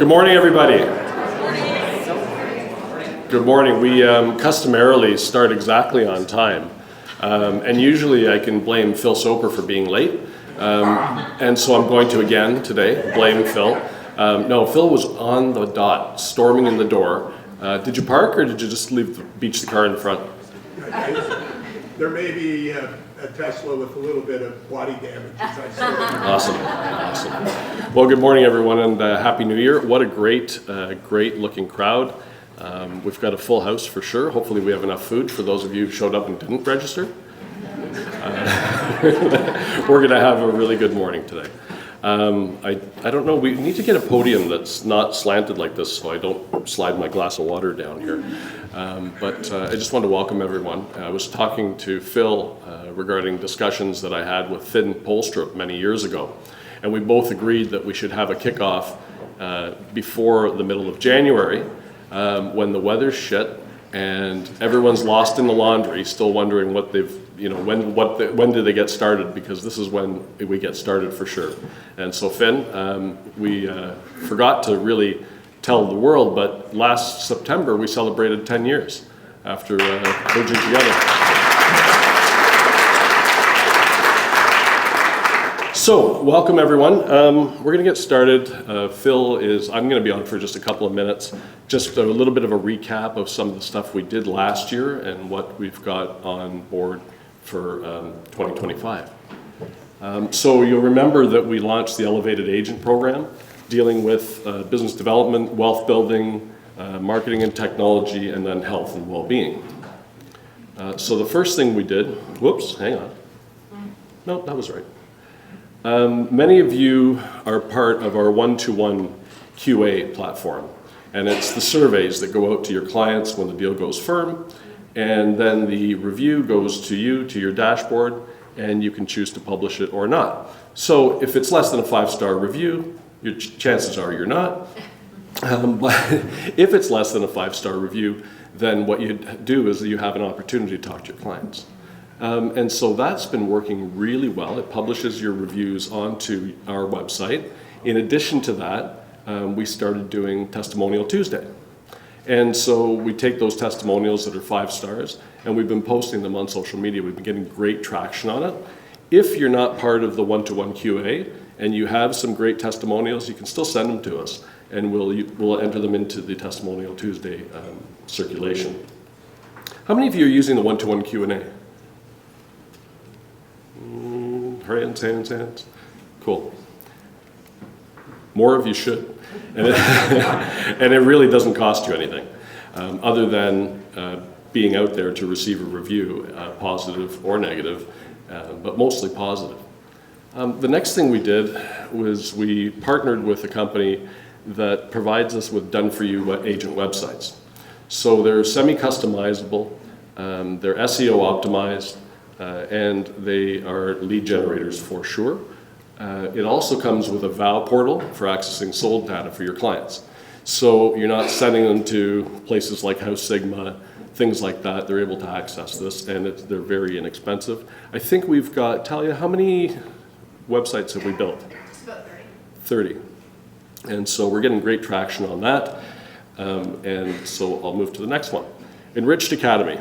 Good morning, everybody. Good morning. We customarily start exactly on time. And usually I can blame Phil Soper for being late. And so I'm going to again today blame Phil. No, Phil was on the dot, storming in the door. Did you park or did you just beach the car in front? There may be a Tesla with a little bit of body damage. Awesome. Well, good morning, everyone, and Happy New Year. What a great looking crowd. We've got a full house for sure. Hopefully we have enough food for those of you who showed up and didn't register. We're going to have a really good morning today. I don't know, we need to get a podium that's not slanted like this so I don't slide my glass of water down here. But I just want to welcome everyone. I was talking to Phil regarding discussions that I had with Finn Polstrup many years ago. And we both agreed that we should have a kickoff before the middle of January when the weather's shit and everyone's lost in the laundry, still wondering what they've, when do they get started, because this is when we get started for sure. And so Finn, we forgot to really tell the world, but last September we celebrated 10 years after merging together. So, welcome everyone. We're going to get started. I'm going to be on for just a couple of minutes. Just a little bit of a recap of some of the stuff we did last year and what we've got on board for 2025. So you'll remember that we launched the Elevated Agent Program, dealing with business development, wealth building, marketing and technology, and then health and well-being. So the first thing we did, whoops, hang on. No, that was right. Many of you are part of our one-to-one QA platform, and it's the surveys that go out to your clients when the deal goes firm, and then the review goes to you, to your dashboard, and you can choose to publish it or not. So if it's less than a 5-star review, your chances are you're not. But if it's less than a 5-star review, then what you do is you have an opportunity to talk to your clients. And so that's been working really well. It publishes your reviews onto our website. In addition to that, we started doing Testimonial Tuesday. And so we take those testimonials that are 5 stars, and we've been posting them on social media. We've been getting great traction on it. If you're not part of the one-to-one QA and you have some great testimonials, you can still send them to us, and we'll enter them into the Testimonial Tuesday circulation. How many of you are using the one-to-one Q&A? Hands. Cool. More of you should. And it really doesn't cost you anything, other than being out there to receive a review, positive or negative, but mostly positive. The next thing we did was we partnered with a company that provides us with done-for-you agent websites. So they're semi-customizable, they're SEO optimized, and they are lead generators for sure. It also comes with a VAL portal for accessing sold data for your clients. So you're not sending them to places like House Sigma, things like that. They're able to access this, and they're very inexpensive. I think we've got, Talia, how many websites have we built? Just about 30. And so we're getting great traction on that. And so I'll move to the next one. Enriched Academy.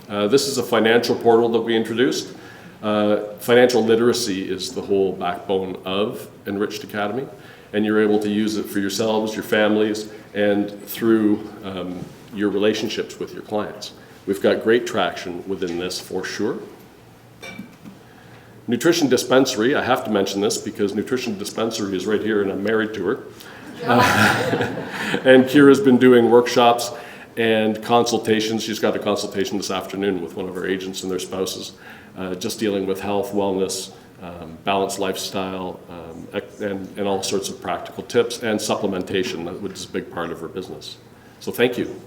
This is a financial portal that we introduced. Financial literacy is the whole backbone of Enriched Academy, and you're able to use it for yourselves, your families, and through your relationships with your clients. We've got great traction within this for sure. Nutrition Dispensary, I have to mention this because Nutrition Dispensary is right here and I'm married to her. And Kira's been doing workshops and consultations. She's got a consultation this afternoon with one of our agents and their spouses, just dealing with health, wellness, balanced lifestyle, and all sorts of practical tips and supplementation, which is a big part of her business. So thank you.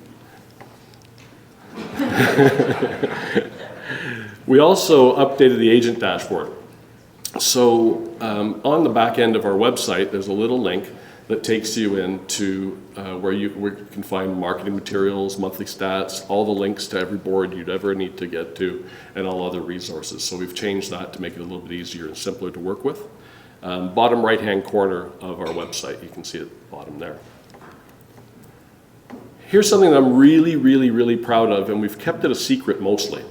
We also updated the agent dashboard. So on the back end of our website, there's a little link that takes you into where you can find marketing materials, monthly stats, all the links to every board you'd ever need to get to, and all other resources. So we've changed that to make it a little bit easier and simpler to work with. Bottom right-hand corner of our website, you can see it at the bottom there. here's something that I'm really, really, really proud of, and we've kept it a secret mostly.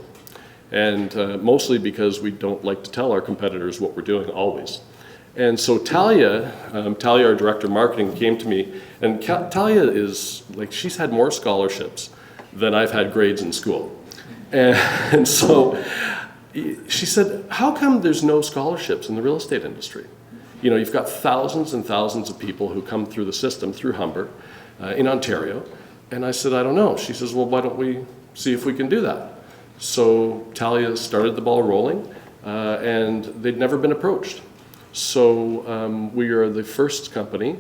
And mostly because we don't like to tell our competitors what we're doing always. And so Talia, our director of marketing, came to me, and Talia is, like, she's had more scholarships than I've had grades in school. And so she said, how come there's no scholarships in the real estate industry? You know, you've got thousands and thousands of people who come through the system, through Humber, in Ontario. And I said, I don't know. She says, well, why don't we see if we can do that? So Talia started the ball rolling, and they'd never been approached. So we are the first company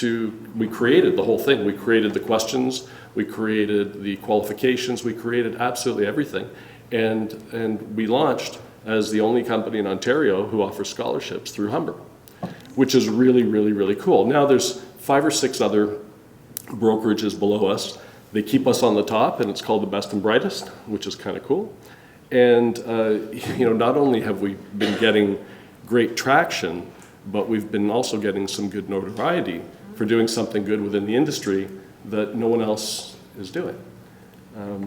we created the whole thing. We created the questions, we created the qualifications, we created absolutely everything. And we launched as the only company in Ontario who offers scholarships through Humber, which is really, really, really cool. Now there's 5 or 6 other brokerages below us. They keep us on the top, and it's called the best and brightest, which is kind of cool. And you know, not only have we been getting great traction, but we've been also getting some good notoriety for doing something good within the industry that no one else is doing.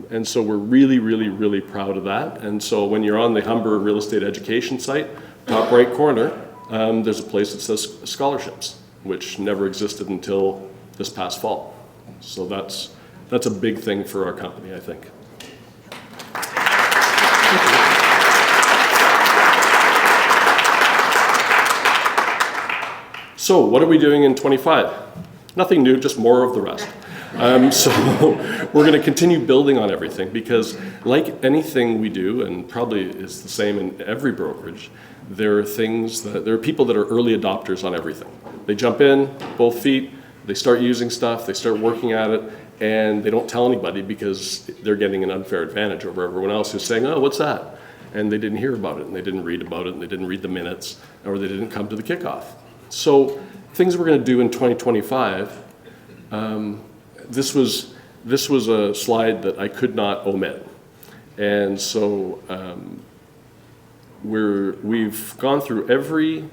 And so we're really, really, really proud of that. And so when you're on the Humber Real Estate Education site, top right corner, there's a place that says scholarships, which never existed until this past fall. So that's a big thing for our company, I think. So what are we doing in 25? Nothing new, just more of the rest. So we're going to continue building on everything, because like anything we do, and probably is the same in every brokerage, there are people that are early adopters on everything. They jump in, both feet, they start using stuff, they start working at it, and they don't tell anybody because they're getting an unfair advantage over everyone else who's saying, oh, what's that? And they didn't hear about it, and they didn't read about it, and they didn't read the minutes, or they didn't come to the kickoff. So things we're going to do in 2025, this was a slide that I could not omit. And so we've gone through every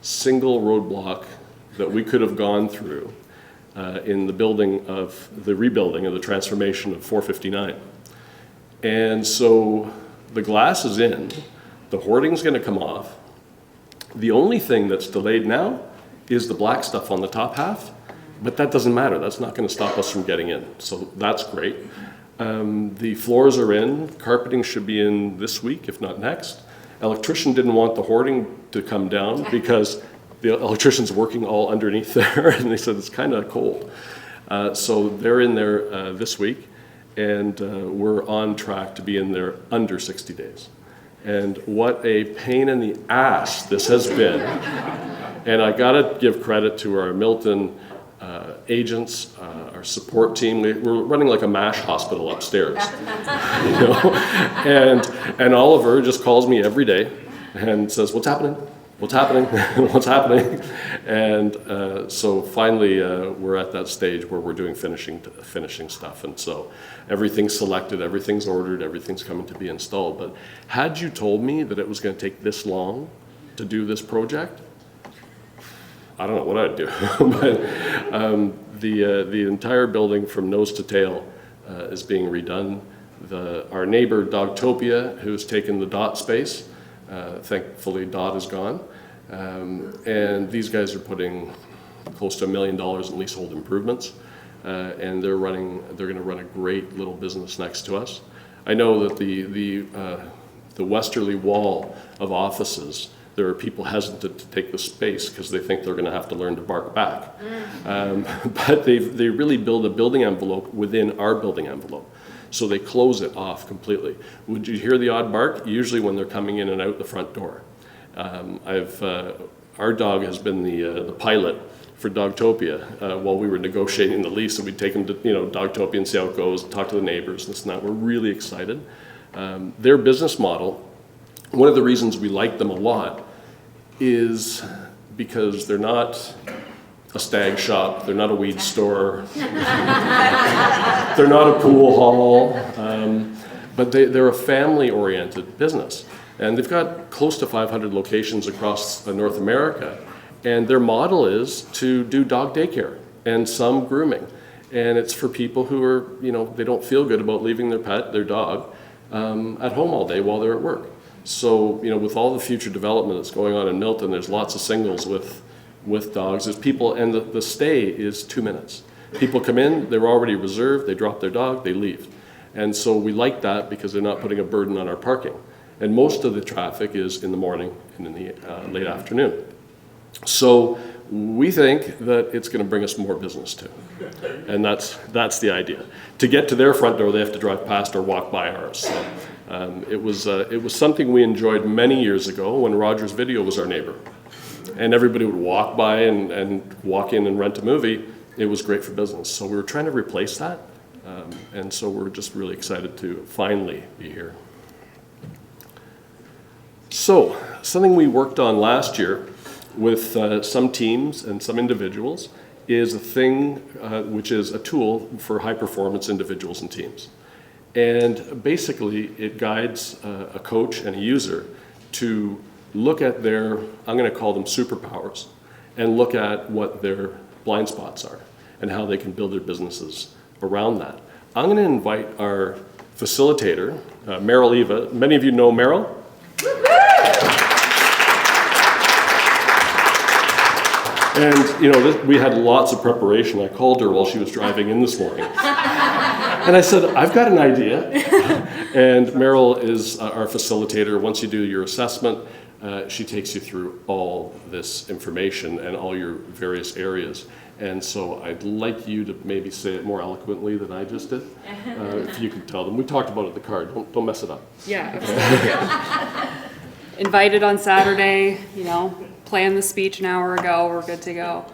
single roadblock that we could have gone through in the rebuilding of the transformation of 459. And so the glass is in, the hoarding's going to come off. The only thing that's delayed now is the black stuff on the top half, but that doesn't matter. That's not going to stop us from getting in. So that's great. The floors are in. Carpeting should be in this week, if not next. Electrician didn't want the hoarding to come down because the electrician's working all underneath there, and they said it's kind of cold. So they're in there this week, and we're on track to be in there under 60 days. And what a pain in the ass this has been. And I gotta give credit to our Milton agents, our support team. We're running like a MASH hospital upstairs. You know? And Oliver just calls me every day and says, what's happening? What's happening? What's happening? And so finally we're at that stage where we're doing finishing stuff. And so everything's selected, everything's ordered, everything's coming to be installed. But had you told me that it was going to take this long to do this project, I don't know what I'd do. But the entire building from nose to tail is being redone. Our neighbor Dogtopia, who's taken the Dot space, thankfully Dot is gone, and these guys are putting close to $1 million in leasehold improvements, and they're going to run a great little business next to us. I know that the westerly wall of offices, there are people hesitant to take the space because they think they're going to have to learn to bark back. But they really build a building envelope within our building envelope. So they close it off completely. Would you hear the odd bark? Usually when they're coming in and out the front door. Our dog has been the pilot for Dogtopia while we were negotiating the lease, and we'd take them to Dogtopia and see how it goes, talk to the neighbors and this and that. We're really excited. Their business model, one of the reasons we like them a lot is because they're not a stag shop, they're not a weed store, they're not a pool hall, but they're a family-oriented business. And they've got close to 500 locations across North America, and their model is to do dog daycare and some grooming. And it's for people who are, they don't feel good about leaving their pet, their dog, at home all day while they're at work. So, with all the future development that's going on in Milton, there's lots of singles with dogs. There's people, and the stay is 2 minutes. People come in, they're already reserved, they drop their dog, they leave. And so we like that because they're not putting a burden on our parking. And most of the traffic is in the morning and in the late afternoon. So we think that it's going to bring us more business too. And that's the idea. To get to their front door, they have to drive past or walk by ours. So, it was something we enjoyed many years ago when Rogers Video was our neighbor. And everybody would walk by and walk in and rent a movie. It was great for business. So we were trying to replace that. And so we're just really excited to finally be here. So, something we worked on last year with some teams and some individuals is a thing which is a tool for high-performance individuals and teams. And basically, it guides a coach and a user to look at their, I'm going to call them superpowers, and look at what their blind spots are and how they can build their businesses around that. I'm going to invite our facilitator, Meryl Eva. Many of you know Meryl. And, we had lots of preparation. I called her while she was driving in this morning. And I said, I've got an idea. And Meryl is our facilitator. Once you do your assessment, she takes you through all this information and all your various areas. And so I'd like you to maybe say it more eloquently than I just did. If you could tell them. We talked about it at the card. Don't mess it up. Yeah, absolutely. Invited on Saturday, planned the speech an hour ago, we're good to go.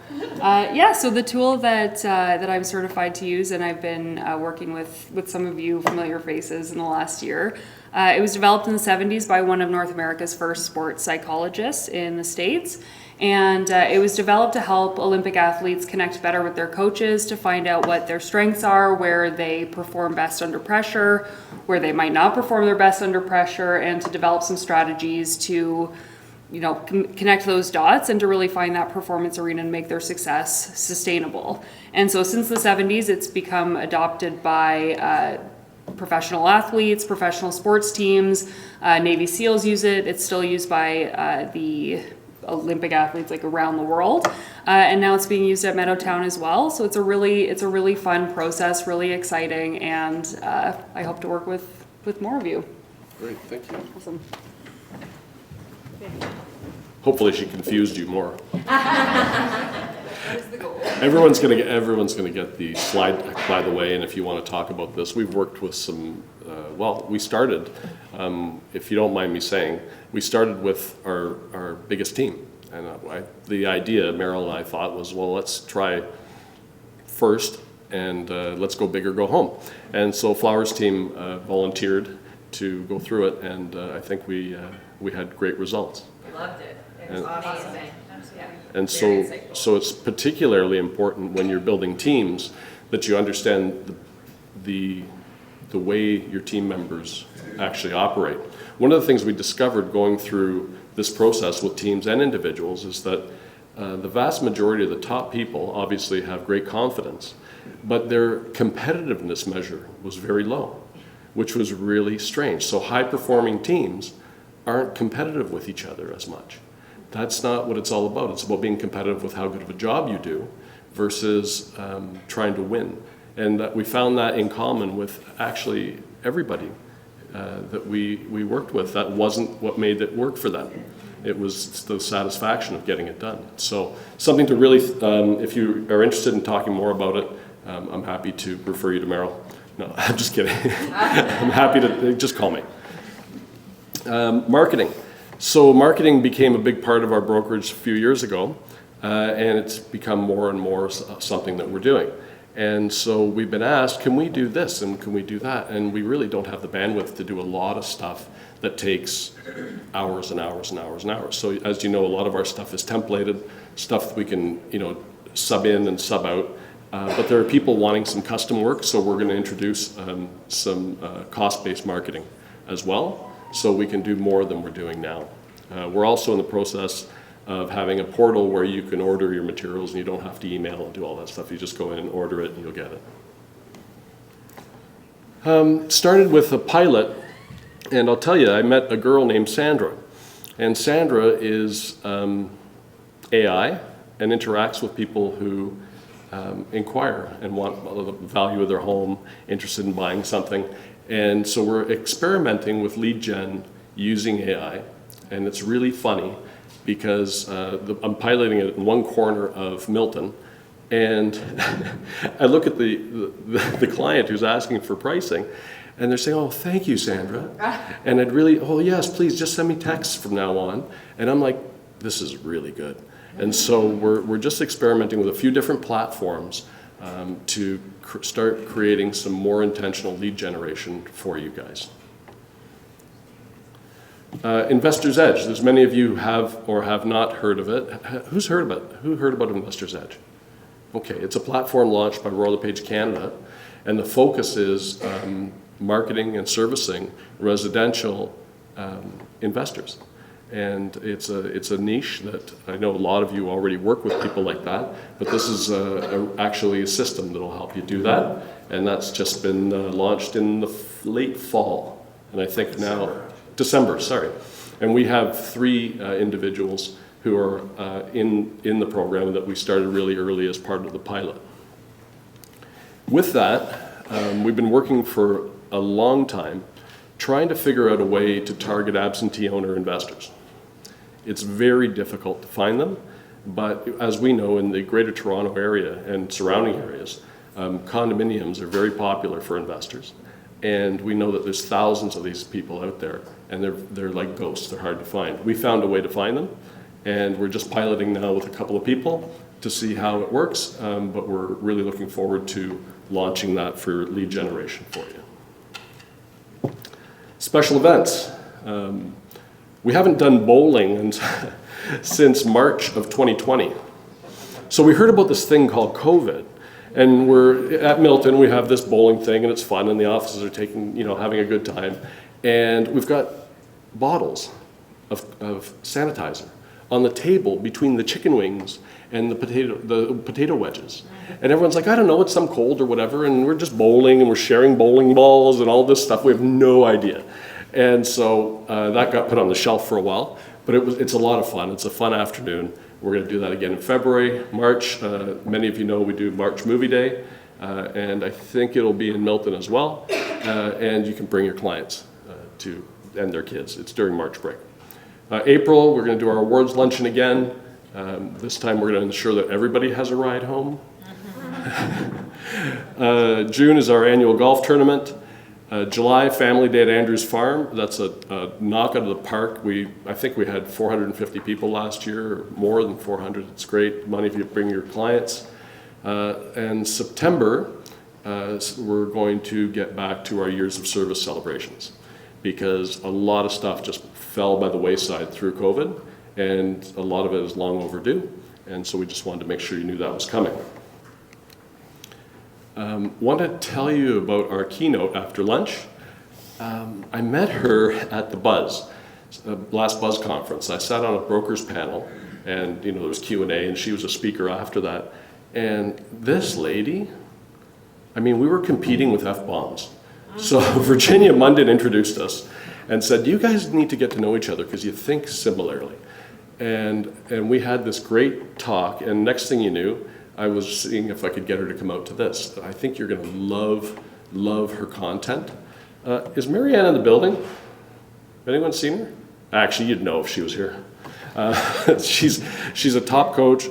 So the tool that I'm certified to use, and I've been working with some of you familiar faces in the last year, it was developed in the 70s by one of North America's first sports psychologists in the States. And it was developed to help Olympic athletes connect better with their coaches, to find out what their strengths are, where they perform best under pressure, where they might not perform their best under pressure, and to develop some strategies to connect those dots and to really find that performance arena and make their success sustainable. And so since the 70s, it's become adopted by professional athletes, professional sports teams, Navy SEALs use it. It's still used by the Olympic athletes around the world, and now it's being used at Meadowtowne as well. So it's a really fun process, really exciting, and I hope to work with more of you. Great, thank you. Awesome. Hopefully she confused you more. That is the goal. Everyone's gonna get the slide by the way, and if you want to talk about this, we've worked with some. We started, if you don't mind me saying, we started with our biggest team, and the idea Meryl and I thought was, well, let's try first, and let's go big or go home. And so Flower's team volunteered to go through it, and I think we had great results. We loved it. It was awesome. And so it's particularly important when you're building teams that you understand the way your team members actually operate. One of the things we discovered going through this process with teams and individuals is that the vast majority of the top people obviously have great confidence, but their competitiveness measure was very low, which was really strange. So high-performing teams aren't competitive with each other as much. That's not what it's all about. It's about being competitive with how good of a job you do versus trying to win. And we found that in common with actually everybody that we worked with. That wasn't what made it work for them. It was the satisfaction of getting it done. So something to really, if you are interested in talking more about it, I'm happy to refer you to Meryl. No, I'm just kidding. I'm happy to, just call me. Marketing. So marketing became a big part of our brokerage a few years ago, and it's become more and more something that we're doing. And so we've been asked, can we do this and can we do that? And we really don't have the bandwidth to do a lot of stuff that takes hours and hours and hours and hours. So as you know, a lot of our stuff is templated, stuff that we can, sub in and sub out. But there are people wanting some custom work, so we're going to introduce some cost-based marketing as well, so we can do more than we're doing now. We're also in the process of having a portal where you can order your materials and you don't have to email and do all that stuff. You just go in and order it and you'll get it. Started with a pilot, and I'll tell you, I met a girl named Sandra. And Sandra is AI and interacts with people who inquire and want the value of their home, interested in buying something. And so we're experimenting with lead gen using AI, and it's really funny because I'm piloting it in one corner of Milton, and I look at the client who's asking for pricing, and they're saying, "Oh, thank you, Sandra." And I'd really, "Oh yes, please just send me texts from now on." And I'm like, this is really good. And so we're just experimenting with a few different platforms to start creating some more intentional lead generation for you guys. Investor's Edge. There's many of you have or have not heard of it. Who's heard about it? Who heard about Investor's Edge? Okay, it's a platform launched by Royal LePage Canada, and the focus is marketing and servicing residential investors. And it's a niche that I know a lot of you already work with people like that, but this is actually a system that will help you do that. And that's just been launched in the late fall, and I think now, December, sorry. And we have 3 individuals who are in the program that we started really early as part of the pilot. With that, we've been working for a long time trying to figure out a way to target absentee owner investors. It's very difficult to find them, but as we know in the Greater Toronto area and surrounding areas, condominiums are very popular for investors. And we know that there's thousands of these people out there, and they're like ghosts, they're hard to find. We found a way to find them, and we're just piloting now with a couple of people to see how it works, but we're really looking forward to launching that for lead generation for you. Special events. We haven't done bowling since March of 2020. So we heard about this thing called COVID, and we're at Milton, we have this bowling thing, and it's fun, and the offices are having a good time. And we've got bottles of sanitizer on the table between the chicken wings and the potato wedges. And everyone's like, I don't know, it's some cold or whatever, and we're just bowling, and we're sharing bowling balls and all this stuff. We have no idea. And so that got put on the shelf for a while, but it's a lot of fun. It's a fun afternoon. We're going to do that again in February, March. Many of you know we do March Movie Day, and I think it'll be in Milton as well. And you can bring your clients and their kids. It's during March break. April, we're going to do our awards luncheon again. This time we're going to ensure that everybody has a ride home. June is our annual golf tournament. July, Family Day at Andrews Farm. That's a knock out of the park. I think we had 450 people last year, or more than 400. It's great money if you bring your clients. And September, we're going to get back to our years of service celebrations, because a lot of stuff just fell by the wayside through COVID, and a lot of it is long overdue. And so we just wanted to make sure you knew that was coming. Want to tell you about our keynote after lunch. I met her at the Buzz, last Buzz conference. I sat on a broker's panel, and there was Q&A, and she was a speaker after that. And this lady, we were competing with F-bombs. So Virginia Munden introduced us and said, you guys need to get to know each other because you think similarly. And we had this great talk, and next thing you knew, I was seeing if I could get her to come out to this. I think you're going to love her content. Is Marianne in the building? Anyone seen her? Actually, you'd know if she was here. She's a top coach,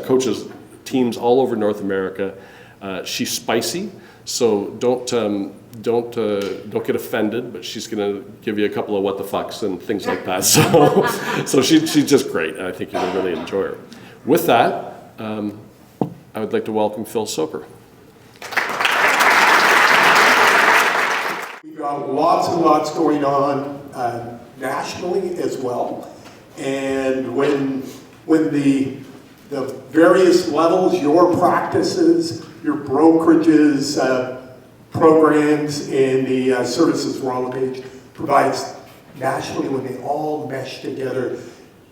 coaches teams all over North America. She's spicy, so don't get offended. But she's going to give you a couple of what the fucks and things like that. So she's just great. I think you'll really enjoy her. With that, I would like to welcome Phil Soper. We've got lots and lots going on nationally as well. And when the various levels, your practices, your brokerages, programs, and the services Royal LePage provides nationally, when they all mesh together,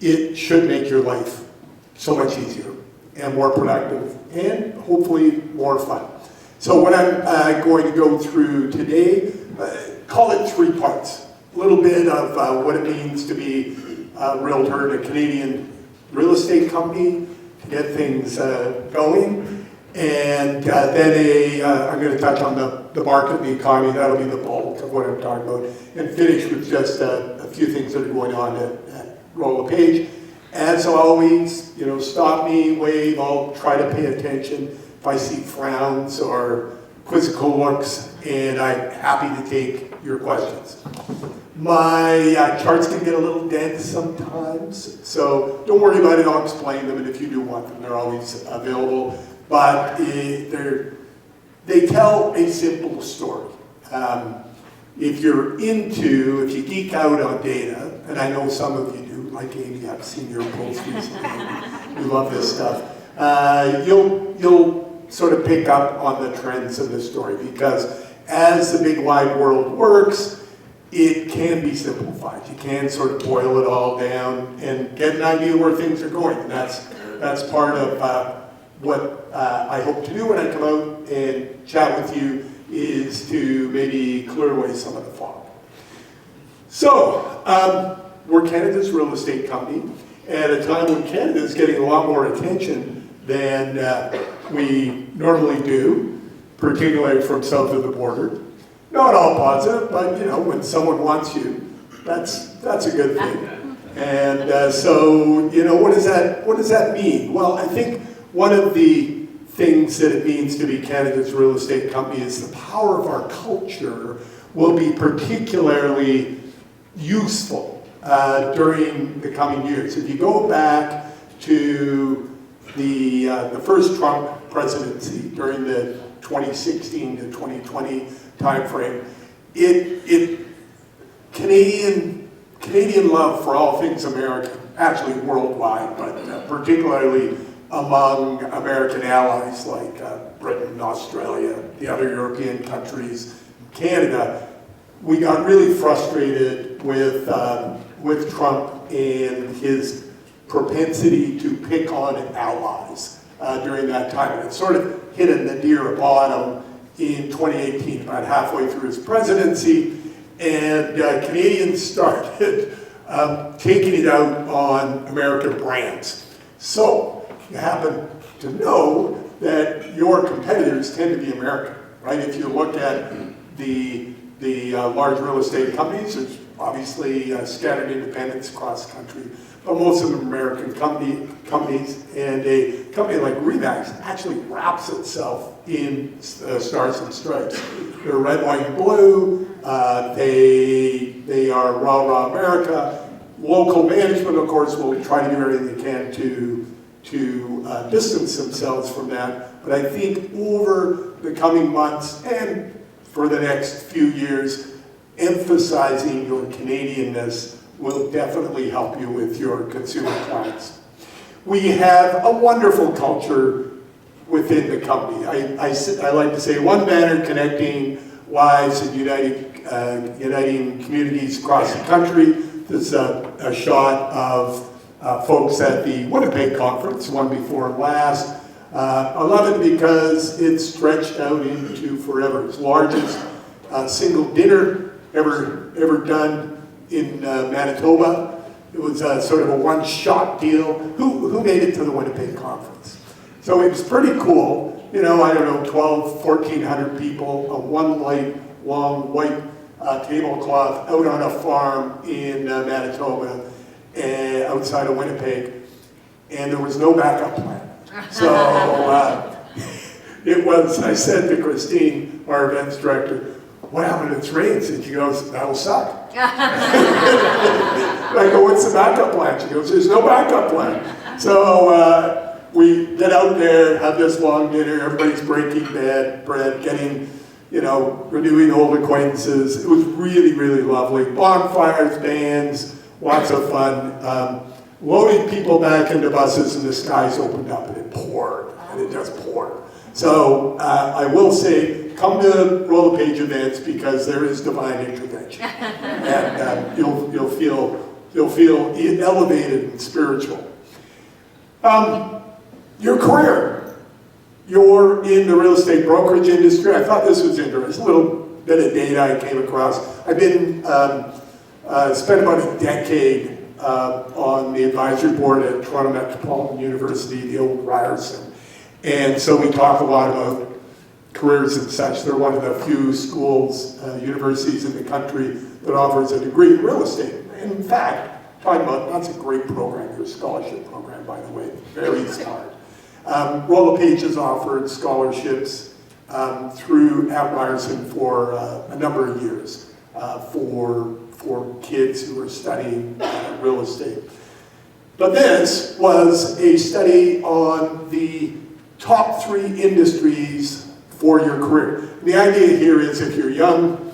it should make your life so much easier and more productive and hopefully more fun. So what I'm going to go through today, call it 3 parts. A little bit of what it means to be a realtor in a Canadian real estate company, to get things going. And then I'm going to touch on the market and the economy. That'll be the bulk of what I'm talking about. And finish with just a few things that are going on at Roll a Page. As always, stop me, wave, I'll try to pay attention if I see frowns or quizzical looks, and I'm happy to take your questions. My charts can get a little dense sometimes, so don't worry about it, I'll explain them, and if you do want them, they're always available. But they tell a simple story. If you geek out on data, and I know some of you do, like Amy, I've seen your post recently, you love this stuff, you'll sort of pick up on the trends of the story, because as the big wide world works, it can be simplified. You can sort of boil it all down and get an idea where things are going. And that's part of what I hope to do when I come out and chat with you, is to maybe clear away some of the fog. So, we're Canada's real estate company at a time when Canada is getting a lot more attention than we normally do, particularly from south of the border. Not all positive, but when someone wants you, that's a good thing. And so, what does that mean? Well, I think one of the things that it means to be Canada's real estate company is the power of our culture will be particularly useful during the coming years. If you go back to the first Trump presidency during the 2016 to 2020 timeframe, Canadian love for all things American, actually worldwide, but particularly among American allies like Britain, Australia, the other European countries, Canada, we got really frustrated with Trump and his propensity to pick on allies during that time. And it sort of hit a nadir bottom in 2018, about halfway through his presidency, and Canadians started taking it out on American brands. So you happen to know that your competitors tend to be American, right? If you look at the large real estate companies, there's obviously scattered independents across the country, but most of them are American companies, and a company like RE/MAX actually wraps itself in stars and stripes. They're red, white, and blue. They are rah-rah America. Local management, of course, will try to do everything they can to distance themselves from that. But I think over the coming months and for the next few years, emphasizing your Canadianness will definitely help you with your consumer clients. We have a wonderful culture within the company. I like to say one banner connecting lives and uniting communities across the country. This is a shot of folks at the Winnipeg conference, one before last. I love it because it's stretched out into forever. It's the largest single dinner ever done in Manitoba. It was sort of a one-shot deal. Who made it to the Winnipeg conference? So it was pretty cool. 1,200-1,400 people, a one-long white tablecloth out on a farm in Manitoba, outside of Winnipeg, and there was no backup plan. So I said to Christine, our events director, what happened if it's rains? And she goes, that'll suck. I go, what's the backup plan? She goes, there's no backup plan. So we get out there, have this long dinner, everybody's breaking bread, getting, renewing old acquaintances. It was really, really lovely. Bonfires, bands, lots of fun. Loading people back into buses, and the skies opened up and it poured, and it just poured. So I will say, come to Roll the Page events because there is divine intervention. And you'll feel You'll feel elevated and spiritual. Your career. You're in the real estate brokerage industry. I thought this was interesting. A little bit of data I came across. I've been spent about a decade on the advisory board at Toronto Metropolitan University, the old Ryerson. And so we talk a lot about careers and such. They're one of the few schools, universities in the country that offers a degree in real estate. And in fact, talking about, that's a great program, your scholarship program, by the way, very smart. Roll of Pages offered scholarships through at Ryerson for a number of years for kids who were studying real estate. But this was a study on the top 3 industries for your career. The idea here is if you're young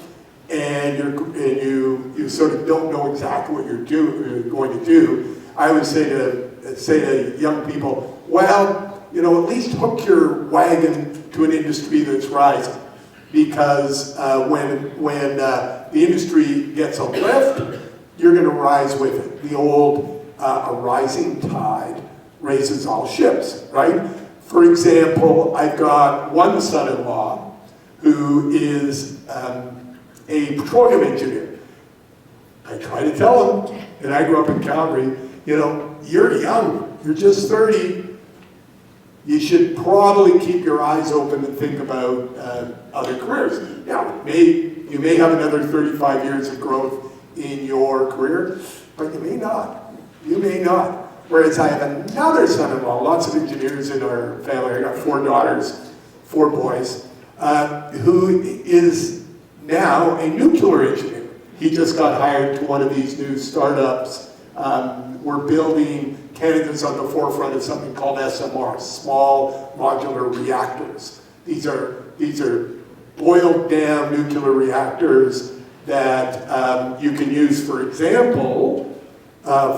and you sort of don't know exactly what you're going to do, I would say to young people, well, you know, at least hook your wagon to an industry that's rising, because when the industry gets a lift, you're going to rise with it. The old a rising tide raises all ships, right? For example, I've got one son-in-law who is a petroleum engineer. I try to tell him, and I grew up in Calgary, you know, you're young, you're just 30, you should probably keep your eyes open and think about other careers. Now, you may have another 35 years of growth in your career, but you may not. You may not. Whereas I have another son-in-law, lots of engineers in our family. I got 4 daughters, 4 boys, who is now a nuclear engineer. He just got hired to one of these new startups. We're building, Canada's on the forefront of something called SMR, small modular reactors. These are boiled down nuclear reactors that you can use, for example,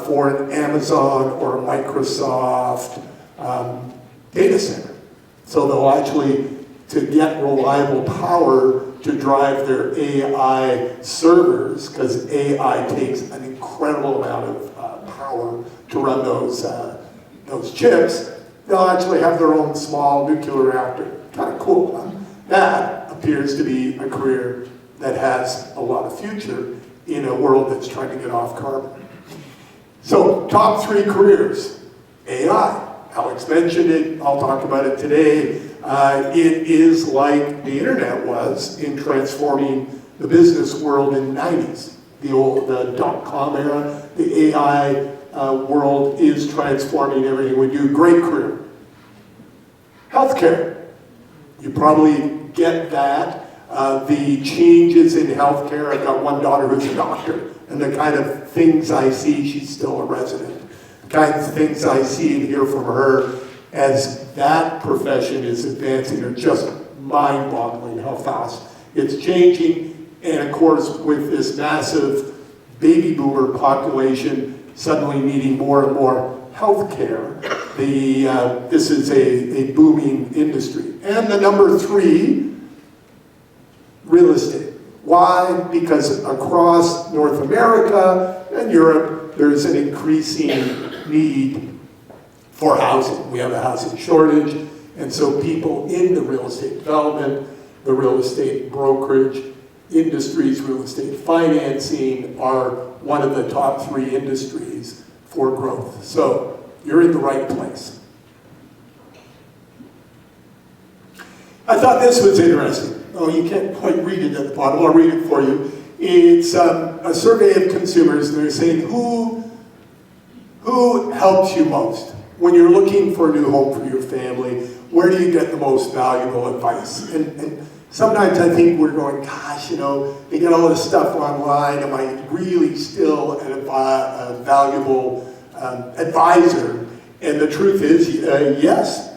for an Amazon or a Microsoft data center. So they'll actually, to get reliable power to drive their AI servers, because AI takes an incredible amount of power to run those chips, they'll actually have their own small nuclear reactor. Kind of cool, huh? That appears to be a career that has a lot of future in a world that's trying to get off carbon. So, top 3 careers. AI. Alex mentioned it. I'll talk about it today. It is like the internet was in transforming the business world in the 90s. The dot-com era, the AI world is transforming everything we do. Great career. Healthcare. You probably get that. The changes in healthcare. I've got one daughter who's a doctor. And the kind of things I see, she's still a resident. The kinds of things I see and hear from her as that profession is advancing are just mind-boggling how fast it's changing. And of course, with this massive baby boomer population suddenly needing more and more health care, this is a booming industry. And the number 3, real estate. Why? Because across North America and Europe, there's an increasing need for housing. We have a housing shortage, and so people in the real estate development, the real estate brokerage industries, real estate financing are one of the top 3 industries for growth. So you're in the right place. I thought this was interesting. Oh, you can't quite read it at the bottom. I'll read it for you. It's a survey of consumers, and they're saying, who helps you most? When you're looking for a new home for your family, where do you get the most valuable advice? And sometimes I think we're going, gosh, you know, they get all this stuff online. Am I really still a valuable advisor? And the truth is, yes.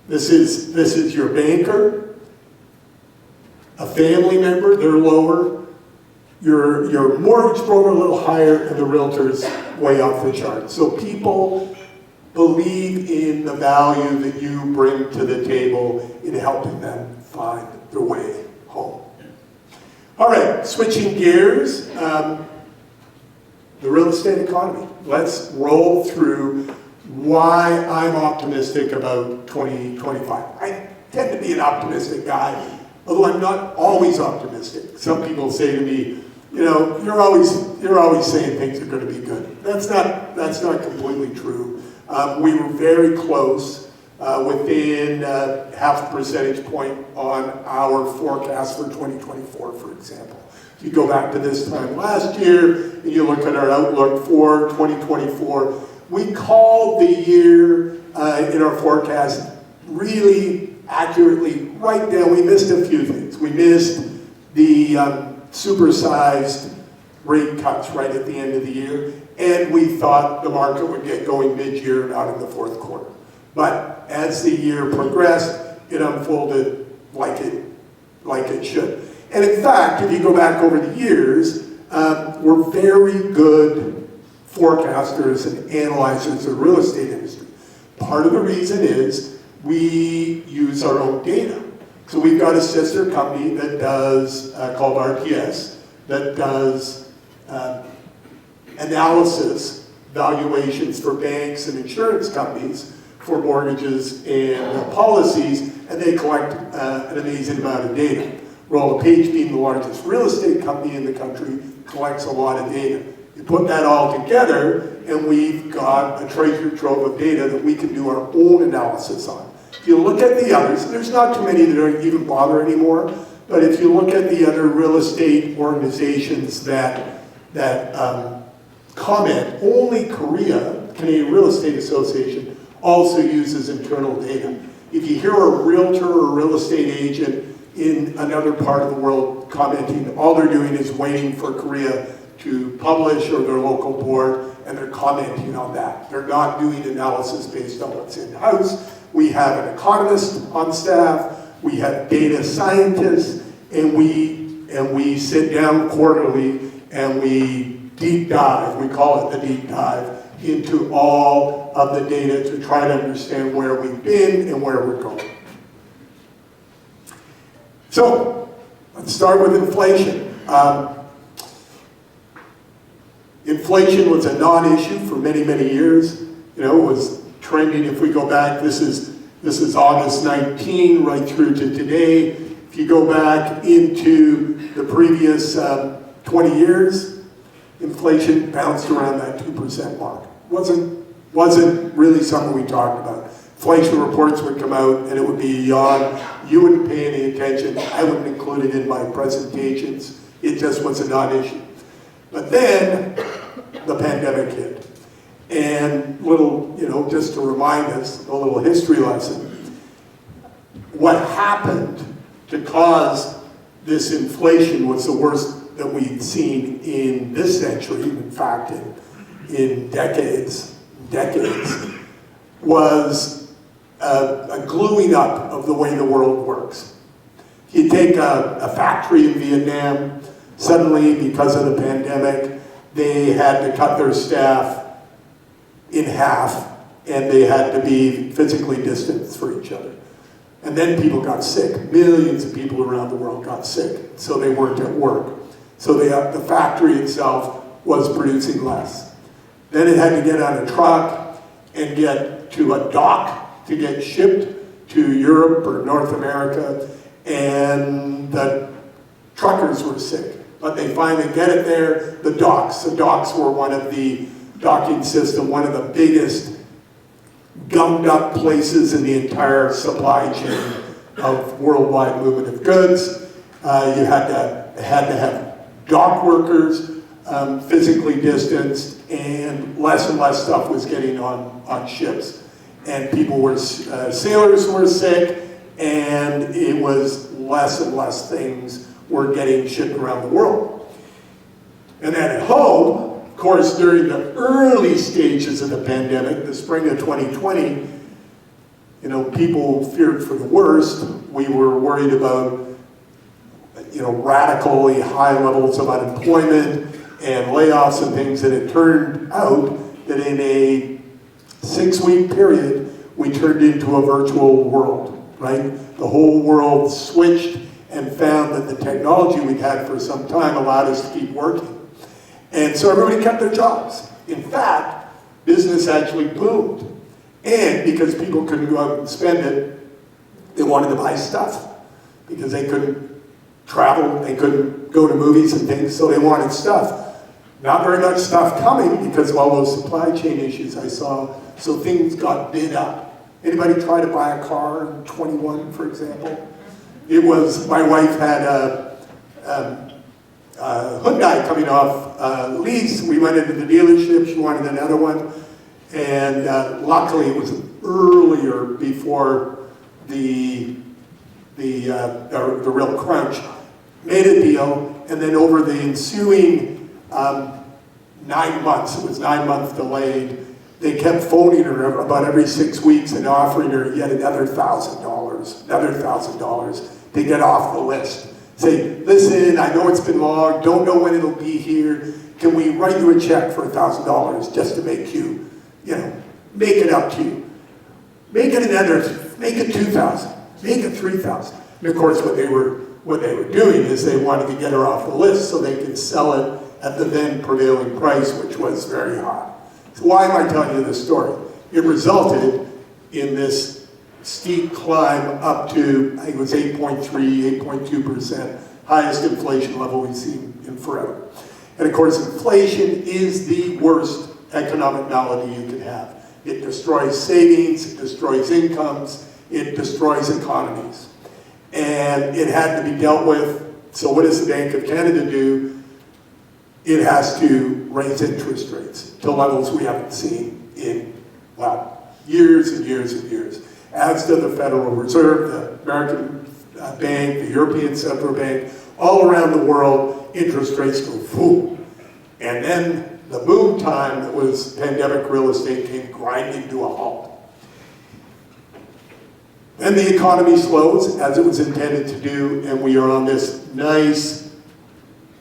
This is your banker, a family member, they're lower, your mortgage broker a little higher, and the realtor's way off the chart. So people believe in the value that you bring to the table in helping them find their way home. All right, switching gears. the real estate economy. Let's roll through why I'm optimistic about 2025. I tend to be an optimistic guy, although I'm not always optimistic. Some people say to me, you know, you're always saying things are going to be good. That's not completely true. We were very close, within half a percentage point on our forecast for 2024, for example. If you go back to this time last year and you look at our outlook for 2024, we called the year in our forecast really accurately right down. We missed a few things. We missed the supersized rate cuts right at the end of the year, and we thought the market would get going mid-year, not in the fourth quarter. But as the year progressed, it unfolded like it should. And in fact, if you go back over the years, we're very good forecasters and analyzers of the real estate industry. Part of the reason is we use our own data. So we've got a sister company that does, called RTS, that does analysis, valuations for banks and insurance companies for mortgages and policies, and they collect an amazing amount of data. Royal LePage, being the largest real estate company in the country, collects a lot of data. You put that all together, and we've got a treasure trove of data that we can do our own analysis on. If you look at the others, there's not too many that don't even bother anymore, but if you look at the other real estate organizations that comment, only Korea, Canadian Real Estate Association, also uses internal data. If you hear a realtor or a real estate agent in another part of the world commenting, all they're doing is waiting for Korea to publish or their local board, and they're commenting on that. They're not doing analysis based on what's in-house. We have an economist on staff, we have data scientists, and we sit down quarterly and we deep dive, we call it the deep dive, into all of the data to try to understand where we've been and where we're going. So, let's start with inflation. Inflation was a non-issue for many, many years. You know, it was trending. If we go back, this is August 19 right through to today. If you go back into the previous 20 years, inflation bounced around that 2% mark. Wasn't really something we talked about. Inflation reports would come out and it would be yawn. You wouldn't pay any attention. I wouldn't include it in my presentations. It just was a non-issue. But then the pandemic hit. And just to remind us, a little history lesson. What happened to cause this inflation was the worst that we'd seen in this century, in fact, in decades, was a gluing up of the way the world works. You take a factory in Vietnam, suddenly because of the pandemic, they had to cut their staff in half, and they had to be physically distanced for each other. And then people got sick. Millions of people around the world got sick, so they weren't at work. So the factory itself was producing less. Then it had to get on a truck and get to a dock to get shipped to Europe or North America, and the truckers were sick. But they finally get it there. The docks were one of the docking system, one of the biggest gummed up places in the entire supply chain of worldwide movement of goods. You had to have dock workers physically distanced, and less stuff was getting on ships. And sailors were sick, and it was less and less things were getting shipped around the world. And then at home, of course, during the early stages of the pandemic, the spring of 2020, people feared for the worst. We were worried about, radically high levels of unemployment and layoffs and things, and it turned out that in a 6-week period, we turned into a virtual world, right? The whole world switched and found that the technology we'd had for some time allowed us to keep working. And so everybody kept their jobs. In fact, business actually boomed. And because people couldn't go out and spend it, they wanted to buy stuff. Because they couldn't travel, they couldn't go to movies and things, so they wanted stuff. Not very much stuff coming because of all those supply chain issues I saw, so things got bid up. Anybody try to buy a car in 21, for example? It was, my wife had a Hyundai coming off lease. We went into the dealership, she wanted another one, and luckily it was earlier before the real crunch. Made a deal, and then over the ensuing 9 months, it was 9 months delayed, they kept phoning her about every 6 weeks and offering her yet another $1,000 to get off the list. Say, listen, I know it's been long, don't know when it'll be here, can we write you a check for $1,000 just to make you, make it up to you. Make it $2,000, make it $3,000. And of course what they were doing is they wanted to get her off the list so they could sell it at the then prevailing price, which was very high. So why am I telling you this story? It resulted in this steep climb up to, I think it was 8.3, 8.2%, highest inflation level we've seen in forever. And of course, inflation is the worst economic malady you can have. It destroys savings, it destroys incomes, it destroys economies. And it had to be dealt with. So what does the Bank of Canada do? It has to raise interest rates to levels we haven't seen in, years and years and years. As does the Federal Reserve, the American Bank, the European Central Bank, all around the world, interest rates go boom. And then the boom time that was pandemic real estate came grinding to a halt. Then the economy slows, as it was intended to do, and we are on this nice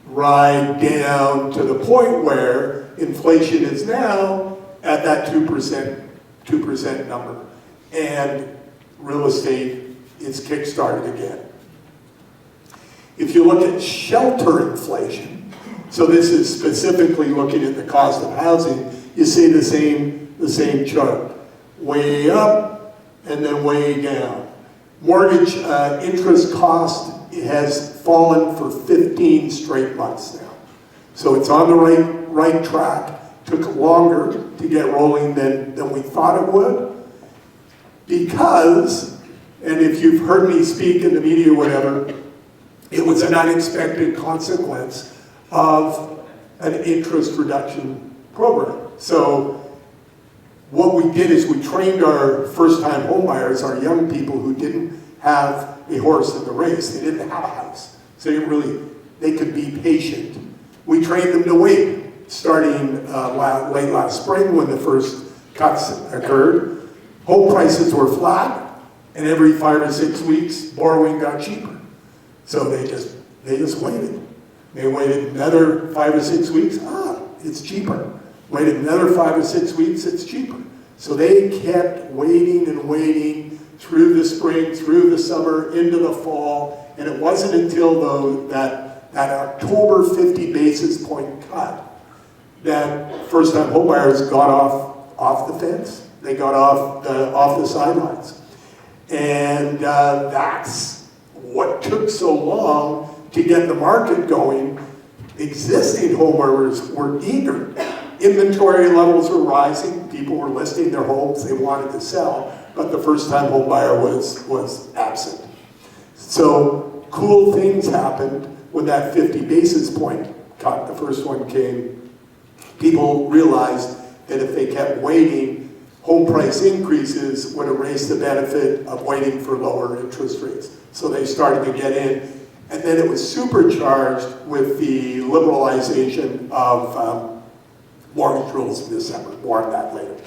ride down to the point where inflation is now at that 2% number. And real estate is kick-started again. If you look at shelter inflation, so this is specifically looking at the cost of housing, you see the same chart. Way up, and then way down. Mortgage interest cost has fallen for 15 straight months now. So it's on the right track. Took longer to get rolling than we thought it would. Because, and if you've heard me speak in the media or whatever, it was an unexpected consequence of an interest reduction program. So what we did is we trained our first-time homebuyers, our young people who didn't have a horse in the race. They didn't have a house. So they could be patient. We trained them to wait, starting late last spring when the first cuts occurred. Home prices were flat, and every 5 or 6 weeks, borrowing got cheaper. So they just waited. They waited another 5 or 6 weeks, it's cheaper. Waited another 5 or 6 weeks, it's cheaper. So they kept waiting and waiting through the spring, through the summer, into the fall, and it wasn't until though that October 50 basis point cut that first-time homebuyers got off the fence. They got off the sidelines. And that's what took so long to get the market going. Existing homeowners were eager. Inventory levels were rising. People were listing their homes they wanted to sell, but the first-time home buyer was absent. So cool things happened when that 50 basis point cut, the first one came. People realized that if they kept waiting, home price increases would erase the benefit of waiting for lower interest rates. So they started to get in. And then it was supercharged with the liberalization of mortgage rules in December. More on that later.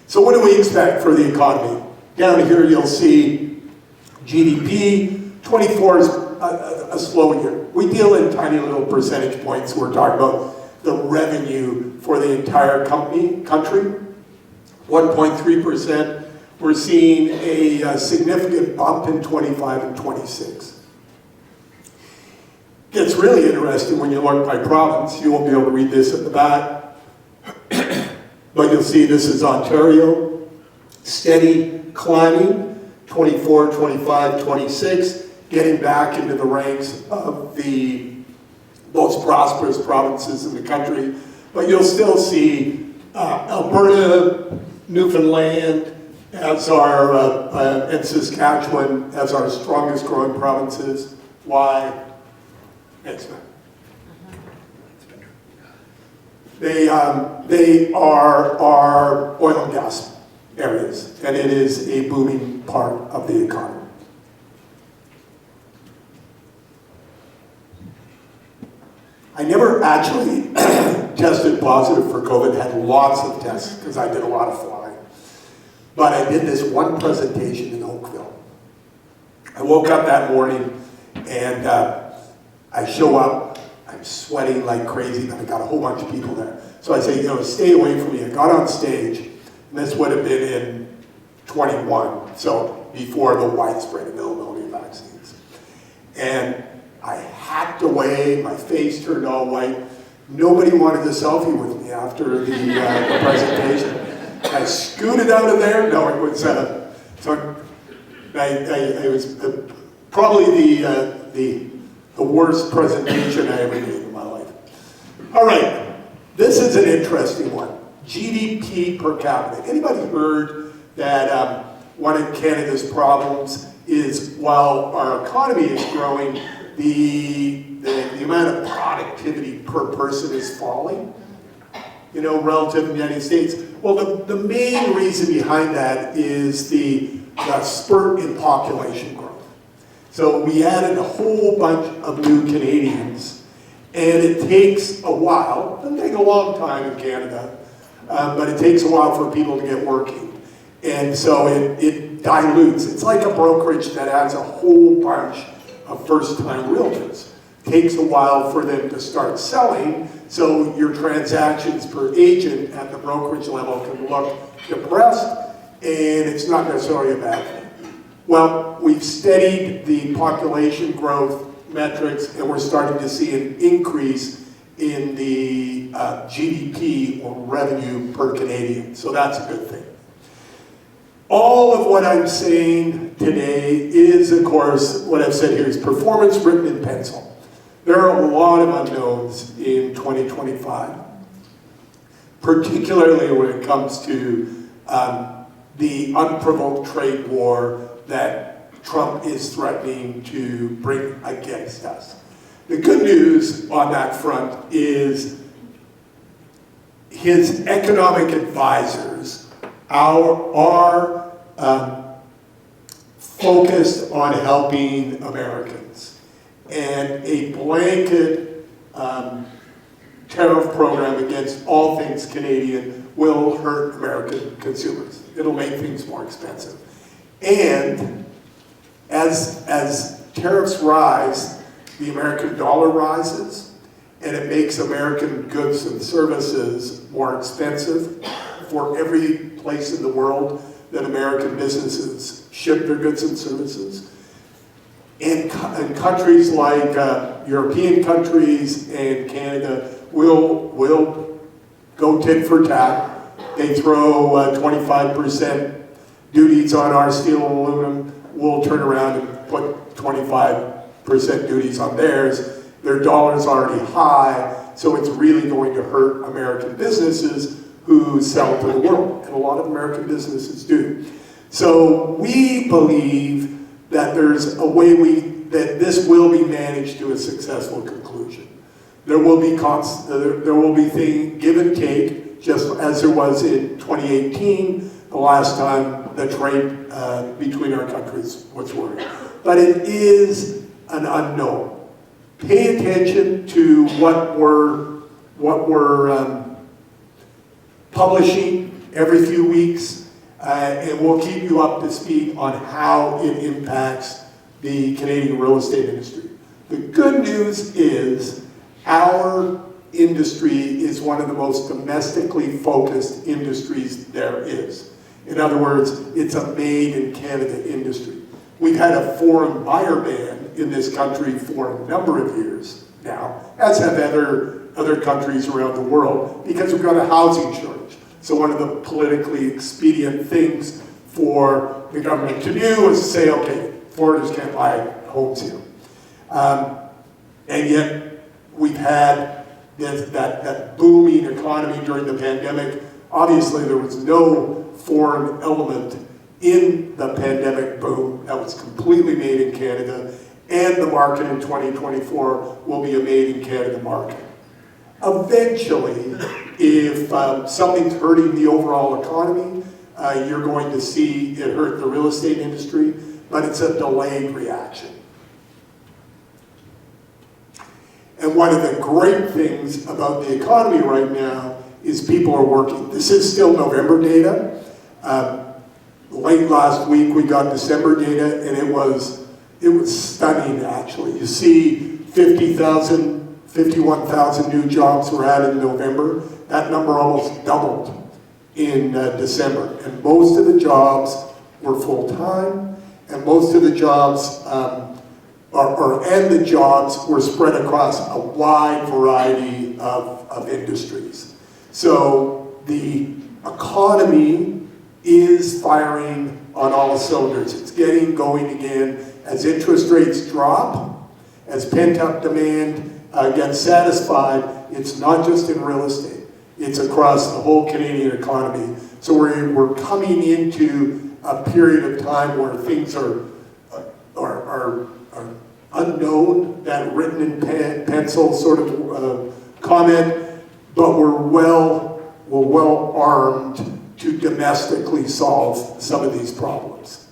So what do we expect for the economy? Down here you'll see GDP. 24 is a slow year. We deal in tiny little percentage points. We're talking about the revenue for the entire country. 1.3%. We're seeing a significant bump in 25 and 26. Gets really interesting when you look by province. You won't be able to read this at the back, but you'll see this is Ontario, steady climbing, 24, 25, 26, getting back into the ranks of the most prosperous provinces in the country. But you'll still see Alberta, Newfoundland, as our, and Saskatchewan as our strongest growing provinces. Why? Next time. They are our oil and gas areas, and it is a booming part of the economy. I never actually tested positive for COVID, had lots of tests because I did a lot of flying. But I did this one presentation in Oakville. I woke up that morning and I show up, I'm sweating like crazy, but I got a whole bunch of people there. So I say, stay away from me. I got on stage, and this would have been in 21, so before the widespread availability of vaccines. And I hacked away, my face turned all white. Nobody wanted a selfie with me after the presentation. I scooted out of there. No, it was, it was probably the worst presentation I ever made in my life. All right, this is an interesting one. GDP per capita. Anybody heard that one of Canada's problems is while our economy is growing, the amount of productivity per person is falling, relative to the United States? Well, the main reason behind that is the spurt in population growth. So we added a whole bunch of new Canadians, and it takes a while, it doesn't take a long time in Canada, but it takes a while for people to get working. And so it dilutes. It's like a brokerage that has a whole bunch of first-time realtors. It takes a while for them to start selling, so your transactions per agent at the brokerage level can look depressed, and it's not necessarily a bad thing. Well, we've steadied the population growth metrics, and we're starting to see an increase in the GDP or revenue per Canadian. So that's a good thing. All of what I'm saying today is, of course, what I've said here is performance written in pencil. There are a lot of unknowns in 2025, particularly when it comes to the unprovoked trade war that Trump is threatening to bring against us. The good news on that front is his economic advisors are focused on helping Americans. And a blanket tariff program against all things Canadian will hurt American consumers. It'll make things more expensive. And as tariffs rise, the American dollar rises, and it makes American goods and services more expensive for every place in the world that American businesses ship their goods and services. And countries like European countries and Canada will go tit for tat. They throw 25% duties on our steel and aluminum. We'll turn around and put 25% duties on theirs. Their dollar's already high, so it's really going to hurt American businesses who sell to the world, and a lot of American businesses do. So we believe that there's a way that this will be managed to a successful conclusion. There will be give and take, just as there was in 2018, the last time the trade between our countries was working. But it is an unknown. Pay attention to what we're publishing every few weeks, and we'll keep you up to speed on how it impacts the Canadian real estate industry. The good news is our industry is one of the most domestically focused industries there is. In other words, it's a made in Canada industry. We've had a foreign buyer ban in this country for a number of years now, as have other countries around the world, because we've got a housing shortage. So one of the politically expedient things for the government to do is to say, okay, foreigners can't buy homes here. And yet we've had that booming economy during the pandemic. Obviously there was no foreign element in the pandemic boom. That was completely made in Canada, and the market in 2024 will be a made in Canada market. Eventually, if something's hurting the overall economy, you're going to see it hurt the real estate industry, but it's a delayed reaction. And one of the great things about the economy right now is people are working. This is still November data. Late last week we got December data, and it was stunning actually. You see 50,000, 51,000 new jobs were added in November. That number almost doubled in December. And most of the jobs were full-time, and most of the jobs the jobs were spread across a wide variety of industries. So the economy is firing on all cylinders. It's getting going again as interest rates drop, as pent-up demand gets satisfied. It's not just in real estate. It's across the whole Canadian economy. So we're coming into a period of time where things are unknown, that written in pencil sort of comment, but we're well armed to domestically solve some of these problems.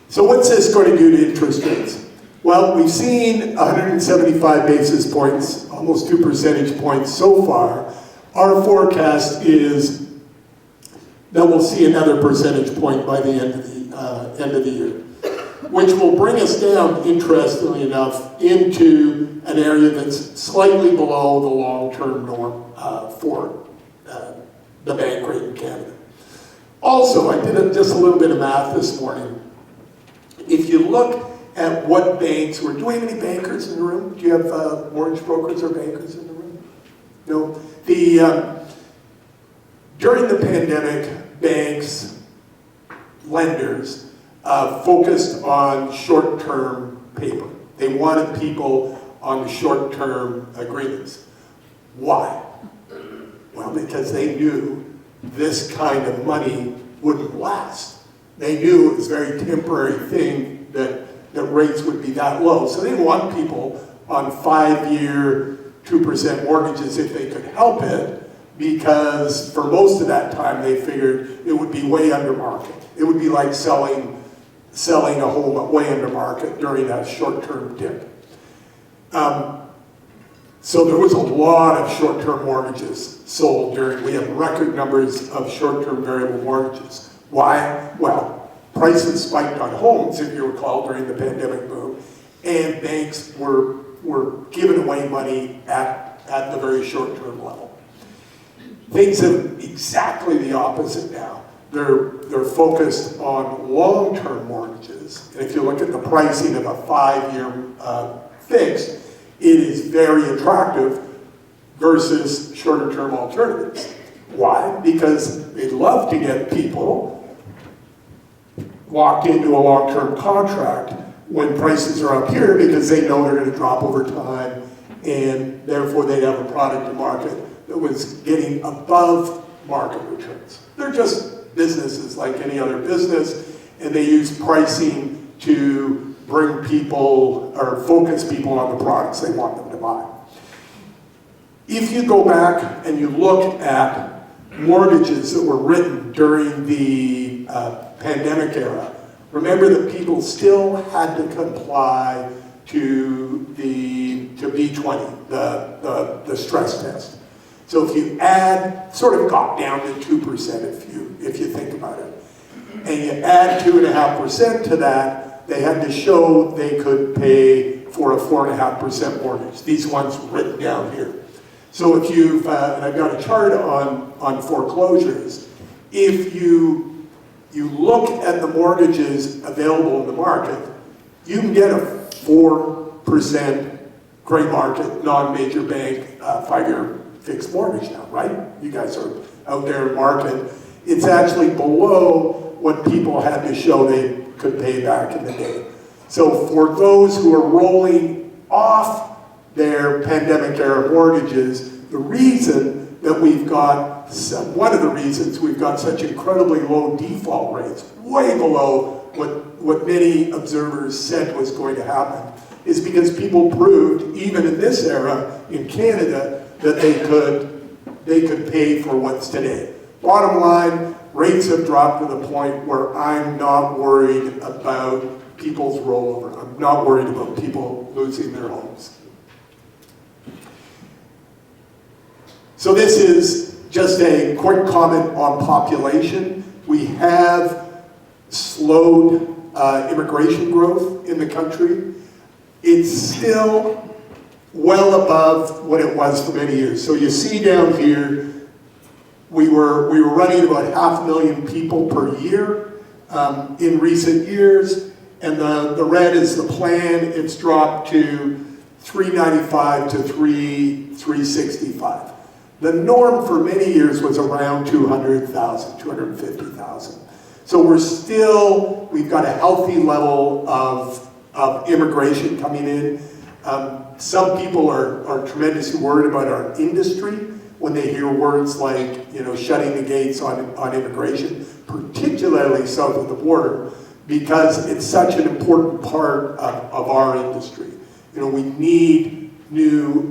So what's this going to do to interest rates? Well, we've seen 175 basis points, almost 2 percentage points so far. Our forecast is that we'll see another percentage point by the end of the year, which will bring us down, interestingly enough, into an area that's slightly below the long-term norm for the bank rate in Canada. Also, I did just a little bit of math this morning. If you look at what banks were, do we have any bankers in the room? Do you have mortgage brokers or bankers in the room? No. During the pandemic, banks, lenders, focused on short-term paper. They wanted people on short-term agreements. Why? Well, because they knew this kind of money wouldn't last. They knew it was a very temporary thing that rates would be that low. So they didn't want people on 5-year, 2% mortgages if they could help it, because for most of that time they figured it would be way under market. It would be like selling a home way under market during a short-term dip. So there was a lot of short-term mortgages sold we have record numbers of short-term variable mortgages. Why? Well, prices spiked on homes, if you recall, during the pandemic boom, and banks were giving away money at the very short-term level. Things are exactly the opposite now. They're focused on long-term mortgages. And if you look at the pricing of a 5-year fixed, it is very attractive versus shorter-term alternatives. Why? Because they'd love to get people locked into a long-term contract when prices are up here, because they know they're going to drop over time, and therefore they'd have a product to market that was getting above market returns. They're just businesses like any other business, and they use pricing to bring people or focus people on the products they want them to buy. If you go back and you look at mortgages that were written during the pandemic era, remember that people still had to comply to B20, the stress test. So if you add, sort of got down to 2% if you think about it, and you add 2.5% to that, they had to show they could pay for a 4.5% mortgage. These ones written down here. So if you've, and I've got a chart on foreclosures, if you look at the mortgages available in the market, you can get a 4% gray market, non-major bank, 5-year fixed mortgage now, right? You guys are out there in market. It's actually below what people had to show they could pay back in the day. So for those who are rolling off their pandemic era mortgages, the reason that we've got, one of the reasons we've got such incredibly low default rates, way below what many observers said was going to happen, is because people proved, even in this era in Canada, that they could pay for what's today. Bottom line, rates have dropped to the point where I'm not worried about people's rollover. I'm not worried about people losing their homes. So this is just a quick comment on population. We have slowed immigration growth in the country. It's still well above what it was for many years. So you see down here, we were running about 500,000 people per year in recent years, and the red is the plan. It's dropped to 395 to 365. The norm for many years was around 200,000, 250,000. So we've got a healthy level of immigration coming in. Some people are tremendously worried about our industry when they hear words like, shutting the gates on immigration, particularly south of the border, because it's such an important part of our industry. We need new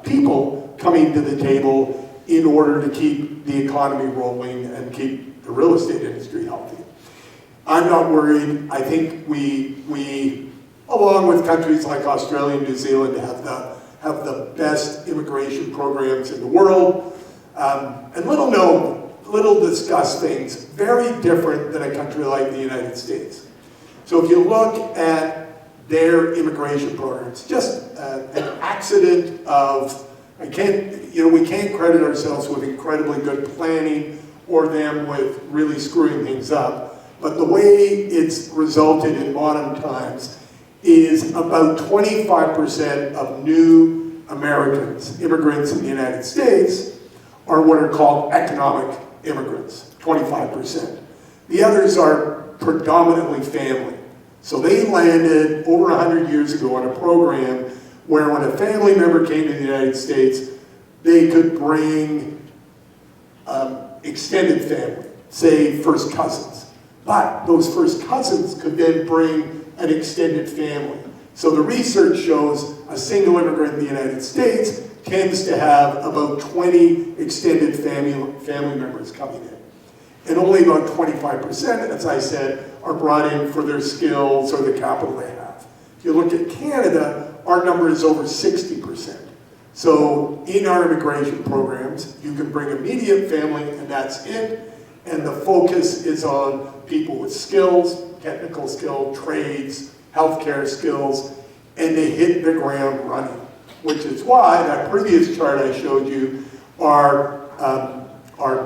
people coming to the table in order to keep the economy rolling and keep the real estate industry healthy. I'm not worried. I think we along with countries like Australia and New Zealand, have the best immigration programs in the world. And little discussed things, very different than a country like the United States. So if you look at their immigration programs, just an accident of, we can't credit ourselves with incredibly good planning or them with really screwing things up. But the way it's resulted in modern times is about 25% of new Americans, immigrants in the United States, are what are called economic immigrants, 25%. The others are predominantly family. So they landed over 100 years ago on a program where when a family member came to the United States, they could bring extended family, say first cousins. But those first cousins could then bring an extended family. So the research shows a single immigrant in the United States tends to have about 20 extended family members coming in. And only about 25%, as I said, are brought in for their skills or the capital they have. If you look at Canada, our number is over 60%. So in our immigration programs, you can bring immediate family and that's it. And the focus is on people with skills, technical skill, trades, healthcare skills, and they hit the ground running. Which is why that previous chart I showed you, our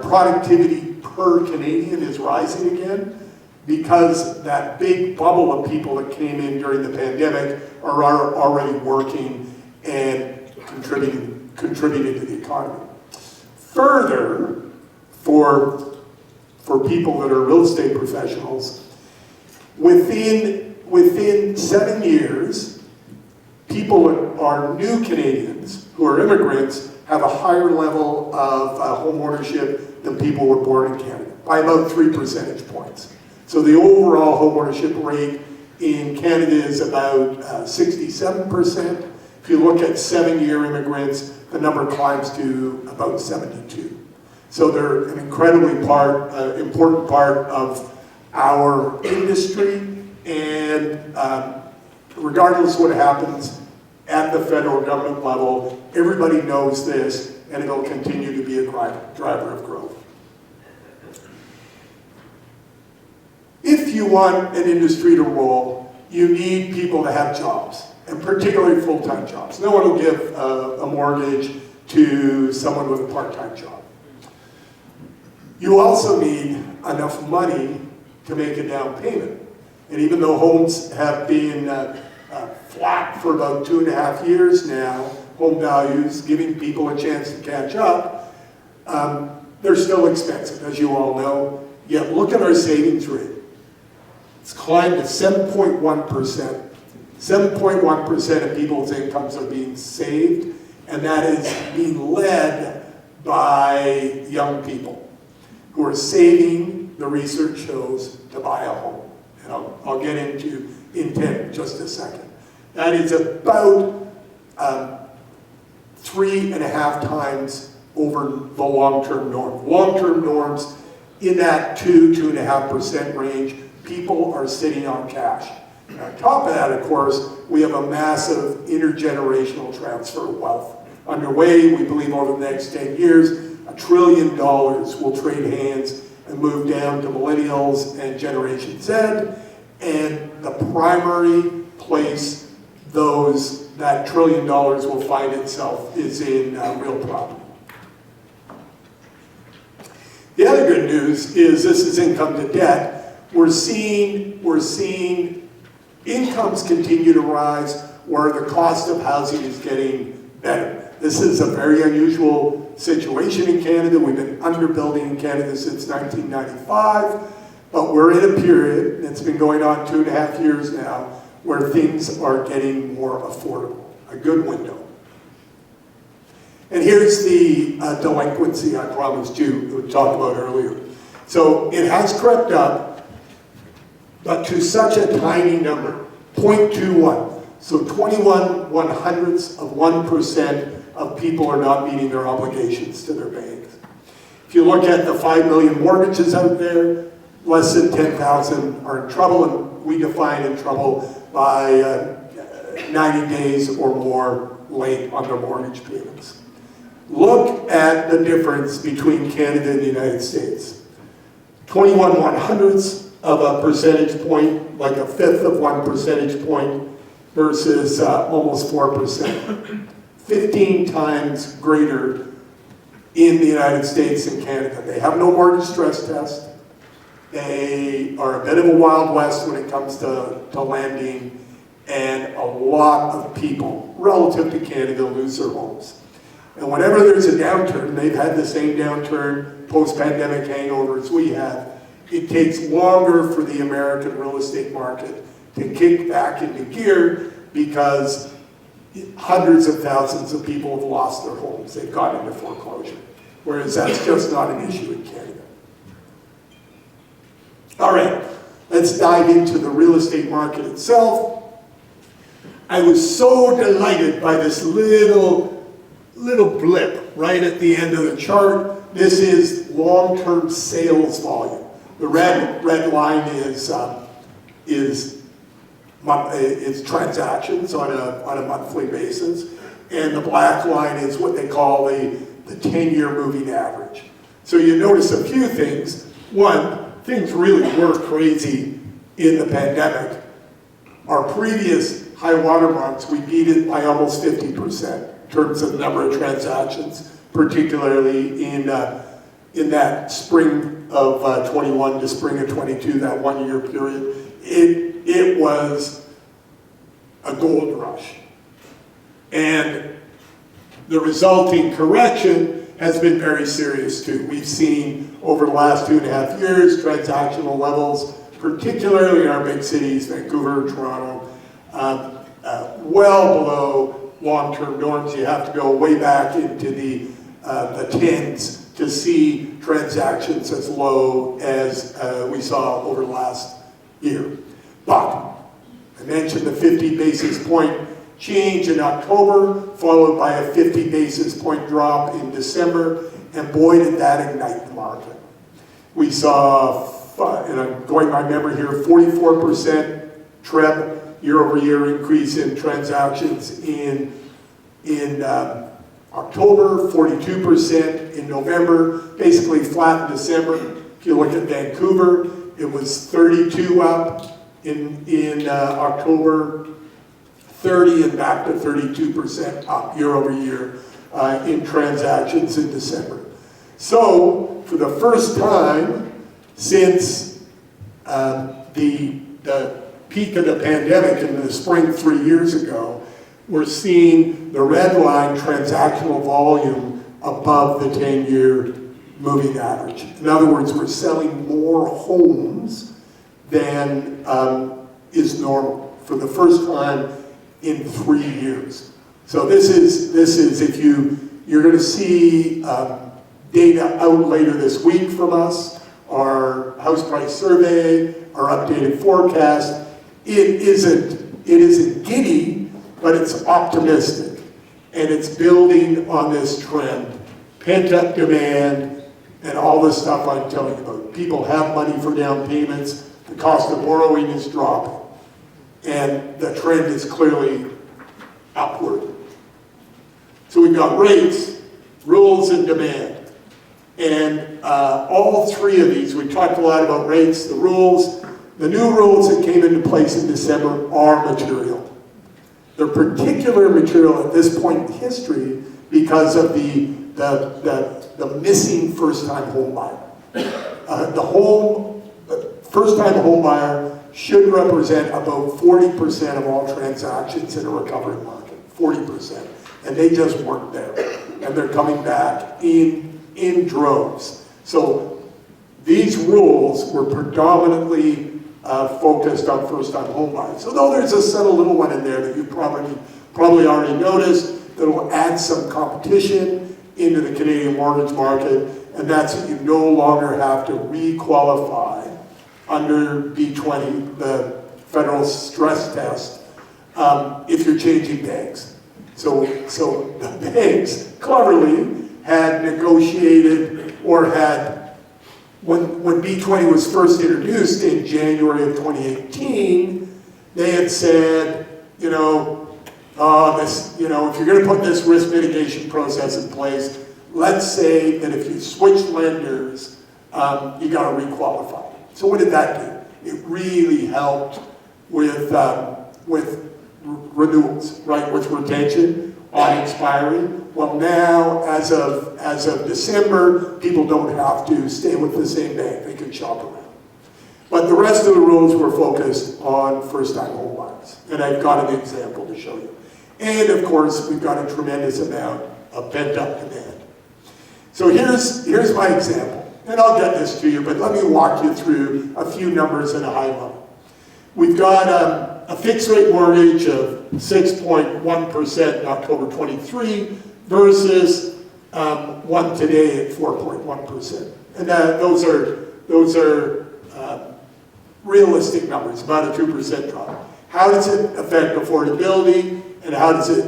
productivity per Canadian is rising again, because that big bubble of people that came in during the pandemic are already working and contributing to the economy. Further, for people that are real estate professionals, within 7 years, people that are new Canadians who are immigrants have a higher level of home ownership than people who were born in Canada, by about 3 percentage points. So the overall home ownership rate in Canada is about 67%. If you look at 7-year immigrants, the number climbs to about 72. So they're an incredibly important part of our industry, and regardless of what happens at the federal government level, everybody knows this, and it'll continue to be a driver of growth. If you want an industry to roll, you need people to have jobs, and particularly full-time jobs. No one will give a mortgage to someone with a part-time job. You also need enough money to make a down payment. And even though homes have been flat for about 2.5 years now, home values, giving people a chance to catch up, they're still expensive, as you all know. Yet look at our savings rate. It's climbed to 7.1%. 7.1% of people's incomes are being saved, and that is being led by young people who are saving, the research shows, to buy a home. And I'll get into intent in just a second. That is about 3.5 times over the long-term norm. Long-term norms in that 2.5% range, people are sitting on cash. And on top of that, of course, we have a massive intergenerational transfer of wealth underway. We believe over the next 10 years, $1 trillion will trade hands and move down to millennials and Generation Z. And the primary place that $1 trillion will find itself is in real property. The other good news is this is income to debt. We're seeing incomes continue to rise where the cost of housing is getting better. This is a very unusual situation in Canada. We've been underbuilding in Canada since 1995, but we're in a period, it's been going on 2.5 years now, where things are getting more affordable, a good window. And here's the delinquency I promised you to talk about earlier. So it has crept up, but to such a tiny number, 0.21. So 21/100ths of 1% of people are not meeting their obligations to their banks. If you look at the 5 million mortgages out there, less than 10,000 are in trouble, and we define in trouble by 90 days or more late on their mortgage payments. Look at the difference between Canada and the United States. 21/100ths of a percentage point, like 1/5 of 1 percentage point, versus almost 4%. 15 times greater in the United States and Canada. They have no mortgage stress test. They are a bit of a Wild West when it comes to lending, and a lot of people, relative to Canada, lose their homes. And whenever there's a downturn, they've had the same downturn, post-pandemic hangover as we have, it takes longer for the American real estate market to kick back into gear because hundreds of thousands of people have lost their homes. They've gone into foreclosure, whereas that's just not an issue in Canada. All right, let's dive into the real estate market itself. I was so delighted by this little blip right at the end of the chart. This is long-term sales volume. The red line is transactions on a monthly basis, and the black line is what they call the 10-year moving average. So you notice a few things. One, things really were crazy in the pandemic. Our previous high water marks, we beat it by almost 50% in terms of the number of transactions, particularly in that spring of 21 to spring of 22, that 1 year period. It was a gold rush. And the resulting correction has been very serious too. We've seen over the last 2.5 years, transactional levels, particularly in our big cities, Vancouver, Toronto, well below long-term norms. You have to go way back into the tens to see transactions as low as we saw over the last year. But I mentioned the 50 basis point change in October, followed by a 50 basis point drop in December, and boy did that ignite the market. We saw, and I'm going by memory here, 44% TREB, year-over-year increase in transactions in October, 42% in November, basically flat in December. If you look at Vancouver, it was 32 up in October, 30 and back to 32% up year-over-year in transactions in December. So, for the first time since the the peak of the pandemic in the spring 3 years ago, we're seeing the red line transactional volume above the 10-year moving average. In other words, we're selling more homes than is normal for the first time in 3 years. So this is if you're going to see data out later this week from us, our house price survey, our updated forecast. It isn't giddy, but it's optimistic, and it's building on this trend. Pent-up demand and all the stuff I'm telling you about. People have money for down payments. The cost of borrowing is dropping, and the trend is clearly upward. So we've got rates, rules, and demand. And all three of these, we talked a lot about rates, the rules. The new rules that came into place in December are material. They're particular material at this point in history because of the missing first-time home buyer. The first-time home buyer should represent about 40% of all transactions in a recovery market, 40%. And they just weren't there. And they're coming back in droves. So these rules were predominantly focused on first-time home buyers. So though there's a subtle little one in there that you probably already noticed that will add some competition into the Canadian mortgage market, and that's that you no longer have to re-qualify under B20, the federal stress test, if you're changing banks. So the banks cleverly had negotiated or had, when B20 was first introduced in January of 2018, they had said, if you're going to put this risk mitigation process in place, let's say that if you switch lenders, you got to requalify. So what did that do? It really helped with renewals, right, with retention on expiry. Well, now, as of December, people don't have to stay with the same bank. They can shop around. But the rest of the rules were focused on first-time home buyers. And I've got an example to show you. And, of course, we've got a tremendous amount of pent-up demand. So here's my example. And I'll get this to you, but let me walk you through a few numbers at a high level. We've got a fixed-rate mortgage of 6.1% in October 23 versus one today at 4.1%. And those are realistic numbers, about a 2% drop. How does it affect affordability, and how does it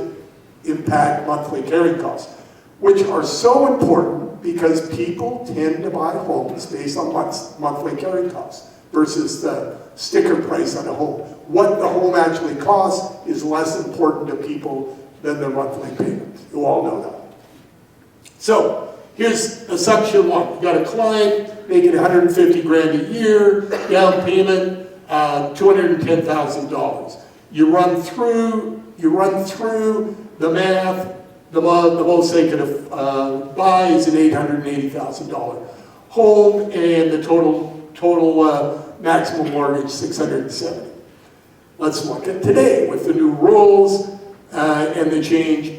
impact monthly carrying costs, which are so important because people tend to buy homes based on monthly carrying costs versus the sticker price on a home. What the home actually costs is less important to people than their monthly payment. You all know that. So here's assumption one. You've got a client making 150 grand a year, down payment $210,000. You run through the math. The most they could buy is an $880,000 home, and the total maximum mortgage $670,000. Let's look at today with the new rules and the change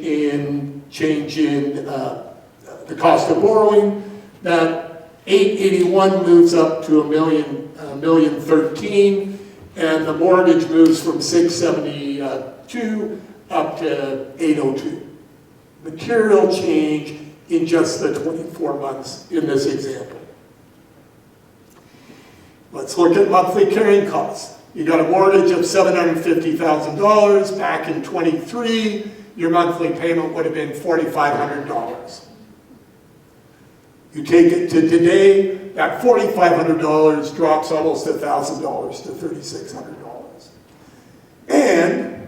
in the cost of borrowing. That $881,000 moves up to $1,013,000, and the mortgage moves from $672,000 up to $802,000. Material change in just the 24 months in this example. Let's look at monthly carrying costs. You got a mortgage of $750,000 back in 23. Your monthly payment would have been $4,500. You take it to today, that $4,500 drops almost $1,000 to $3,600. And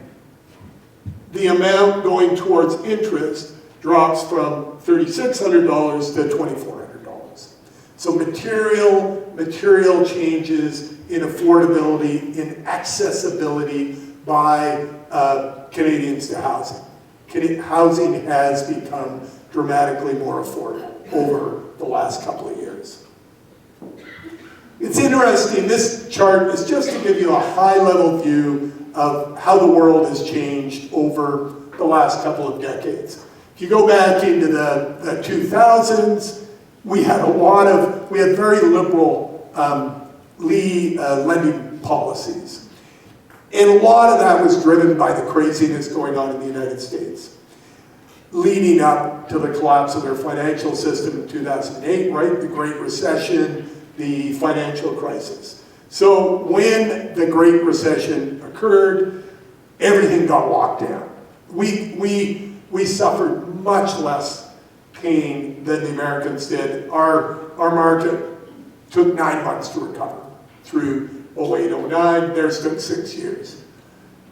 the amount going towards interest drops from $3,600 to $2,400. So material changes in affordability, in accessibility by Canadians to housing. Housing has become dramatically more affordable over the last couple of years. It's interesting, this chart is just to give you a high-level view of how the world has changed over the last couple of decades. If you go back into the 2000s, we had very liberal lending policies. And a lot of that was driven by the craziness going on in the United States, leading up to the collapse of their financial system in 2008, right? The Great Recession, the financial crisis. So when the Great Recession occurred, everything got locked down. We suffered much less pain than the Americans did. Our market took 9 months to recover through 08, 09. Theirs took 6 years.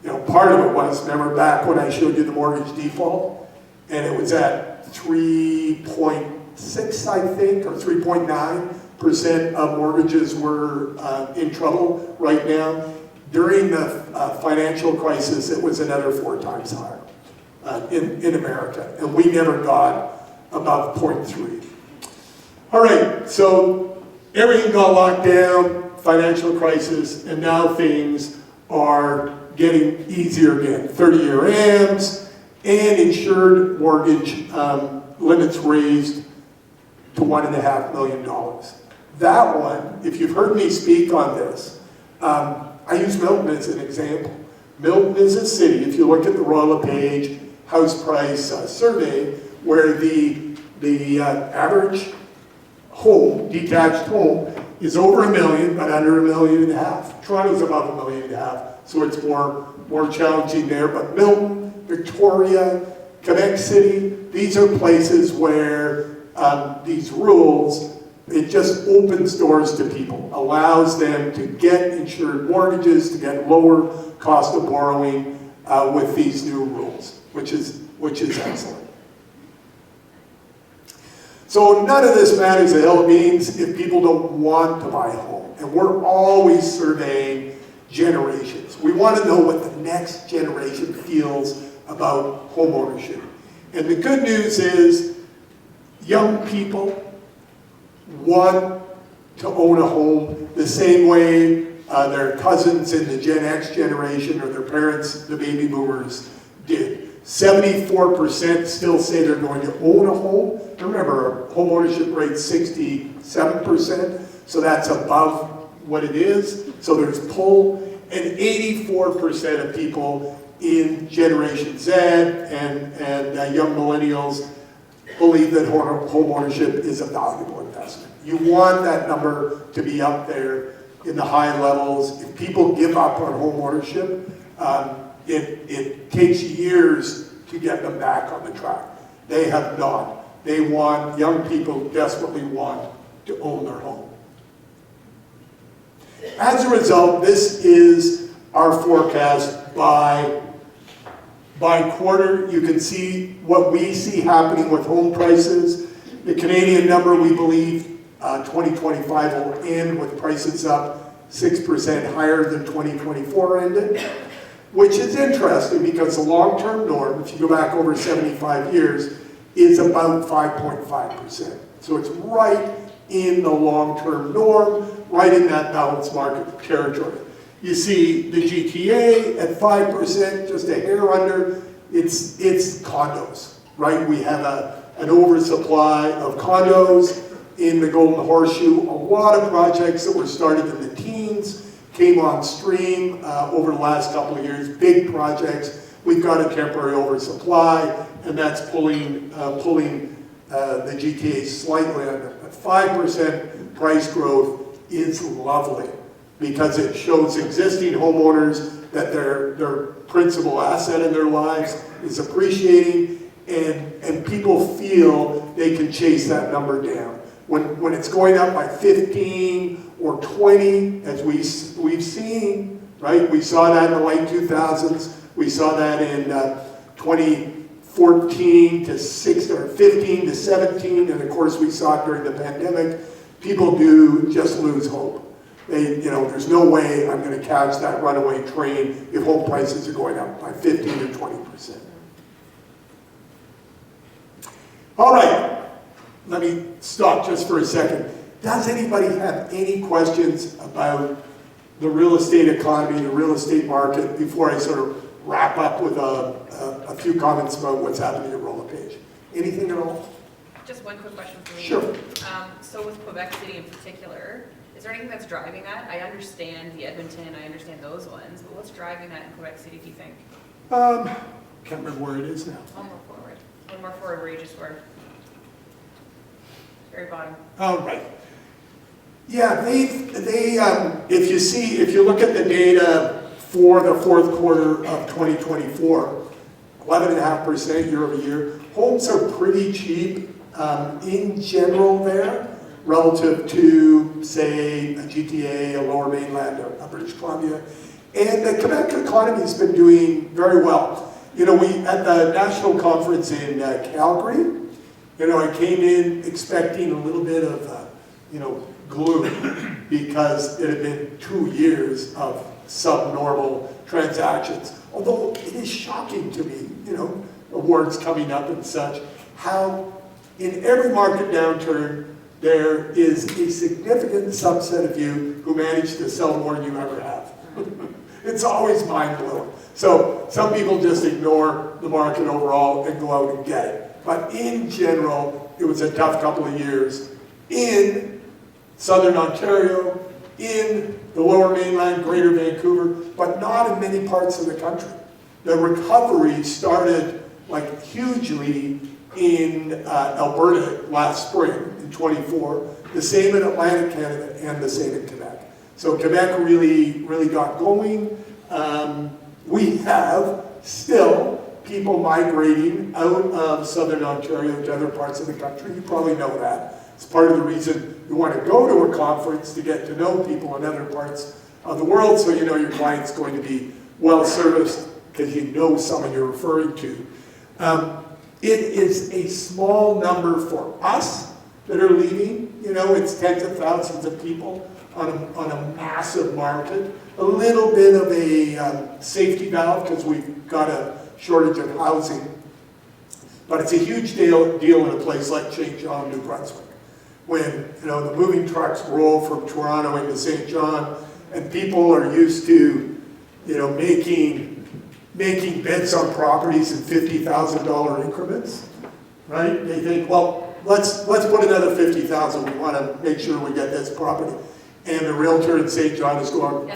You know, part of it was, remember back when I showed you the mortgage default, and it was at 3.6, I think, or 3.9% of mortgages were in trouble right now. During the financial crisis, it was another 4 times higher in America, and we never got above 0.3. All right, so everything got locked down, financial crisis, and now things are getting easier again. 30-year AMs and insured mortgage limits raised to $1.5 million. That one, if you've heard me speak on this, I use Milton as an example. Milton is a city, if you look at the Royal LePage house price survey, where the average home, detached home, is over $1 million, but under $1.5 million. Toronto's above $1.5 million, so it's more challenging there. But Milton, Victoria, Quebec City, these are places where these rules, it just opens doors to people, allows them to get insured mortgages, to get lower cost of borrowing with these new rules, which is excellent. So none of this matters a hill of beans if people don't want to buy a home. And we're always surveying generations. We want to know what the next generation feels about home ownership. And the good news is young people want to own a home the same way their cousins in the Gen X generation or their parents, the baby boomers, did. 74% still say they're going to own a home. Remember, our home ownership rate's 67%, so that's above what it is. So there's pull. And 84% of people in Generation Z and young millennials believe that home ownership is a valuable investment. You want that number to be up there in the high levels. If people give up on home ownership, it takes years to get them back on the track. They have not. Young people desperately want to own their home. As a result, this is our forecast by quarter. You can see what we see happening with home prices. The Canadian number, we believe, 2025 will end with prices up 6% higher than 2024 ended, which is interesting because the long-term norm, if you go back over 75 years, is about 5.5%. So it's right in the long-term norm, right in that balanced market territory. You see the GTA at 5%, just a hair under. It's condos, right? We have an oversupply of condos in the Golden Horseshoe. A lot of projects that were started in the teens came on stream over the last couple of years, big projects. We've got a temporary oversupply, and that's pulling the GTA slightly under. But 5% price growth is lovely because it shows existing homeowners that their principal asset in their lives is appreciating, and people feel they can chase that number down. When it's going up by 15 or 20, as we've seen, right? We saw that in the late 2000s. We saw that in 2014 to 16, or 15 to 17, and of course we saw it during the pandemic. People do just lose hope. There's no way I'm going to catch that runaway train if home prices are going up by 15 to 20%. All right, let me stop just for a second. does anybody have any questions about the real estate economy, the real estate market, before I sort of wrap up with a few comments about what's happening at Roll a Page? Anything at all? Just one quick question for me. Sure. So with Quebec City in particular, is there anything that's driving that? I understand the Edmonton, I understand those ones, but what's driving that in Quebec City, do you think? Can't remember where it is now. One more forward where you just were. Very bottom. Oh, right. Yeah, if you look at the data for the fourth quarter of 2024, 11.5% year over year. Homes are pretty cheap in general there, relative to, say, a GTA, a Lower Mainland, a British Columbia. And the Quebec economy has been doing very well. You know, we, at the national conference in Calgary, you know, I came in expecting a little bit of, you know, gloom, because it had been 2 years of subnormal transactions. Although it is shocking to me, you know, awards coming up and such, how in every market downturn, there is a significant subset of you who manage to sell more than you ever have. It's always mind-blowing. So some people just ignore the market overall and go out and get it. But in general, it was a tough couple of years in Southern Ontario, in the Lower Mainland, Greater Vancouver, but not in many parts of the country. The recovery started like hugely in Alberta last spring in 24, the same in Atlantic Canada, and the same in Quebec. So Quebec really got going. We have still people migrating out of Southern Ontario to other parts of the country. You probably know that. It's part of the reason you want to go to a conference, to get to know people in other parts of the world, so you know your client's going to be well serviced because you know someone you're referring to. It is a small number for us that are leaving. You know, it's tens of thousands of people on a massive market. A little bit of a safety valve because we've got a shortage of housing. But it's a huge deal in a place like St. John, New Brunswick. When, you know, the moving trucks roll from Toronto into St. John, and people are used to, you know, making bids on properties in $50,000 increments, right? They think, well, let's put another $50,000. We want to make sure we get this property. And the realtor in St. John is going,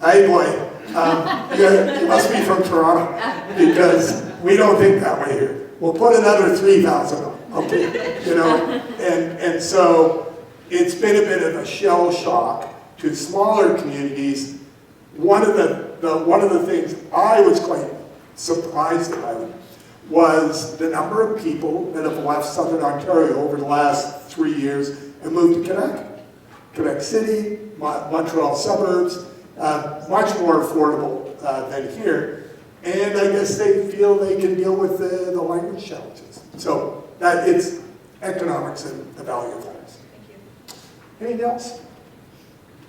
hey boy, you must be from Toronto, because we don't think that way here. We'll put another $3,000 on, okay? You know, and so it's been a bit of a shell shock to smaller communities. One of the things I was quite surprised about was the number of people that have left Southern Ontario over the last 3 years and moved to Quebec. Quebec City, Montreal suburbs, much more affordable than here. And I guess they feel they can deal with the language challenges. So that it's economics and the value of homes. Thank you. Anything else?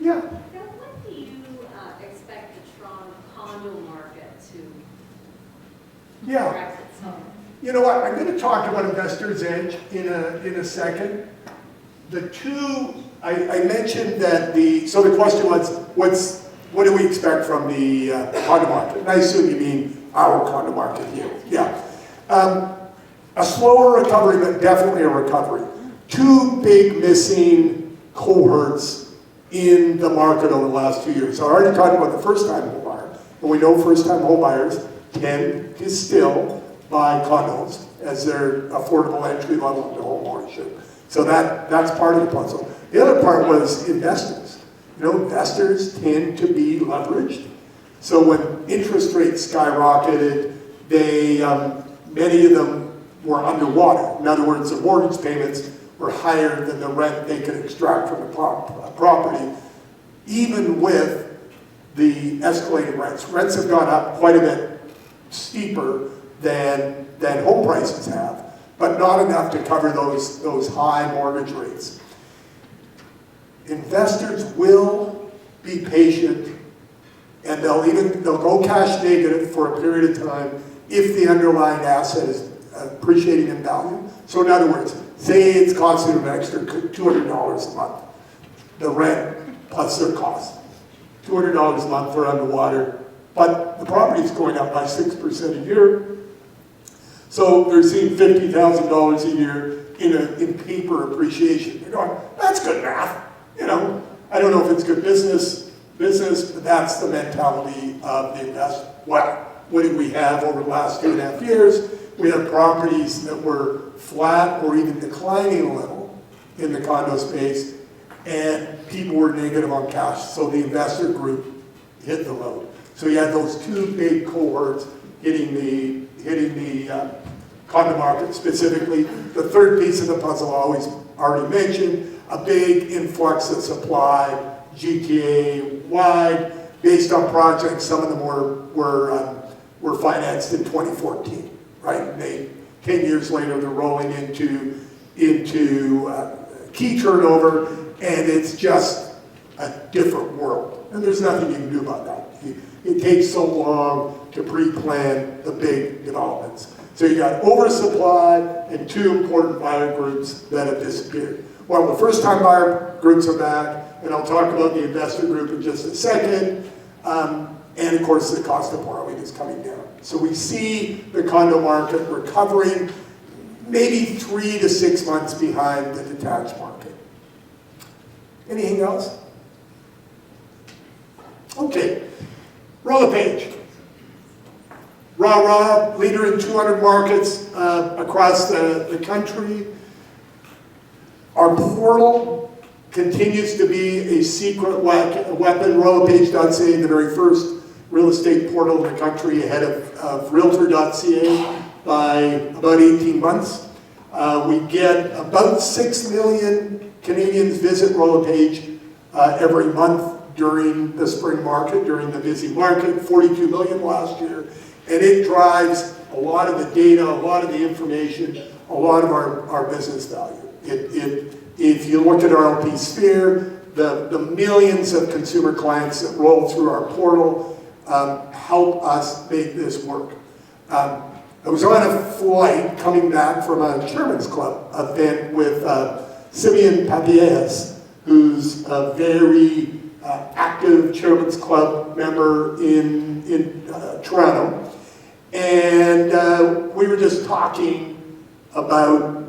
Yeah. Now, when do you expect the Toronto condo market to Yeah. correct itself? You know what? I'm going to talk about Investor's Edge in a second. The two, I mentioned that so the question was, what do we expect from the condo market? And I assume you mean our condo market here. Yeah. A slower recovery, but definitely a recovery. Two big missing cohorts in the market over the last 2 years. So I already talked about the first-time home buyer, and we know first-time home buyers tend to still buy condos as their affordable entry level into home ownership. So that's part of the puzzle. The other part was investors. You know, investors tend to be leveraged. So when interest rates skyrocketed, many of them were underwater. In other words, their mortgage payments were higher than the rent they could extract from the property, even with the escalating rents. Rents have gone up quite a bit steeper than home prices have, but not enough to cover those high mortgage rates. Investors will be patient, and they'll go cash negative for a period of time if the underlying asset is appreciating in value. So in other words, say it's costing them an extra $200 a month. the rent plus their cost. $200 a month for underwater, but the property's going up by 6% a year. So they're seeing $50,000 a year in paper appreciation. They're going, that's good math. You know, I don't know if it's good business, but that's the mentality of the investor. Well, what did we have over the last 2.5 years? We had properties that were flat or even declining a little in the condo space, and people were negative on cash, so the investor group hit the road. So you had those two big cohorts hitting the condo market specifically. The third piece of the puzzle I always already mentioned, a big influx of supply, GTA-wide, based on projects. Some of them were financed in 2014, right? And 10 years later, they're rolling into key turnover, and it's just a different world. And there's nothing you can do about that. It takes so long to pre-plan the big developments. So you got oversupply and two important buyer groups that have disappeared. Well, the first-time buyer groups are back, and I'll talk about the investor group in just a second. And of course, the cost of borrowing is coming down. So we see the condo market recovering, maybe 3 to 6 months behind the detached market. Anything else? Okay, roll a page. Rah-rah, leader in 200 markets across the country. Our portal continues to be a secret weapon. RLPM.ca, the very first real estate portal in the country, ahead of Realtor.ca by about 18 months. We get about 6 million Canadians visit RLPM every month during the spring market, during the busy market, 42 million last year. And it drives a lot of the data, a lot of the information, a lot of our business value. If you look at our RLP Sphere, the millions of consumer clients that roll through our portal help us make this work. I was on a flight coming back from a Chairman's Club event with Simeon Papias, who's a very active Chairman's Club member in Toronto. And we were just talking about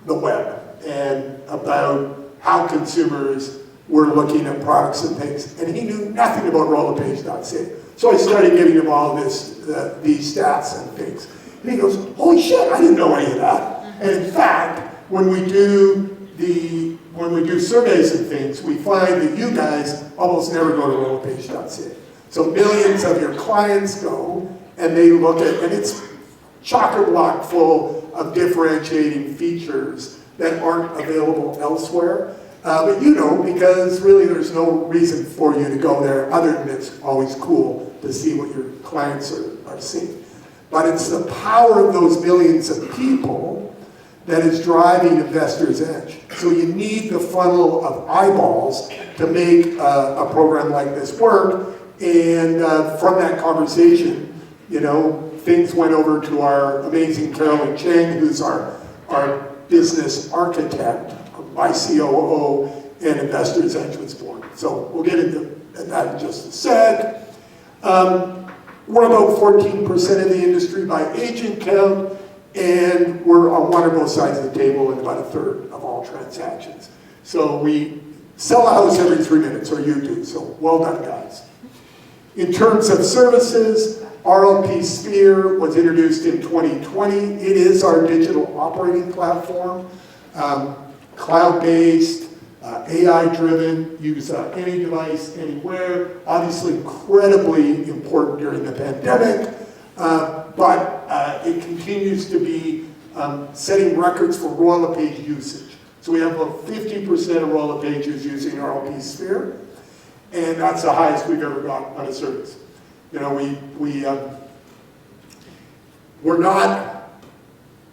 the web and about how consumers were looking at products and things. And he knew nothing about RLPM.ca. So I started giving him all these stats and things. And he goes, holy shit, I didn't know any of that. And in fact, when we do surveys and things, we find that you guys almost never go to RLPM.ca. So millions of your clients go, and they look at, and it's chock-a-block full of differentiating features that aren't available elsewhere. But you know, because really there's no reason for you to go there other than it's always cool to see what your clients are seeing. But it's the power of those millions of people that is driving Investors Edge. So you need the funnel of eyeballs to make a program like this work. And from that conversation, you know, things went over to our amazing Carolyn Chang, who's our business architect, my COO, and Investors Edge was born. So we'll get into that in just a sec. We're about 14% of the industry by agent count, and we're on one or both sides of the table in about a third of all transactions. So we sell a house every 3 minutes, or you do, so well done, guys. In terms of services, RLP Sphere was introduced in 2020. It is our digital operating platform, cloud-based, AI-driven, use any device, anywhere. Obviously incredibly important during the pandemic, but it continues to be setting records for Royal LePage usage. So we have about 50% of Royal LePages using RLP Sphere, and that's the highest we've ever got on a service. You know, we're not,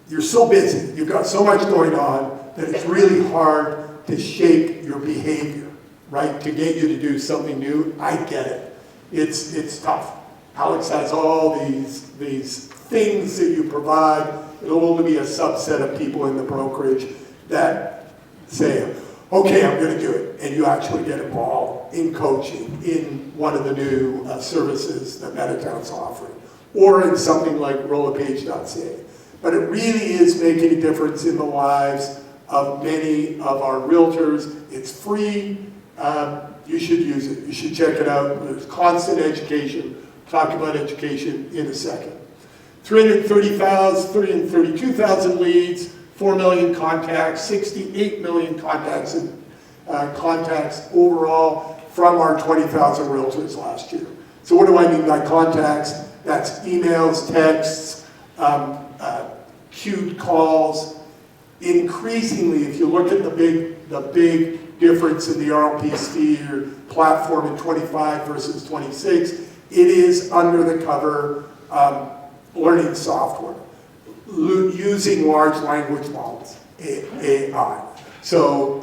you're so busy, you've got so much going on that it's really hard to shape your behavior, right? To get you to do something new. I get it. It's tough. Alex has all these things that you provide. It'll only be a subset of people in the brokerage that say, okay, I'm going to do it. and you actually get involved in coaching in one of the new services that Meadowtowne's offering, or in something like rollerpage.ca. But it really is making a difference in the lives of many of our realtors. It's free. You should use it. You should check it out. There's constant education. Talk about education in a second. 332,000 leads, 4 million contacts, 68 million contacts overall from our 20,000 realtors last year. So what do I mean by contacts? That's emails, texts, queued calls. Increasingly, if you look at the big difference in the RLP sphere platform in 25 versus 26, it is under the cover learning software, using large language models, AI. So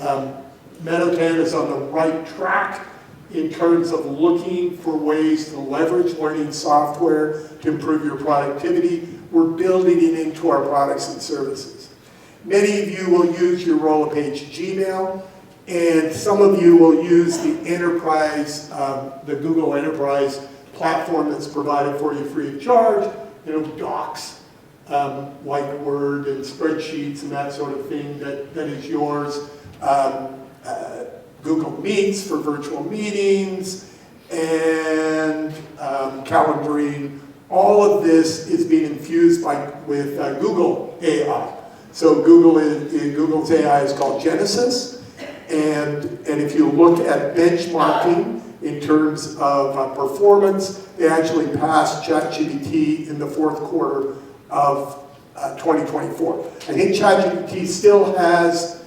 Meadowtowne is on the right track in terms of looking for ways to leverage learning software to improve your productivity. We're building it into our products and services. Many of you will use your RollerPage Gmail, and some of you will use the enterprise, the Google Enterprise platform that's provided for you free of charge. Docs, like Word and spreadsheets and that sort of thing that is yours. Google Meets for virtual meetings, and calendaring. All of this is being infused with Google AI. So Google's AI is called Genesis, and if you look at benchmarking in terms of performance, they actually passed ChatGPT in the fourth quarter of 2024. I think ChatGPT still has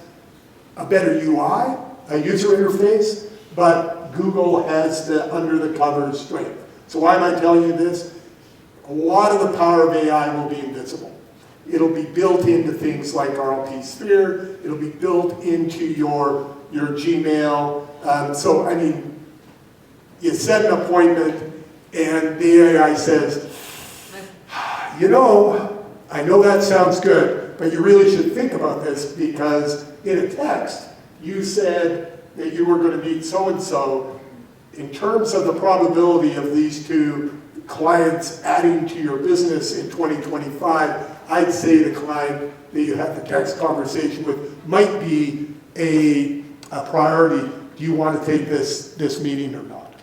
a better UI, a user interface, but Google has the under-the-covers strength. So why am I telling you this? A lot of the power of AI will be invisible. It'll be built into things like RLP Sphere. It'll be built into your Gmail. So, I mean, you set an appointment and the AI says, I know that sounds good, but you really should think about this because in a text, you said that you were going to meet so-and-so. In terms of the probability of these two clients adding to your business in 2025, I'd say the client that you have the text conversation with might be a priority. Do you want to take this meeting or not?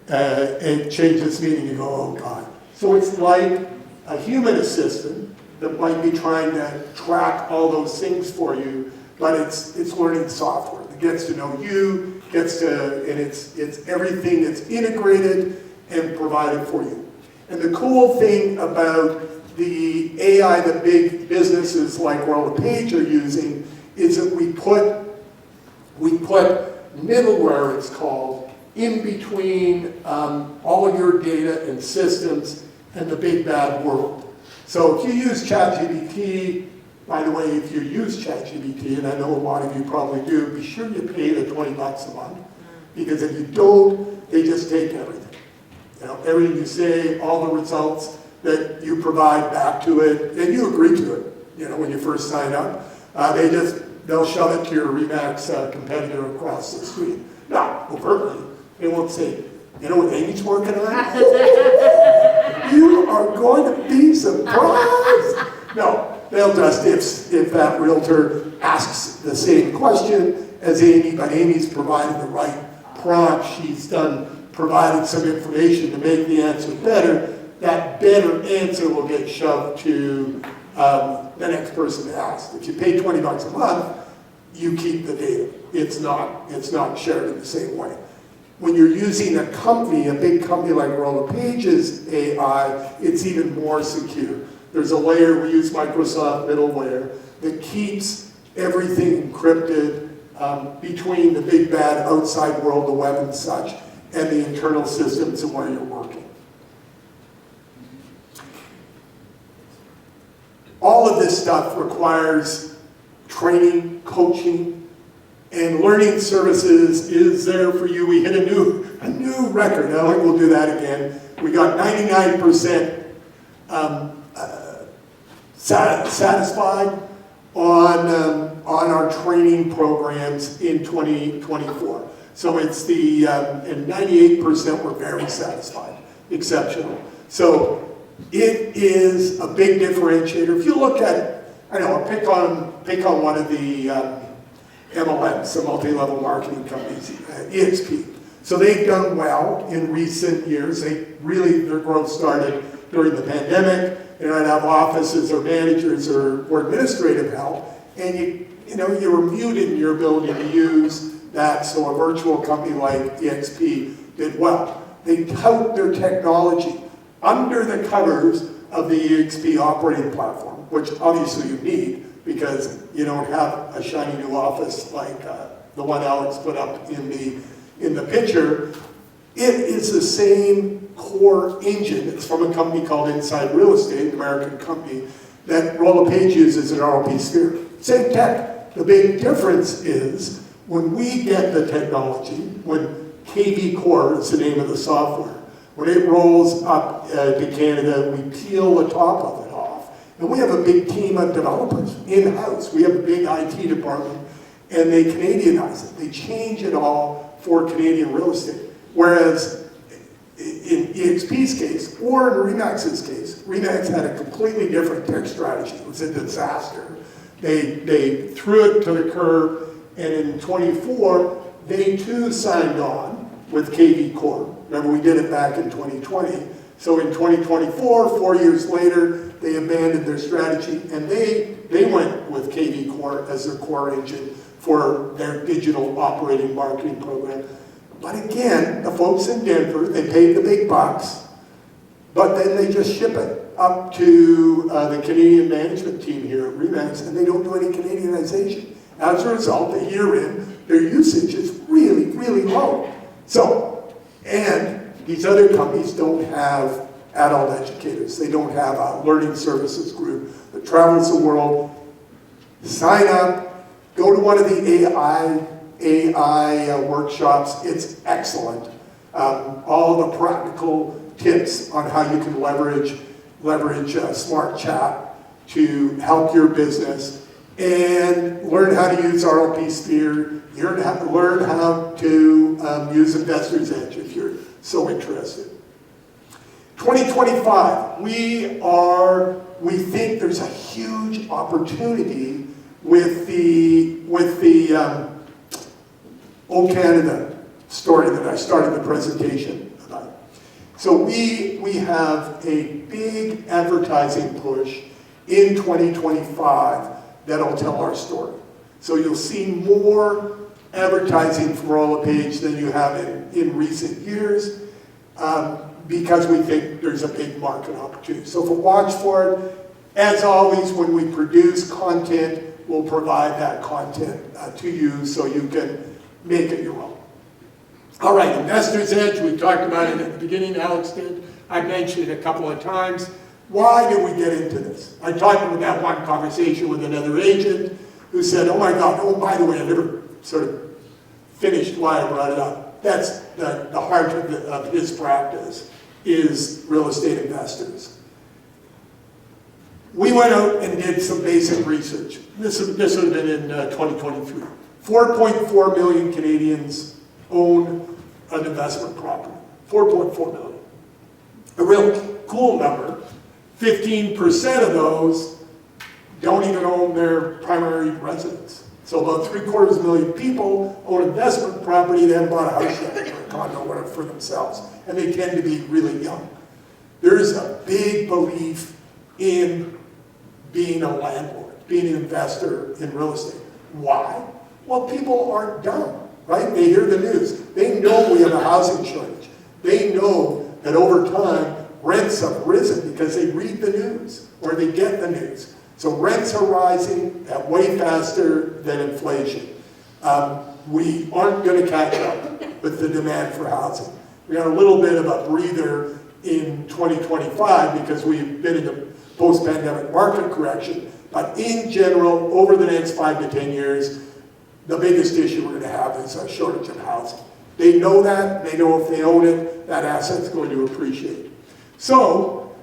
And change this meeting and go, oh God. So it's like a human assistant that might be trying to track all those things for you, but it's learning software that gets to know you, and it's everything that's integrated and provided for you. And the cool thing about the AI that big businesses like RollerPage are using is that we put middleware, it's called, in between all of your data and systems and the big bad world. So if you use ChatGPT, by the way, if you use ChatGPT, and I know a lot of you probably do, be sure you pay the $20 a month, because if you don't, they just take everything. Everything you say, all the results that you provide back to it, and you agree to it, when you first sign up, they'll shove it to your RE/MAX competitor across the screen. Not overtly. They won't say, you know what Amy's working on? You are going to be surprised. No, they'll just, if that realtor asks the same question as Amy, but Amy's provided the right prompt, she's provided some information to make the answer better, that better answer will get shoved to the next person that asked. If you pay $20 a month, you keep the data. It's not shared in the same way. When you're using a big company like RollerPage's AI, it's even more secure. There's a layer, we use Microsoft middleware, that keeps everything encrypted between the big bad outside world, the web and such, and the internal systems and where you're working. All of this stuff requires training, coaching, and learning services is there for you. We hit a new record. I don't think we'll do that again. We got 99% satisfied on our training programs in 2024. So it's the, and 98% were very satisfied, exceptional. So it is a big differentiator. If you look at, I don't know, pick on one of the MLMs, the multi-level marketing companies, EXP. So they've done well in recent years. Their growth started during the pandemic. They don't have offices or managers or administrative help. And you were muted in your ability to use that, so a virtual company like EXP did well. They tout their technology under the covers of the EXP operating platform, which obviously you need because you don't have a shiny new office like the one Alex put up in the picture. It is the same core engine. It's from a company called Inside Real Estate, an American company, that Roll LePage uses in RLP Sphere. Same tech. The big difference is when we get the technology, when KV Core is the name of the software, when it rolls up to Canada, we peel the top of it off. And we have a big team of developers in-house. We have a big IT department, and they Canadianize it. They change it all for Canadian real estate. Whereas in EXP's case, or in Remax's case, Remax had a completely different tech strategy. It was a disaster. They threw it to the curb, and in 24, they too signed on with KV Core. Remember, we did it back in 2020. So in 2024, 4 years later, they abandoned their strategy, and they went with KV Core as their core engine for their digital operating marketing program. But again, the folks in Denver, they paid the big bucks, but then they just ship it up to the Canadian management team here at Remax, and they don't do any Canadianization. As a result, a year in, their usage is really, really low. So, and these other companies don't have adult educators. They don't have a learning services group that travels the world. Sign up, go to one of the AI workshops. It's excellent. All the practical tips on how you can leverage Smart Chat to help your business, and learn how to use RLP Sphere. Learn how to use Investor's Edge if you're so interested. 2025, we think there's a huge opportunity with the O Canada story that I started the presentation about. So we have a big advertising push in 2025 that'll tell our story. So you'll see more advertising from Roll LePage than you have in recent years because we think there's a big market opportunity. So watch for it. As always, when we produce content, we'll provide that content to you so you can make it your own. All right, Investor's Edge, we talked about it at the beginning, Alex did. I mentioned it a couple of times. Why did we get into this? I talked about that one conversation with another agent who said, oh my God, oh, by the way, I never sort of finished why I brought it up. That's the heart of his practice is real estate investors. We went out and did some basic research. This would have been in 2023. 4.4 million Canadians own an investment property. 4.4 million. A real cool number. 15% of those don't even own their primary residence. So about 750,000 people own investment property. They haven't bought a house yet, or a condo, or whatever, for themselves. And they tend to be really young. There's a big belief in being a landlord, being an investor in real estate. Why? Well, people aren't dumb, right? They hear the news. They know we have a housing shortage. They know that over time, rents have risen because they read the news or they get the news. So rents are rising at way faster than inflation. We aren't going to catch up with the demand for housing. We got a little bit of a breather in 2025 because we've been in a post-pandemic market correction. But in general, over the next 5 to 10 years, the biggest issue we're going to have is a shortage of housing. They know that. They know if they own it, that asset's going to appreciate. So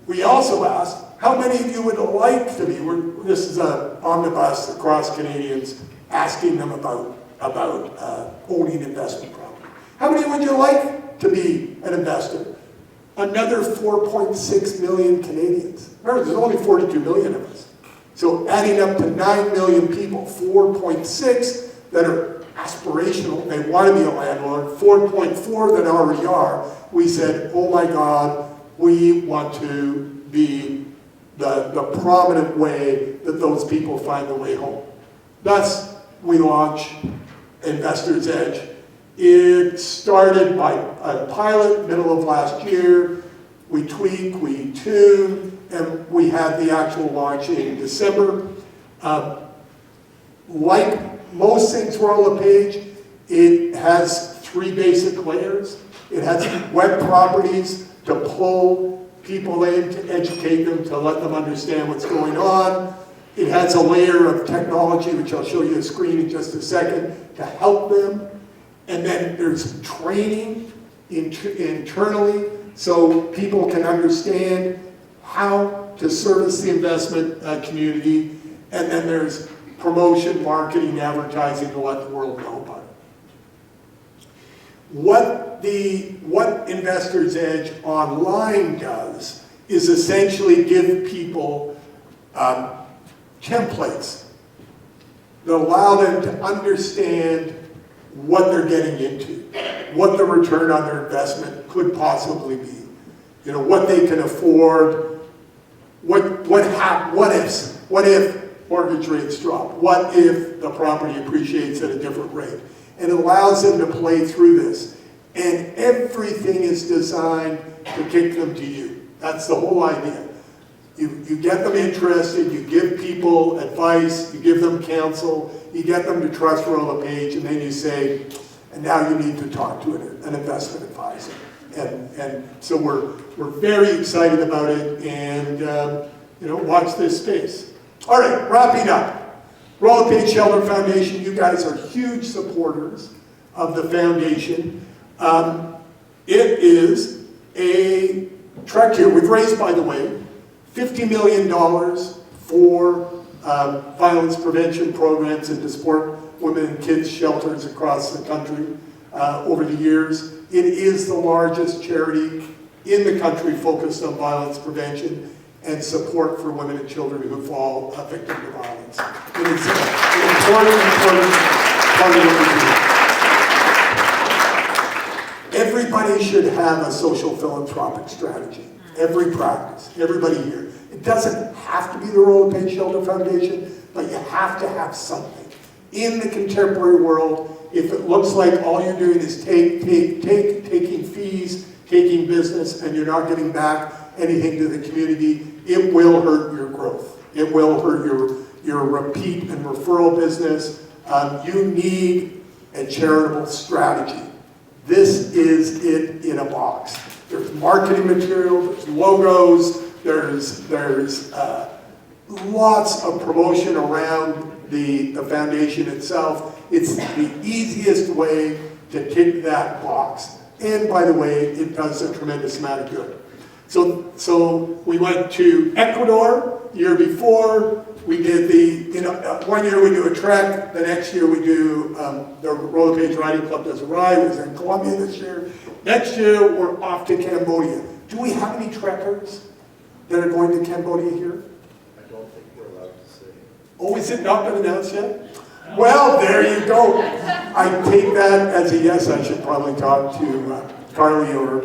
we also asked, how many of you would like to be, this is an omnibus across Canadians, asking them about about owning investment property. How many would you like to be an investor? Another 4.6 million Canadians. Remember, there's only 42 million of us. So adding up to 9 million people, 4.6 that are aspirational, they want to be a landlord, 4.4 that already are. We said, oh my God, we want to be the prominent way that those people find the way home. Thus, we launch Investor's Edge. It started by a pilot middle of last year. We tweaked, we tuned, and we had the actual launch in December. Like most things for Roll a Page, it has 3 basic layers. It has web properties to pull people in, to educate them, to let them understand what's going on. It has a layer of technology, which I'll show you a screen in just a second, to help them. And then there's training internally so people can understand how to service the investment community. And then there's promotion, marketing, advertising to let the world know about it. What Investor's Edge Online does is essentially give people templates that allow them to understand what they're getting into, what the return on their investment could possibly be, you know, what they can afford, what if mortgage rates drop, what if the property appreciates at a different rate. And it allows them to play through this. And everything is designed to kick them to you. That's the whole idea. You get them interested, you give people advice, you give them counsel, you get them to trust Roll a Page, and then you say, and now you need to talk to an investment advisor. And so we're very excited about it, and you know, watch this space. All right, wrapping up. Roll a Page Shelter Foundation, you guys are huge supporters of the foundation. It is a trek here. We've raised, by the way, $50 million for violence prevention programs and to support women and kids shelters across the country over the years. It is the largest charity in the country focused on violence prevention and support for women and children who fall victim to violence. It is an important part of what we do. Everybody should have a social philanthropic strategy. Every practice, everybody here. It doesn't have to be the Roll a Page Shelter Foundation, but you have to have something. In the contemporary world, if it looks like all you're doing is taking fees, taking business, and you're not giving back anything to the community, it will hurt your growth. It will hurt your repeat and referral business. You need a charitable strategy. This is it in a box. There's marketing material, there's logos, there's lots of promotion around the foundation itself. It's the easiest way to tick that box. And by the way, it does a tremendous amount of good. So we went to Ecuador the year before. We did one year we do a trek, the next year we do, the Roll a Page Riding Club does a ride. It was in Colombia this year. Next year we're off to Cambodia. Do we have any trekkers that are going to Cambodia here? I don't think we're allowed to say. Oh, is it not been announced yet? Well, there you go. I take that as a yes. I should probably talk to Carly or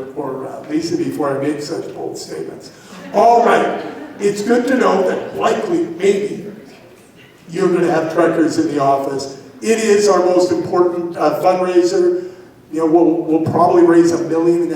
Lisa before I make such bold statements. All right. It's good to know that likely, maybe, you're going to have trekkers in the office. It is our most important fundraiser. You know, we'll probably raise $1.5 million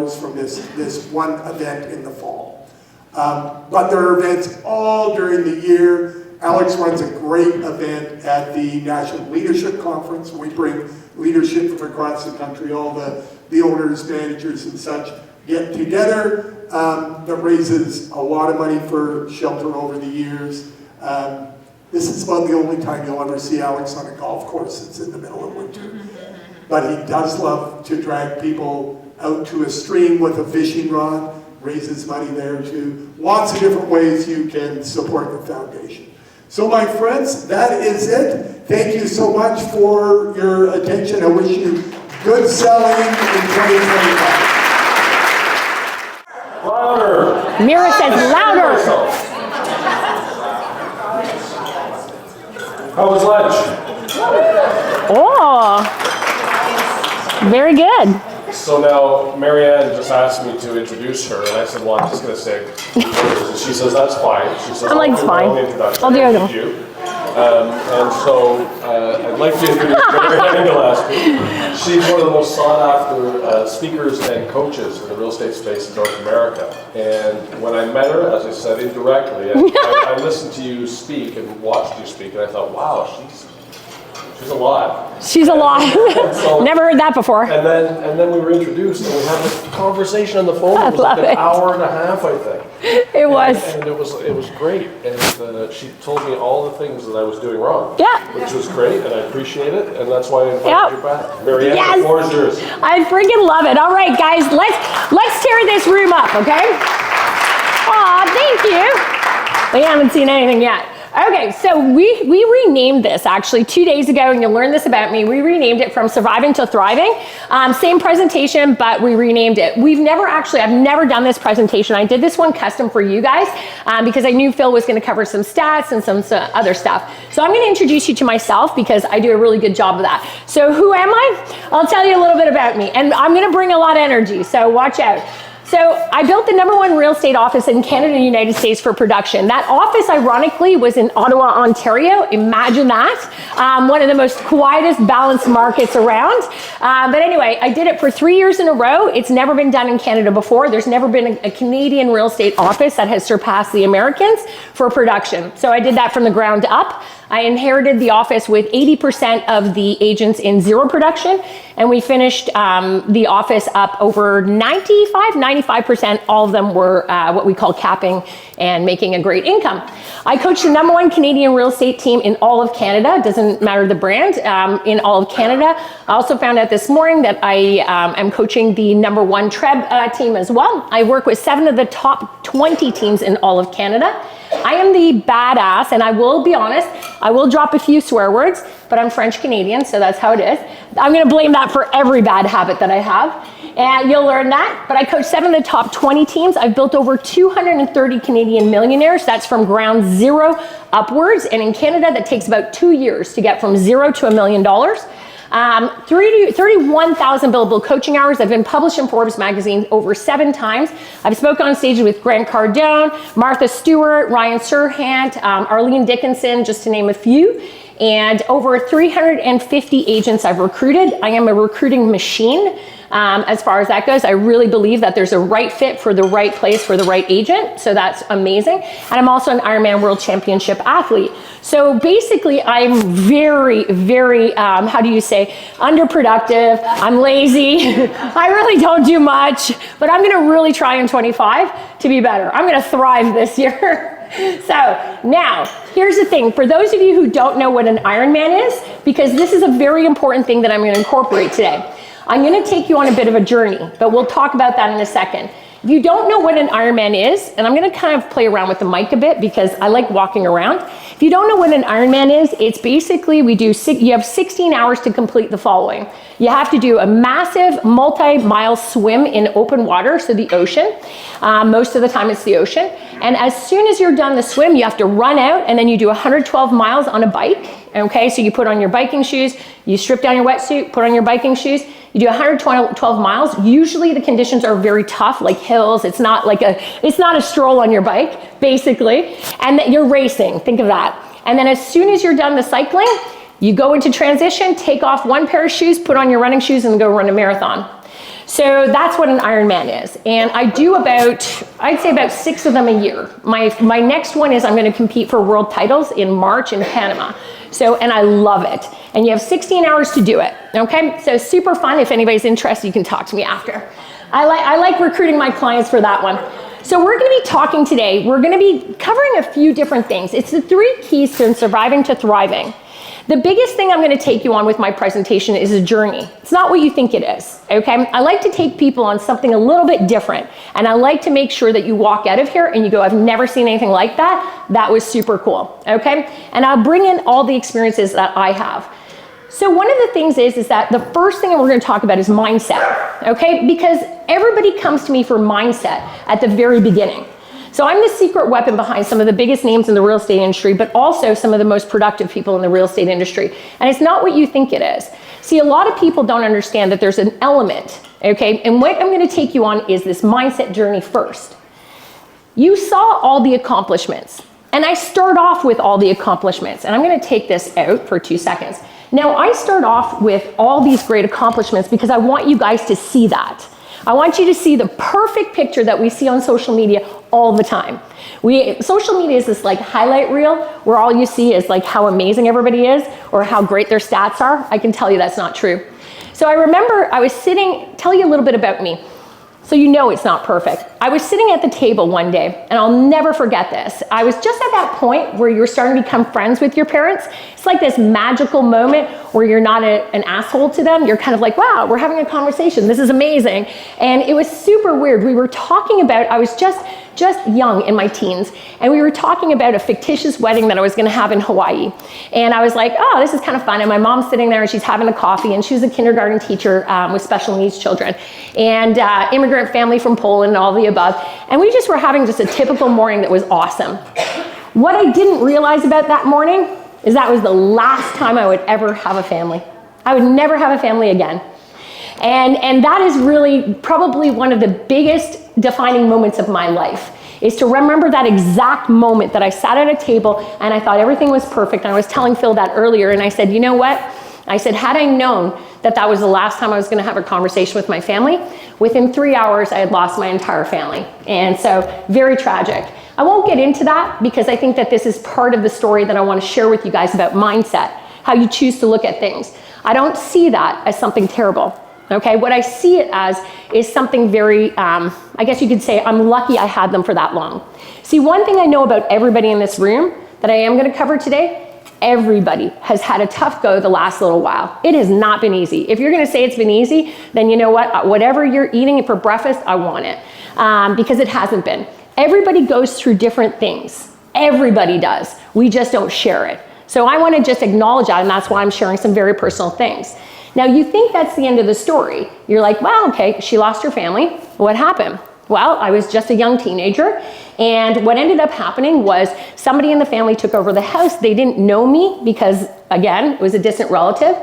from this one event in the fall. But there are events all during the year. Alex runs a great event at the National Leadership Conference. We bring leadership from across the country, all the owners, managers, and such get together. That raises a lot of money for shelter over the years. This is about the only time you'll ever see Alex on a golf course. It's in the middle of winter. But he does love to drag people out to a stream with a fishing rod, raises money there too. Lots of different ways you can support the foundation. So my friends, that is it. Thank you so much for your attention. I wish you good selling in 2025. Louder. Mira says louder. How was lunch? Oh, very good. So now Marianne just asked me to introduce her, and I said, well, I'm just going to say, and she says, that's fine. She says, I'm like, it's do my own fine. introduction. I'll do it. You. And so I'd like to introduce Marianne Gillespie. She's one of the most sought after speakers and coaches in the real estate space in North America. And when I met her, as I said, indirectly, I listened to you speak and watched you speak, and I thought, wow, she's a lot. She's a lot. So- Never heard that before. And then we were introduced, and we had this conversation on the phone. It was like love an it. hour and a half, I think. It was. And it was great. And she told me all the things that I was doing wrong. Yeah. Which was great, and I appreciate it. And that's why I invited Yep. you back. Marianne, Yes. the floor is yours. I freaking love it. All right, guys, let's tear this room up, okay? Aw, thank you. We haven't seen anything yet. Okay, so we renamed this actually 2 days ago, and you'll learn this about me. We renamed it from Surviving to Thriving. Same presentation, but we renamed it. I've never done this presentation. I did this one custom for you guys because I knew Phil was gonna cover some stats and some other stuff. So I'm gonna introduce you to myself because I do a really good job of that. So who am I? I'll tell you a little bit about me, and I'm gonna bring a lot of energy, so watch out. So I built the #1 real estate office in Canada and United States for production. That office, ironically, was in Ottawa, Ontario. Imagine that. One of the most quietest, balanced markets around. But anyway, I did it for 3 years in a row. It's never been done in Canada before. There's never been a Canadian real estate office that has surpassed the Americans for production. So I did that from the ground up. I inherited the office with 80% of the agents in zero production, and we finished the office up over 95%. All of them were what we call capping and making a great income. I coached the #1 Canadian real estate team in all of Canada. Doesn't matter the brand, in all of Canada. I also found out this morning that I am coaching the #1 TREB team as well. I work with 7 of the top 20 teams in all of Canada. I am the badass, and I will be honest, I will drop a few swear words, but I'm French Canadian, so that's how it is. I'm gonna blame that for every bad habit that I have, and you'll learn that. But I coach 7 of the top 20 teams. I've built over 230 Canadian millionaires. That's from ground zero upwards, and in Canada, that takes about 2 years to get from zero to $1 million. 31,000 billable coaching hours. I've been published in Forbes magazine over 7 times. I've spoken on stages with Grant Cardone, Martha Stewart, Ryan Serhant, Arlene Dickinson, just to name a few. And over 350 agents I've recruited. I am a recruiting machine. As far as that goes, I really believe that there's a right fit for the right place for the right agent. So that's amazing. And I'm also an Ironman World Championship athlete. So basically, I'm very, very, how do you say, underproductive. I'm lazy. I really don't do much, but I'm going to really try in 25 to be better. I'm going to thrive this year. So now, here's the thing. For those of you who don't know what an Ironman is, because this is a very important thing that I'm going to incorporate today. I'm going to take you on a bit of a journey, but we'll talk about that in a second. If you don't know what an Ironman is, and I'm going to kind of play around with the mic a bit because I like walking around. If you don't know what an Ironman is, it's basically you have 16 hours to complete the following. You have to do a massive multi-mile swim in open water, so the ocean. Most of the time it's the ocean. And as soon as you're done the swim, you have to run out, and then you do 112 miles on a bike. Okay, so you put on your biking shoes, you strip down your wetsuit, put on your biking shoes, you do 112 miles. Usually the conditions are very tough, like hills. It's not a stroll on your bike, basically. And that you're racing, think of that. And then as soon as you're done the cycling, you go into transition, take off 1 pair of shoes, put on your running shoes, and go run a marathon. So that's what an Ironman is. And I do I'd say about 6 of them a year. My next one is I'm going to compete for world titles in March in Panama. And I love it. And you have 16 hours to do it, okay? So super fun. If anybody's interested, you can talk to me after. I like recruiting my clients for that one. So we're gonna be talking today, we're gonna be covering a few different things. It's the 3 keys to surviving to thriving. The biggest thing I'm going to take you on with my presentation is a journey. It's not what you think it is, okay? I like to take people on something a little bit different, and I like to make sure that you walk out of here and you go, I've never seen anything like that. That was super cool, okay? And I'll bring in all the experiences that I have. So one of the things is that the first thing we're going to talk about is mindset, okay? Because everybody comes to me for mindset at the very beginning. So I'm the secret weapon behind some of the biggest names in the real estate industry, but also some of the most productive people in the real estate industry. And it's not what you think it is. See, a lot of people don't understand that there's an element, okay? And what I'm going to take you on is this mindset journey first. You saw all the accomplishments, and I start off with all the accomplishments. And I'm going to take this out for 2 seconds. Now, I start off with all these great accomplishments because I want you guys to see that. I want you to see the perfect picture that we see on social media all the time. Social media is this like highlight reel where all you see is like how amazing everybody is or how great their stats are. I can tell you that's not true. So I remember I was sitting, tell you a little bit about me, so you know it's not perfect. I was sitting at the table one day, and I'll never forget this. I was just at that point where you're starting to become friends with your parents. It's like this magical moment where you're not an asshole to them. You're kind of like, wow, we're having a conversation. This is amazing. And it was super weird. We were talking about, I was just young in my teens, and we were talking about a fictitious wedding that I was going to have in Hawaii. And I was like, oh, this is kind of fun. And my mom's sitting there, and she's having a coffee, and she was a kindergarten teacher with special needs children, and immigrant family from Poland and all the above. And we just were having just a typical morning that was awesome. What I didn't realize about that morning is that was the last time I would ever have a family. I would never have a family again. And that is really probably one of the biggest defining moments of my life, is to remember that exact moment that I sat at a table and I thought everything was perfect. And I was telling Phil that earlier, and I said, you know what? I said, had I known that that was the last time I was going to have a conversation with my family, within 3 hours, I had lost my entire family. And so, very tragic. I won't get into that because I think that this is part of the story that I want to share with you guys about mindset, how you choose to look at things. I don't see that as something terrible. Okay, what I see it as is something very, I guess you could say, I'm lucky I had them for that long. See, one thing I know about everybody in this room that I am going to cover today, everybody has had a tough go the last little while. It has not been easy. If you're going to say it's been easy, then you know what? Whatever you're eating for breakfast, I want it, because it hasn't been. Everybody goes through different things. Everybody does. We just don't share it. So I want to just acknowledge that, and that's why I'm sharing some very personal things. Now, you think that's the end of the story. You're like, well, okay, she lost her family. What happened? Well, I was just a young teenager, and what ended up happening was somebody in the family took over the house. They didn't know me because, again, it was a distant relative.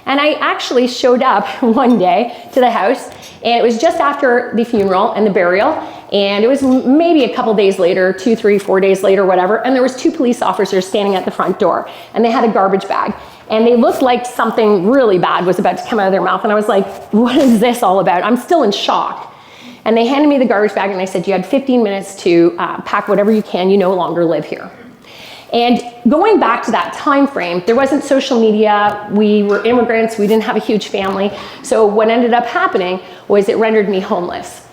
And I actually showed up one day to the house, and it was just after the funeral and the burial, and it was maybe a couple days later, 2, 3, 4 days later, whatever, and there was 2 police officers standing at the front door, and they had a garbage bag. And they looked like something really bad was about to come out of their mouth. And I was like, what is this all about? I'm still in shock. And they handed me the garbage bag and they said, you had 15 minutes to pack whatever you can. You no longer live here. And going back to that time frame, there wasn't social media. We were immigrants. We didn't have a huge family. So what ended up happening was it rendered me homeless.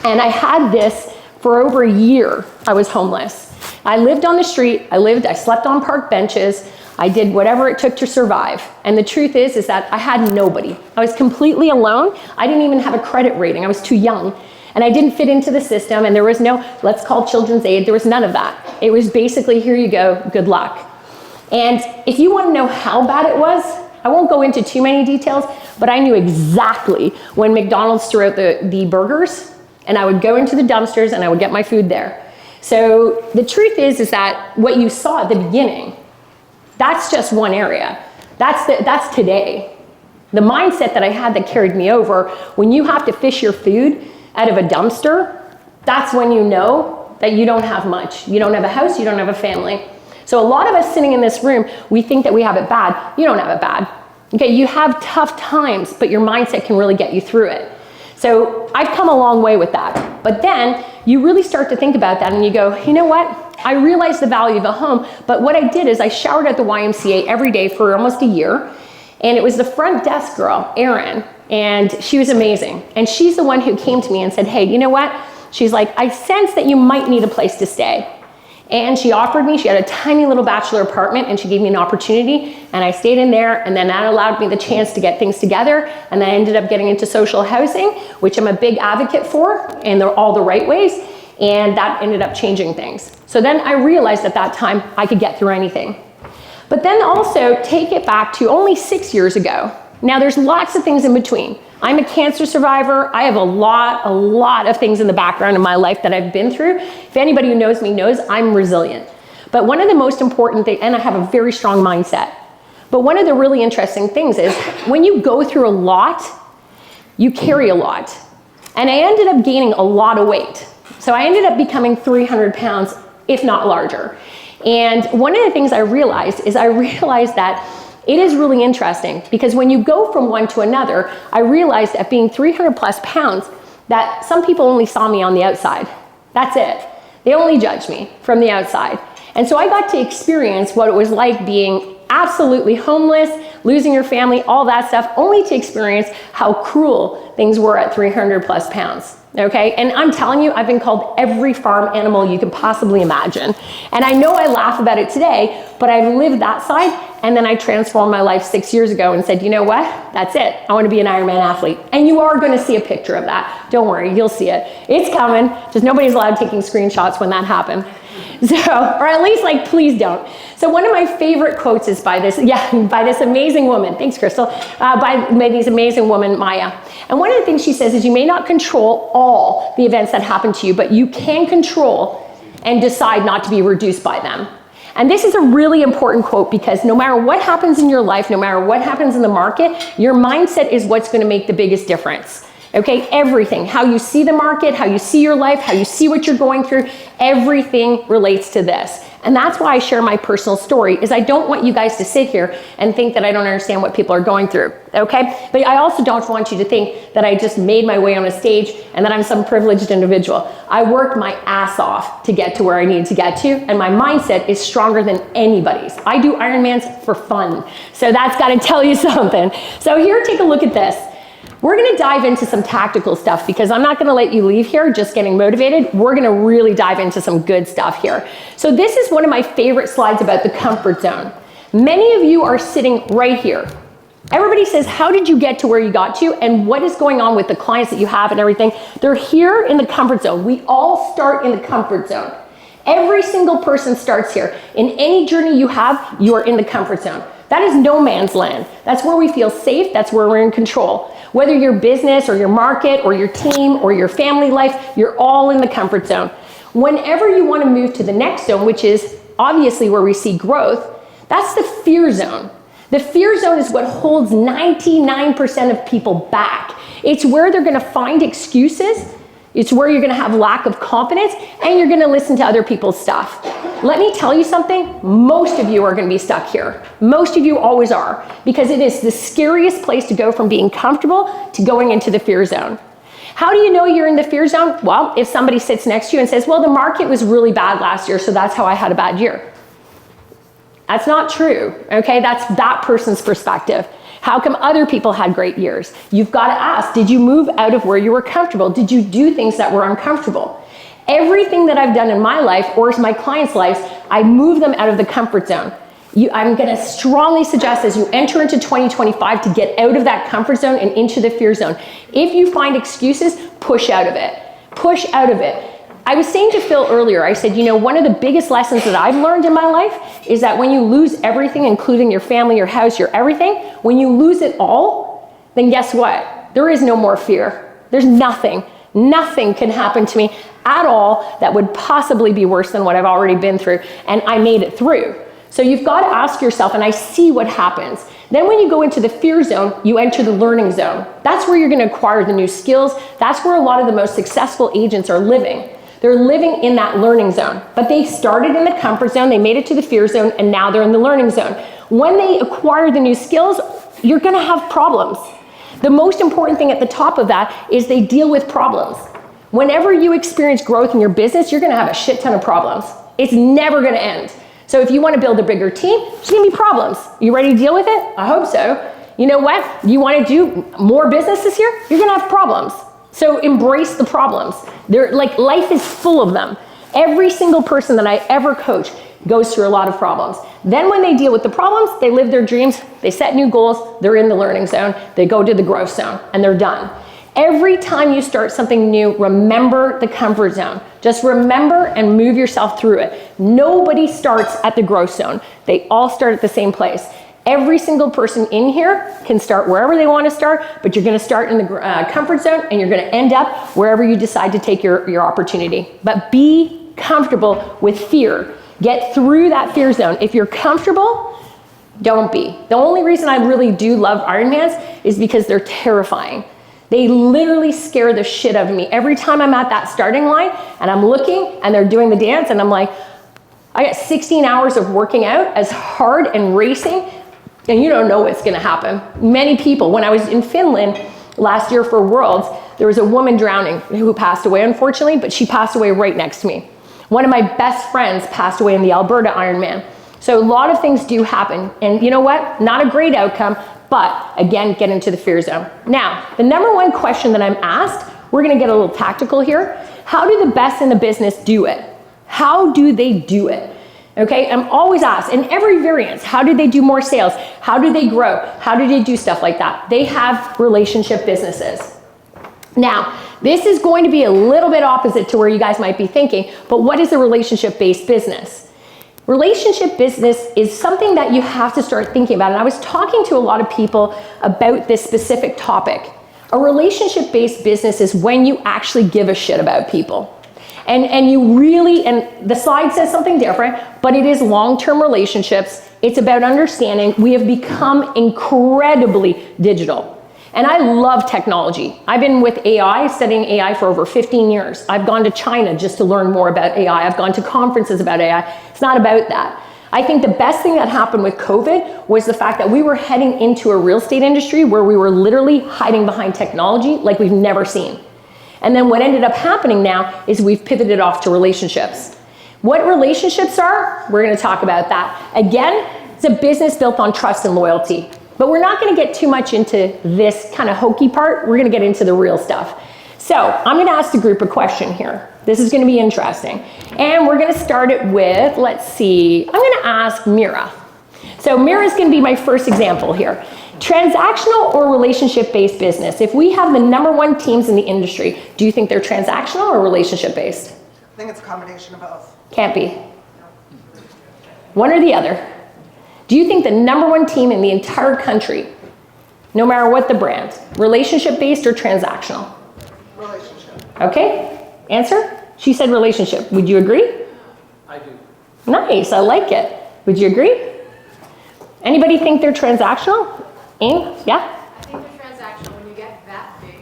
And I had this for over a year. I was homeless. I lived on the street. I slept on park benches. I did whatever it took to survive. And the truth is that I had nobody. I was completely alone. I didn't even have a credit rating. I was too young. And I didn't fit into the system. And there was no, let's call children's aid. There was none of that. It was basically, here you go, good luck. And if you want to know how bad it was, I won't go into too many details, but I knew exactly when McDonald's threw out the burgers, and I would go into the dumpsters and I would get my food there. So the truth is that what you saw at the beginning, that's just one area. That's today. The mindset that I had that carried me over, when you have to fish your food out of a dumpster, that's when you know that you don't have much. You don't have a house, you don't have a family. So a lot of us sitting in this room, we think that we have it bad. You don't have it bad. Okay, you have tough times, but your mindset can really get you through it. So I've come a long way with that. But then you really start to think about that and you go, you know what? I realized the value of a home, but what I did is I showered at the YMCA every day for almost a year. And it was the front desk girl, Erin, and she was amazing. And she's the one who came to me and said, hey, you know what? She's like, I sense that you might need a place to stay. And she offered me, she had a tiny little bachelor apartment, and she gave me an opportunity, and I stayed in there, and then that allowed me the chance to get things together, and then I ended up getting into social housing, which I'm a big advocate for, and they're all the right ways, and that ended up changing things. So then I realized at that time I could get through anything. But then also take it back to only 6 years ago. Now there's lots of things in between. I'm a cancer survivor. I have a lot of things in the background in my life that I've been through. If anybody who knows me knows I'm resilient. But one of the most important things, and I have a very strong mindset, but one of the really interesting things is when you go through a lot, you carry a lot. And I ended up gaining a lot of weight. So I ended up becoming 300 pounds, if not larger. And one of the things I realized that it is really interesting because when you go from one to another, I realized at being 300 plus pounds that some people only saw me on the outside. That's it. They only judged me from the outside. And so I got to experience what it was like being absolutely homeless, losing your family, all that stuff, only to experience how cruel things were at 300 plus pounds. Okay, and I'm telling you, I've been called every farm animal you can possibly imagine. And I know I laugh about it today, but I've lived that side, and then I transformed my life 6 years ago and said, you know what, that's it. I want to be an Ironman athlete. And you are going to see a picture of that. Don't worry, you'll see it. It's coming, just nobody's allowed taking screenshots when that happened. So, or at least like, please don't. So one of my favorite quotes is by this amazing woman. Thanks, Crystal. By this amazing woman, Maya. And one of the things she says is you may not control all the events that happen to you, but you can control and decide not to be reduced by them. And this is a really important quote because no matter what happens in your life, no matter what happens in the market, your mindset is what's going to make the biggest difference. Okay, everything, how you see the market, how you see your life, how you see what you're going through, everything relates to this. And that's why I share my personal story, is I don't want you guys to sit here and think that I don't understand what people are going through, okay? But I also don't want you to think that I just made my way on a stage and that I'm some privileged individual. I worked my ass off to get to where I needed to get to, and my mindset is stronger than anybody's. I do Ironmans for fun, so that's gotta tell you something. So here, take a look at this. We're going to dive into some tactical stuff because I'm not going to let you leave here just getting motivated. We're going to really dive into some good stuff here. So this is one of my favorite slides about the comfort zone. Many of you are sitting right here. Everybody says, how did you get to where you got to and what is going on with the clients that you have and everything? They're here in the comfort zone. We all start in the comfort zone. Every single person starts here. In any journey you have, you are in the comfort zone. That is no man's land. That's where we feel safe. That's where we're in control. Whether your business or your market or your team or your family life, you're all in the comfort zone. Whenever you want to move to the next zone, which is obviously where we see growth, that's the fear zone. The fear zone is what holds 99% of people back. It's where they're going to find excuses. It's where you're going to have lack of confidence and you're going to listen to other people's stuff. Let me tell you something, most of you are going to be stuck here. Most of you always are, because it is the scariest place to go from being comfortable to going into the fear zone. How do you know you're in the fear zone? Well, if somebody sits next to you and says, well, the market was really bad last year, so that's how I had a bad year. That's not true, okay? That's that person's perspective. How come other people had great years? You've got to ask, did you move out of where you were comfortable? Did you do things that were uncomfortable? Everything that I've done in my life or my clients' lives, I move them out of the comfort zone. I'm going to strongly suggest as you enter into 2025 to get out of that comfort zone and into the fear zone. If you find excuses, push out of it. Push out of it. I was saying to Phil earlier, I said, you know, one of the biggest lessons that I've learned in my life is that when you lose everything, including your family, your house, your everything, when you lose it all, then guess what? There is no more fear. There's nothing. Nothing can happen to me at all that would possibly be worse than what I've already been through, and I made it through. So you've got to ask yourself, and I see what happens. Then when you go into the fear zone, you enter the learning zone. That's where you're going to acquire the new skills. That's where a lot of the most successful agents are living. They're living in that learning zone, but they started in the comfort zone, they made it to the fear zone, and now they're in the learning zone. When they acquire the new skills, you're going to have problems. The most important thing at the top of that is they deal with problems. Whenever you experience growth in your business, you're going to have a shit ton of problems. It's never going to end. So if you want to build a bigger team, there's going to be problems. You ready to deal with it? I hope so. You know what? You want to do more business this year? You're going to have problems. So embrace the problems. They're like, life is full of them. Every single person that I ever coach goes through a lot of problems. Then when they deal with the problems, they live their dreams, they set new goals, they're in the learning zone, they go to the growth zone, and they're done. Every time you start something new, remember the comfort zone. Just remember and move yourself through it. Nobody starts at the growth zone. They all start at the same place. Every single person in here can start wherever they want to start, but you're going to start in the comfort zone, and you're going to end up wherever you decide to take your opportunity. But be comfortable with fear. Get through that fear zone. If you're comfortable, don't be. The only reason I really do love Ironmans is because they're terrifying. They literally scare the shit out of me. Every time I'm at that starting line and I'm looking and they're doing the dance and I'm like, I got 16 hours of working out as hard and racing, and you don't know what's gonna happen. Many people, when I was in Finland last year for Worlds, there was a woman drowning who passed away, unfortunately, but she passed away right next to me. One of my best friends passed away in the Alberta Ironman. So a lot of things do happen, and you know what? Not a great outcome, but again, get into the fear zone. Now, the number one question that I'm asked, we're gonna get a little tactical here. How do the best in the business do it? How do they do it? Okay, I'm always asked, in every variance, how do they do more sales? How do they grow? How do they do stuff like that? They have relationship businesses. Now, this is going to be a little bit opposite to where you guys might be thinking, but what is a relationship-based business? Relationship business is something that you have to start thinking about. And I was talking to a lot of people about this specific topic. A relationship-based business is when you actually give a shit about people. And you really, and the slide says something different, but it is long-term relationships. It's about understanding we have become incredibly digital. And I love technology. I've been with AI, studying AI for over 15 years. I've gone to China just to learn more about AI. I've gone to conferences about AI. It's not about that. I think the best thing that happened with COVID was the fact that we were heading into a real estate industry where we were literally hiding behind technology like we've never seen. And then what ended up happening now is we've pivoted off to relationships. What relationships are? We're going to talk about that. Again, it's a business built on trust and loyalty. But we're not going to get too much into this kind of hokey part. We're going to get into the real stuff. So I'm going to ask the group a question here. This is going to be interesting. And we're going to start it with, let's see, I'm going to ask Mira. So Mira is going to be my first example here. Transactional or relationship-based business? If we have the #1 teams in the industry, do you think they're transactional or relationship-based? I think it's a combination of both. Can't be. One or the other. Do you think the #1 team in the entire country, no matter what the brand, relationship-based or transactional? Relationship. Okay, answer? She said relationship. Would you agree? I do. Nice, I like it. Would you agree? Anybody think they're transactional? Amy? Yeah? I think they're transactional. When you get that big,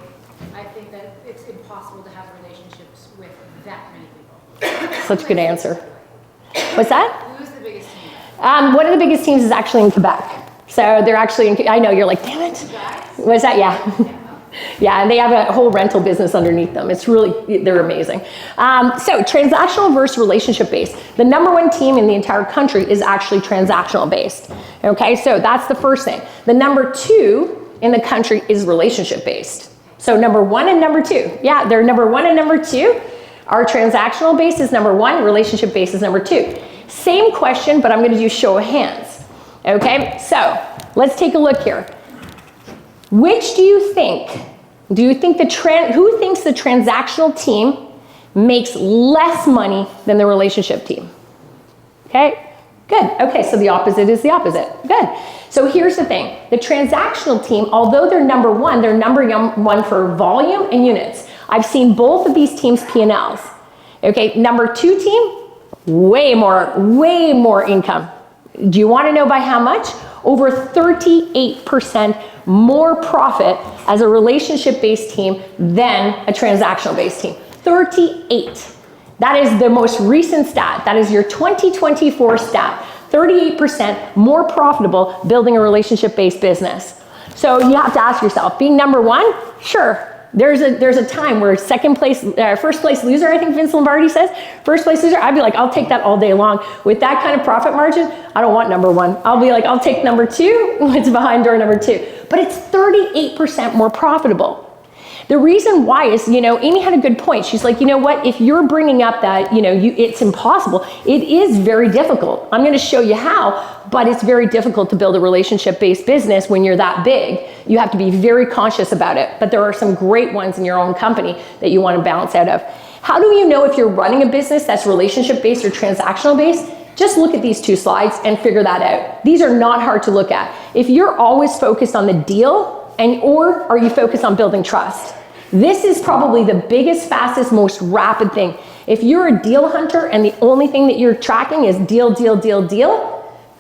I think that it's impossible to have relationships with that many people. Such a good answer. What's that? Who's the biggest team? One of the biggest teams is actually in Quebec. So they're actually in, I know, you're like, damn it. What's that? Yeah. Yeah, and they have a whole rental business underneath them. It's really, they're amazing. So transactional versus relationship based. The #1 team in the entire country is actually transactional based. Okay, so that's the first thing. The #2 in the country is relationship based. So #1 and #2. Yeah, they're #1 and #2. Our transactional base is #1, relationship base is #2. Same question, but I'm going to do show of hands. Okay, so let's take a look here. Which do you think who thinks the transactional team makes less money than the relationship team? Okay, good. Okay, so the opposite is the opposite. Good. So here's the thing. The transactional team, although they're #1, they're #1 for volume and units. I've seen both of these teams' P&Ls. Okay, #2 team, way more income. Do you want to know by how much? Over 38% more profit as a relationship-based team than a transactional-based team. 38. That is the most recent stat. That is your 2024 stat. 38% more profitable building a relationship-based business. So you have to ask yourself, being #1, sure. There's a time where first place loser, I think Vince Lombardi says, first place loser, I'd be like, I'll take that all day long. With that kind of profit margin, I don't want #1. I'll be like, I'll take #2, it's behind door #2. But it's 38% more profitable. The reason why is, Amy had a good point. She's like, you know what, if you're bringing up that, it's impossible, it is very difficult. I'm going to show you how, but it's very difficult to build a relationship-based business when you're that big. You have to be very conscious about it, but there are some great ones in your own company that you want to balance out of. How do you know if you're running a business that's relationship-based or transactional-based? Just look at these 2 slides and figure that out. These are not hard to look at. If you're always focused on the deal, or are you focused on building trust? This is probably the biggest, fastest, most rapid thing. If you're a deal hunter and the only thing that you're tracking is deal, deal, deal, deal,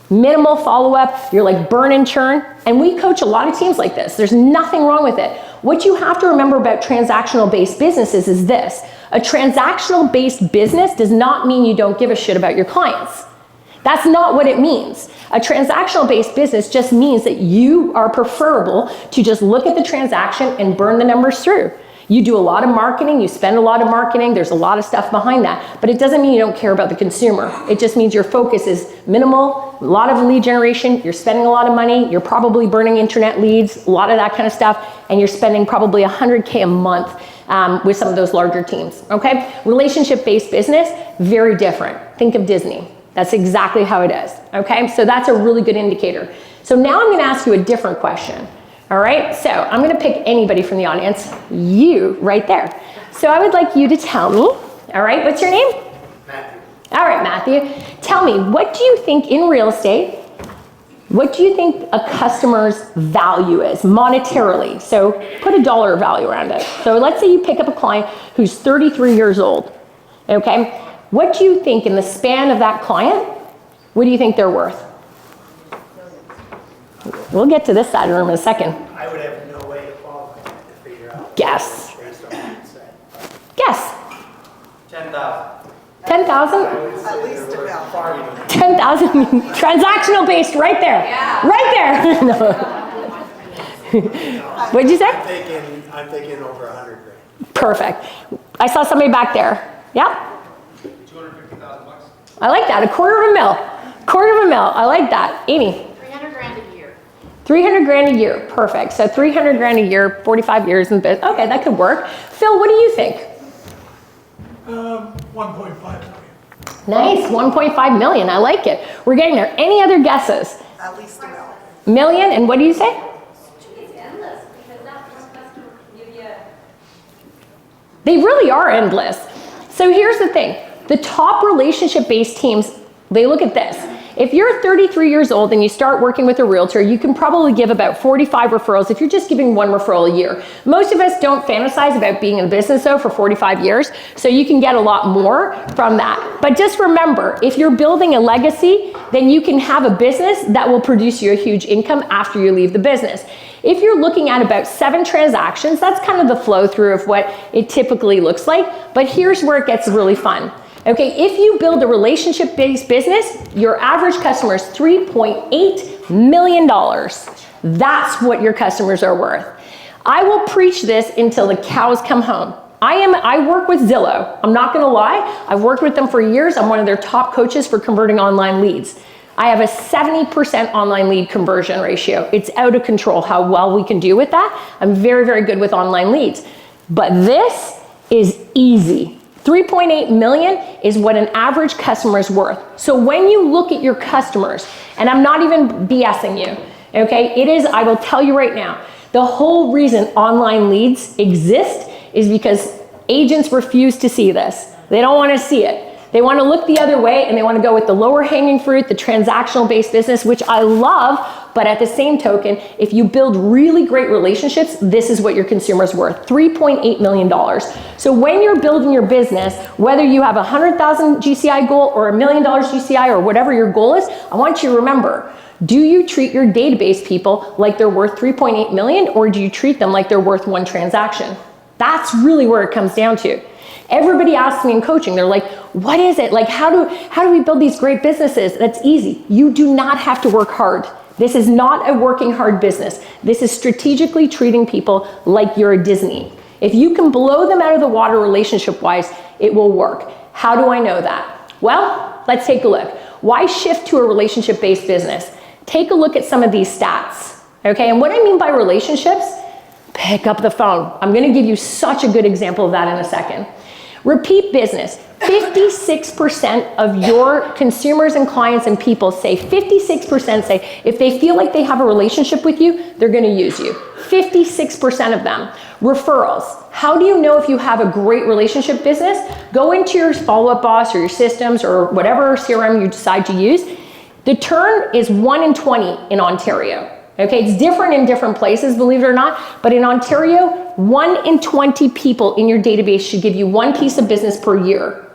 minimal follow-up, you're like burn and churn, and we coach a lot of teams like this. There's nothing wrong with it. What you have to remember about transactional-based businesses is this. A transactional-based business does not mean you don't give a shit about your clients. That's not what it means. A transactional-based business just means that you are preferable to just look at the transaction and burn the numbers through. You do a lot of marketing, you spend a lot of marketing, there's a lot of stuff behind that, but it doesn't mean you don't care about the consumer. It just means your focus is minimal, a lot of lead generation, you're spending a lot of money, you're probably burning internet leads, a lot of that kind of stuff, and you're spending probably $100K a month with some of those larger teams, okay? Relationship-based business, very different. Think of Disney. That's exactly how it is, okay? So that's a really good indicator. So now I'm gonna ask you a different question, all right? So I'm gonna pick anybody from the audience, you right there. So I would like you to tell me, all right, what's your name? Matthew. All right, Matthew. Tell me, what do you think in real estate, what do you think a customer's value is monetarily? So put a dollar value around it. So let's say you pick up a client who's 33 years old, okay? What do you think in the span of that client, what do you think they're worth? We'll get to this side of the room in a second. I would have no way to qualify to figure out. Guess. Based on what you said. Guess. 10,000. 10,000? At least a mil. 10,000 transactional based right there. Yeah. Right there. No. What'd you say? I'm thinking over 100 grand. Perfect. I saw somebody back there. Yeah? 250,000 bucks. I like that. $250,000. I like that. Amy? 300 grand a year. 300 grand a year. Perfect. So 300 grand a year, 45 years in business. Okay, that could work. Phil, what do you think? 1.5 million. Nice. 1.5 million. I like it. We're getting there. Any other guesses? At least a mil. Million? And what do you say? It's endless, because that one customer can give you They really are endless. So here's the thing. The top relationship-based teams, they look at this. If you're 33 years old and you start working with a realtor, you can probably give about 45 referrals if you're just giving 1 referral a year. Most of us don't fantasize about being in business though for 45 years, so you can get a lot more from that. But just remember, if you're building a legacy, then you can have a business that will produce you a huge income after you leave the business. If you're looking at about 7 transactions, that's kind of the flow through of what it typically looks like, but here's where it gets really fun. Okay, if you build a relationship-based business, your average customer is $3.8 million. That's what your customers are worth. I will preach this until the cows come home. I work with Zillow. I'm not gonna lie, I've worked with them for years. I'm one of their top coaches for converting online leads. I have a 70% online lead conversion ratio. It's out of control how well we can do with that. I'm very, very good with online leads. But this is easy. 3.8 million is what an average customer is worth. So when you look at your customers, and I'm not even BSing you, okay? It is, I will tell you right now, the whole reason online leads exist is because agents refuse to see this. They don't want to see it. They want to look the other way and they want to go with the lower hanging fruit, the transactional based business, which I love, but at the same token, if you build really great relationships, this is what your consumer's worth, $3.8 million. So when you're building your business, whether you have a 100,000 GCI goal or $1 million GCI or whatever your goal is, I want you to remember, do you treat your database people like they're worth 3.8 million or do you treat them like they're worth 1 transaction? That's really where it comes down to. Everybody asks me in coaching, they're like, what is it? Like, how do we build these great businesses? That's easy. You do not have to work hard. This is not a working hard business. This is strategically treating people like you're a Disney. If you can blow them out of the water relationship-wise, it will work. How do I know that? Well, let's take a look. Why shift to a relationship-based business? Take a look at some of these stats, okay? And what I mean by relationships, pick up the phone. I'm gonna give you such a good example of that in a second. Repeat business. 56% of your consumers and clients and people say, 56% say, if they feel like they have a relationship with you, they're gonna use you. 56% of them. Referrals. How do you know if you have a great relationship business? Go into your follow-up boss or your systems or whatever CRM you decide to use. The turn is 1 in 20 in Ontario. Okay, it's different in different places, believe it or not, but in Ontario, 1 in 20 people in your database should give you one piece of business per year.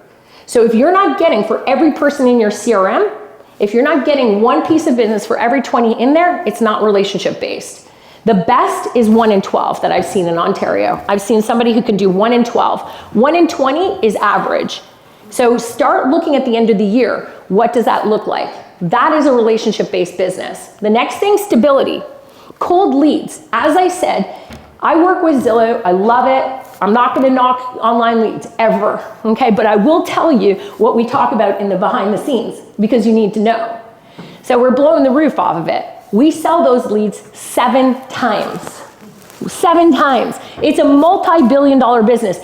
So if you're not getting, for every person in your CRM, if you're not getting one piece of business for every 20 in there, it's not relationship based. The best is 1 in 12 that I've seen in Ontario. I've seen somebody who can do 1 in 12. 1 in 20 is average. So start looking at the end of the year. What does that look like? That is a relationship-based business. The next thing, stability. Cold leads. As I said, I work with Zillow. I love it. I'm not going to knock online leads ever, okay? But I will tell you what we talk about in the behind the scenes because you need to know. So we're blowing the roof off of it. We sell those leads 7 times. 7 times. It's a multi-billion-dollar business.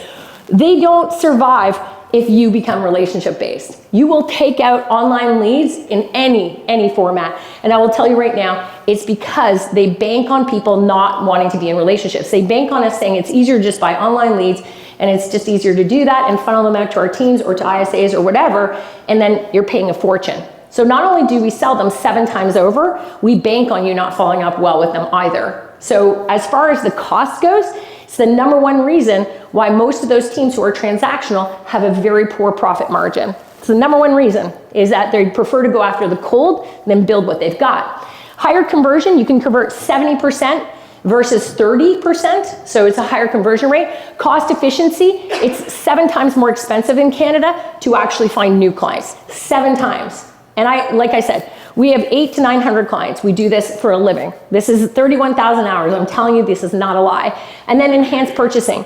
They don't survive if you become relationship-based. You will take out online leads in any format. And I will tell you right now, it's because they bank on people not wanting to be in relationships. They bank on us saying it's easier to just buy online leads, and it's just easier to do that and funnel them out to our teams or to ISAs or whatever, and then you're paying a fortune. So not only do we sell them 7 times over, we bank on you not following up well with them either. So as far as the cost goes, it's the #1 reason why most of those teams who are transactional have a very poor profit margin. It's the #1 reason is that they prefer to go after the cold than build what they've got. Higher conversion, you can convert 70% versus 30%, so it's a higher conversion rate. Cost efficiency, it's 7 times more expensive in Canada to actually find new clients, 7 times. And like I said, we have 800 to 900 clients. We do this for a living. This is 31,000 hours. I'm telling you, this is not a lie. And then enhanced purchasing.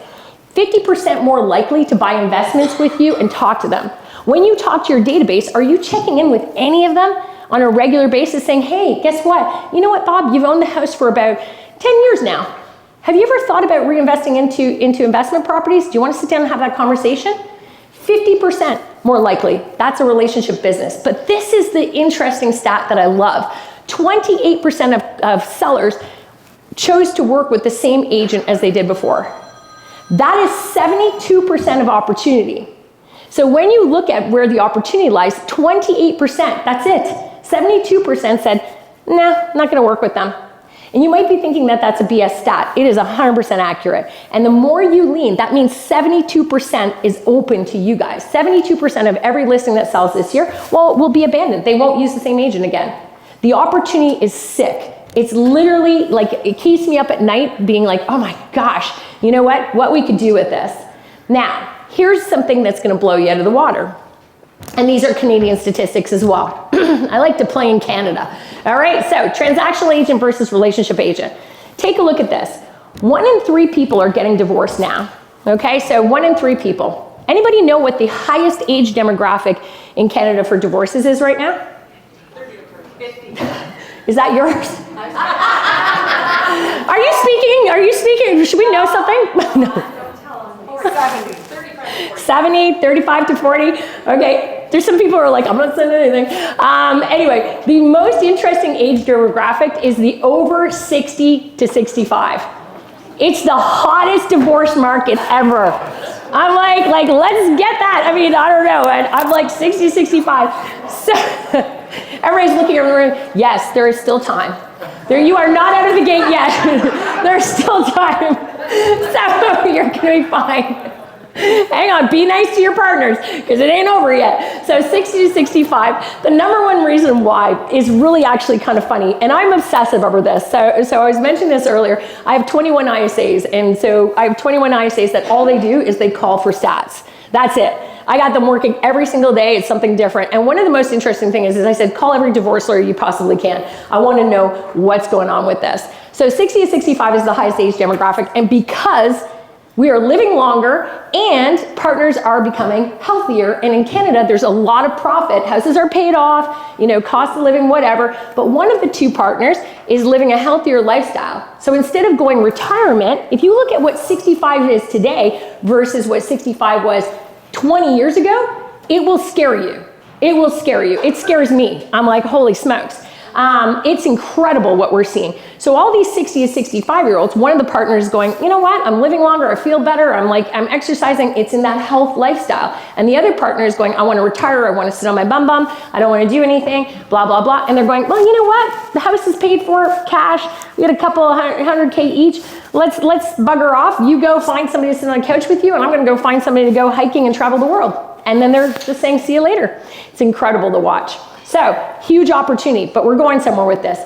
50% more likely to buy investments with you and talk to them. When you talk to your database, are you checking in with any of them on a regular basis saying, hey, guess what? You know what, Bob? You've owned the house for about 10 years now. Have you ever thought about reinvesting into investment properties? Do you want to sit down and have that conversation? 50% more likely. That's a relationship business. But this is the interesting stat that I love. 28% of sellers chose to work with the same agent as they did before. That is 72% of opportunity. So when you look at where the opportunity lies, 28%, that's it. 72% said, nah, I'm not gonna work with them. And you might be thinking that that's a BS stat. It is 100% accurate. And the more you lean, that means 72% is open to you guys. 72% of every listing that sells this year, well, will be abandoned. They won't use the same agent again. The opportunity is sick. It's literally like, it keeps me up at night being like, oh my gosh, you know what we could do with this. Now, here's something that's gonna blow you out of the water. And these are Canadian statistics as well. I like to play in Canada. All right, so transactional agent versus relationship agent. Take a look at this. 1 in 3 people are getting divorced now. Okay, so 1 in 3 people. Anybody know what the highest age demographic in Canada for divorces is right now? 30 to 50. Is that yours? Are you speaking? Are you speaking? Should we know something? No. 70, 35 to 40. Okay, there's some people who are like, I'm not saying anything. Anyway, the most interesting age demographic is the over 60 to 65. It's the hottest divorce market ever. I'm like, let's get that. I mean, I don't know. I'm like 60, 65. So everybody's looking around the room. Yes, there is still time. There, you are not out of the gate yet. There's still time. So you're gonna be fine. Hang on, be nice to your partners because it ain't over yet. So 60 to 65, the #1 reason why is really actually kind of funny, and I'm obsessive over this. So I was mentioning this earlier. I have 21 ISAs, and so I have 21 ISAs that all they do is they call for stats. That's it. I got them working every single day. It's something different. And one of the most interesting things is I said, call every divorce lawyer you possibly can. I want to know what's going on with this. So 60 to 65 is the highest age demographic, and because We are living longer, and partners are becoming healthier. And in Canada, there's a lot of profit. Houses are paid off, cost of living, whatever. But one of the two partners is living a healthier lifestyle. So instead of going retirement, if you look at what 65 is today versus what 65 was 20 years ago, it will scare you. It will scare you. It scares me. I'm like, holy smokes. It's incredible what we're seeing. So all these 60 to 65-year-olds, one of the partners is going, you know what, I'm living longer, I feel better, I'm exercising, it's in that health lifestyle. And the other partner is going, I want to retire, I want to sit on my bum, I don't want to do anything, blah, blah, blah. And they're going, well, you know what, the house is paid for, cash, we had a couple of 100K each, let's bugger off, you go find somebody to sit on a couch with you, and I'm going to go find somebody to go hiking and travel the world. And then they're just saying, see you later. It's incredible to watch. So, huge opportunity, but we're going somewhere with this.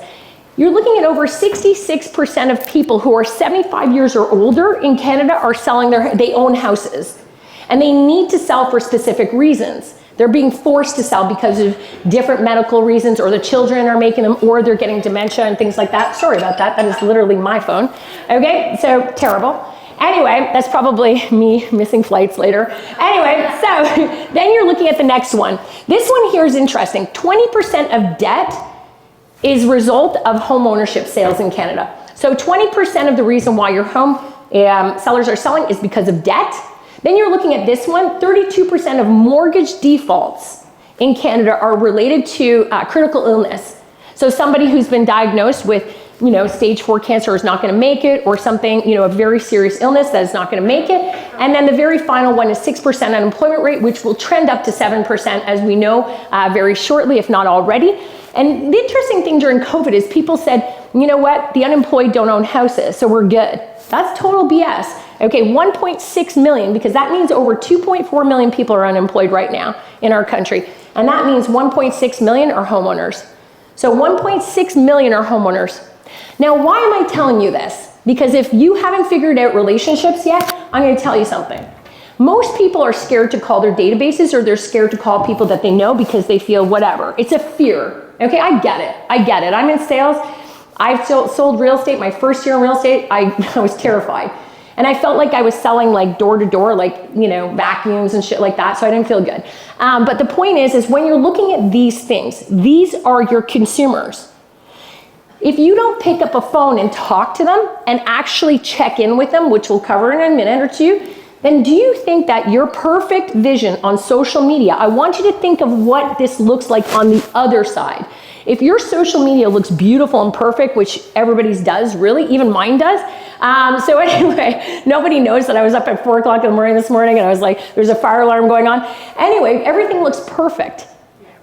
You're looking at over 66% of people who are 75 years or older in Canada are selling they own houses. And they need to sell for specific reasons. They're being forced to sell because of different medical reasons, or the children are making them, or they're getting dementia and things like that. Sorry about that, that is literally my phone. Okay, so terrible. Anyway, that's probably me missing flights later. Anyway, so then you're looking at the next one. This one here is interesting. 20% of debt is a result of home ownership sales in Canada. So 20% of the reason why your home sellers are selling is because of debt. Then you're looking at this one. 32% of mortgage defaults in Canada are related to critical illness. So somebody who's been diagnosed with stage 4 cancer is not going to make it, or something, a very serious illness that is not going to make it. And then the very final one is 6% unemployment rate, which will trend up to 7%, as we know, very shortly, if not already. And the interesting thing during COVID is people said, you know what, the unemployed don't own houses, so we're good. That's total BS. Okay, 1.6 million, because that means over 2.4 million people are unemployed right now in our country. And that means 1.6 million are homeowners. So 1.6 million are homeowners. Now, why am I telling you this? Because if you haven't figured out relationships yet, I'm going to tell you something. Most people are scared to call their databases, or they're scared to call people that they know because they feel whatever. It's a fear. Okay, I get it. I'm in sales. I've sold real estate. My first year in real estate, I was terrified. And I felt like I was selling like door to door, like, vacuums and shit like that. So I didn't feel good. But the point is when you're looking at these things, these are your consumers. If you don't pick up a phone and talk to them and actually check in with them, which we'll cover in a minute or two, then do you think that your perfect vision on social media, I want you to think of what this looks like on the other side. If your social media looks beautiful and perfect, which everybody's does, really, even mine does. So anyway, nobody knows that I was up at 4 o'clock in the morning this morning, and I was like, there's a fire alarm going on. Anyway, everything looks perfect.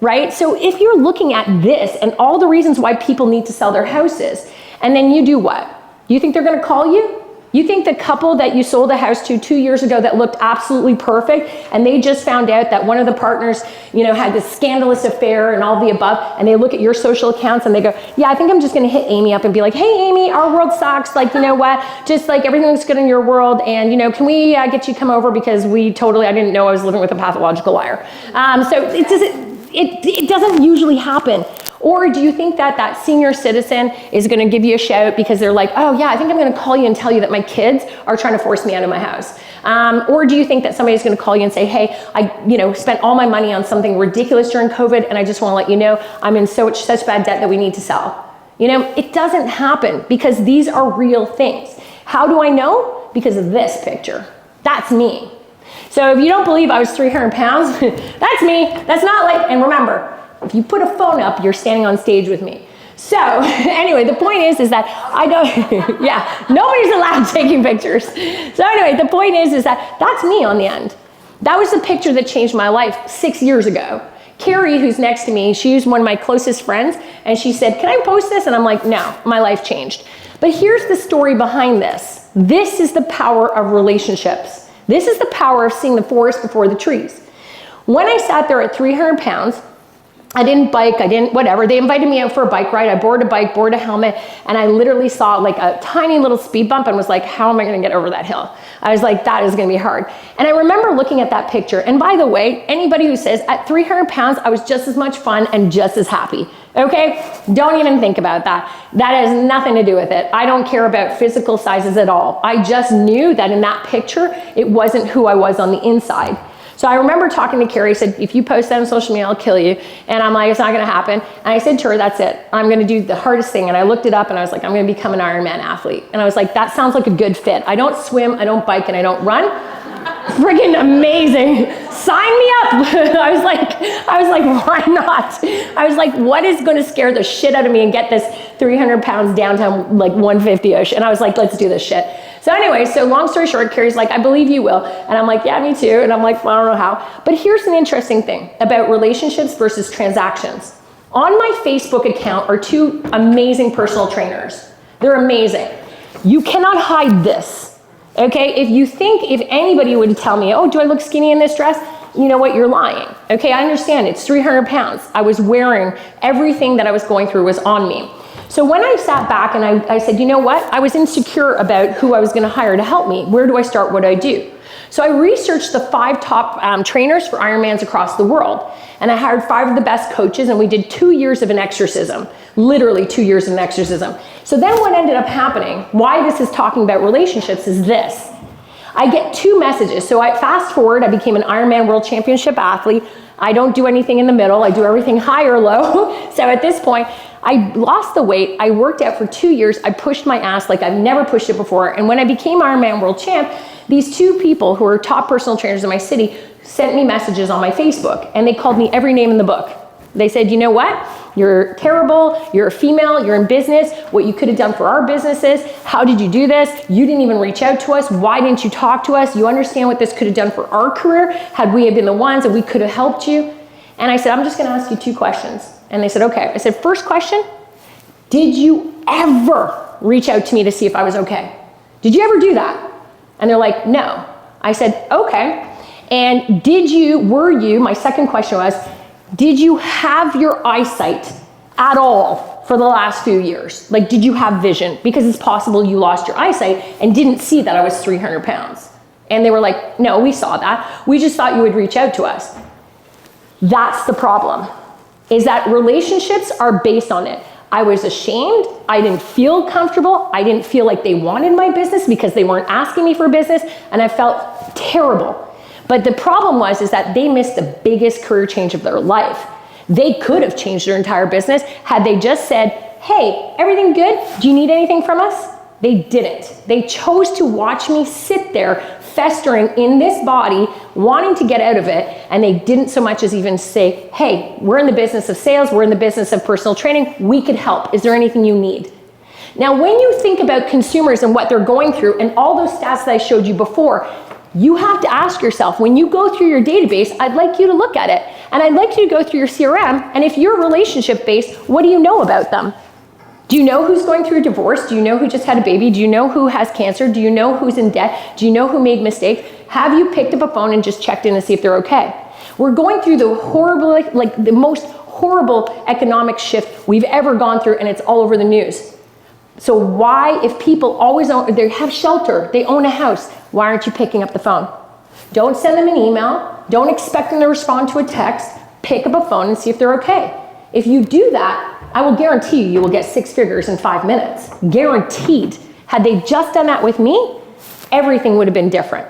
Right? So if you're looking at this and all the reasons why people need to sell their houses, and then you do what? You think they're going to call you? You think the couple that you sold a house to 2 years ago that looked absolutely perfect, and they just found out that one of the partners, had this scandalous affair and all the above, and they look at your social accounts and they go, yeah, I think I'm just going to hit Amy up and be like, hey, Amy, our world sucks. Like, you know what? Just like everything's good in your world. And, can we get you come over, because I didn't know I was living with a pathological liar. So it doesn't usually happen. Or do you think that that senior citizen is going to give you a shout because they're like, oh yeah, I think I'm going to call you and tell you that my kids are trying to force me out of my house? Or do you think that somebody's going to call you and say, hey, I spent all my money on something ridiculous during COVID, and I just want to let you know I'm in such bad debt that we need to sell? It doesn't happen, because these are real things. How do I know? Because of this picture. That's me. So if you don't believe I was 300 pounds, that's me. That's not like, and remember, if you put a phone up, you're standing on stage with me. So anyway, the point is that I don't, yeah, nobody's allowed taking pictures. So anyway, the point is that that's me on the end. That was the picture that changed my life 6 years ago. Carrie, who's next to me, she's one of my closest friends, and she said, can I post this? And I'm like, no, my life changed. But here's the story behind this. This is the power of relationships. This is the power of seeing the forest before the trees. When I sat there at 300 pounds, I didn't bike, whatever. They invited me out for a bike ride. I boarded a bike, boarded a helmet, and I literally saw like a tiny little speed bump and was like, how am I gonna get over that hill? I was like, that is gonna be hard. And I remember looking at that picture, and by the way, anybody who says at 300 pounds, I was just as much fun and just as happy, okay? Don't even think about that. That has nothing to do with it. I don't care about physical sizes at all. I just knew that in that picture, it wasn't who I was on the inside. So I remember talking to Carrie, said, if you post that on social media, I'll kill you. And I'm like, it's not gonna happen. And I said to her, that's it. I'm gonna do the hardest thing. And I looked it up and I was like, I'm gonna become an Ironman athlete. And I was like, that sounds like a good fit. I don't swim, I don't bike, and I don't run. Friggin' amazing. Sign me up. I was like, why not? I was like, what is gonna scare the shit out of me and get this 300 pounds downtown, like 150-ish? And I was like, let's do this shit. So anyway, so long story short, Carrie's like, I believe you will. And I'm like, yeah, me too. And I'm like, well, I don't know how. But here's an interesting thing about relationships versus transactions. On my Facebook account are two amazing personal trainers. They're amazing. You cannot hide this, okay? If anybody would tell me, oh, do I look skinny in this dress? You know what, you're lying, okay? I understand, it's 300 pounds. I was wearing, everything that I was going through was on me. So when I sat back and I said, you know what? I was insecure about who I was gonna hire to help me. Where do I start? What do I do? So I researched the 5 top trainers for Ironmans across the world. And I hired 5 of the best coaches, and we did 2 years of an exorcism, literally 2 years of an exorcism. So then what ended up happening, why this is talking about relationships, is this. I get 2 messages. So I fast forward, I became an Ironman World Championship athlete. I don't do anything in the middle. I do everything high or low. So at this point, I lost the weight. I worked out for 2 years. I pushed my ass like I've never pushed it before. And when I became Ironman World Champ, these 2 people who are top personal trainers in my city sent me messages on my Facebook, and they called me every name in the book. They said, you know what? You're terrible, you're a female, you're in business, what you could have done for our businesses, how did you do this? You didn't even reach out to us, why didn't you talk to us? You understand what this could have done for our career? Had we have been the ones that we could have helped you? And I said, I'm just gonna ask you 2 questions. And they said, okay. I said, first question, did you ever reach out to me to see if I was okay? Did you ever do that? And they're like, no. I said, okay. And my second question was, did you have your eyesight at all for the last few years? Like, did you have vision? Because it's possible you lost your eyesight and didn't see that I was 300 pounds. And they were like, no, we saw that. We just thought you would reach out to us. That's the problem, is that relationships are based on it. I was ashamed, I didn't feel comfortable, I didn't feel like they wanted my business because they weren't asking me for business, and I felt terrible. But the problem was that they missed the biggest career change of their life. They could have changed their entire business had they just said, hey, everything good? Do you need anything from us? They didn't. They chose to watch me sit there festering in this body, wanting to get out of it, and they didn't so much as even say, hey, we're in the business of sales, we're in the business of personal training, we could help. Is there anything you need? Now, when you think about consumers and what they're going through and all those stats that I showed you before, you have to ask yourself, when you go through your database, I'd like you to look at it. And I'd like you to go through your CRM, and if you're relationship-based, what do you know about them? Do you know who's going through a divorce? Do you know who just had a baby? Do you know who has cancer? Do you know who's in debt? Do you know who made mistakes? Have you picked up a phone and just checked in to see if they're okay? We're going through the horrible, like the most horrible economic shift we've ever gone through, and it's all over the news. So why, if people always they have shelter, they own a house, why aren't you picking up the phone? Don't send them an email. Don't expect them to respond to a text. Pick up a phone and see if they're okay. If you do that, I will guarantee you will get 6 figures in 5 minutes. Guaranteed. Had they just done that with me, everything would have been different.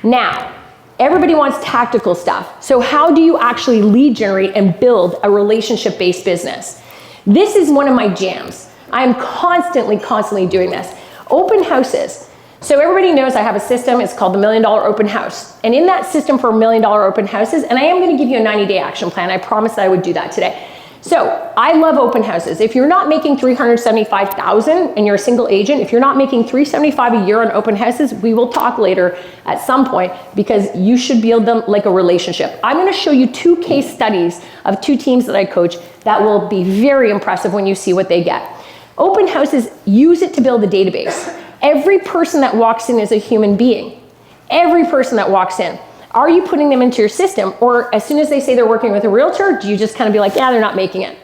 Now, everybody wants tactical stuff. So how do you actually lead generate and build a relationship-based business? This is one of my jams. I am constantly doing this. Open houses. So everybody knows I have a system, it's called the $1 Million Open House. And in that system for $1 Million Open Houses, and I am gonna give you a 90-day action plan, I promised that I would do that today. So I love open houses. If you're not making $375,000 and you're a single agent, if you're not making $375,000 a year on open houses, we will talk later at some point, because you should build them like a relationship. I'm gonna show you 2 case studies of 2 teams that I coach that will be very impressive when you see what they get. Open houses, use it to build a database. Every person that walks in is a human being. Every person that walks in. Are you putting them into your system? Or as soon as they say they're working with a realtor, do you just kind of be like, yeah, they're not making it?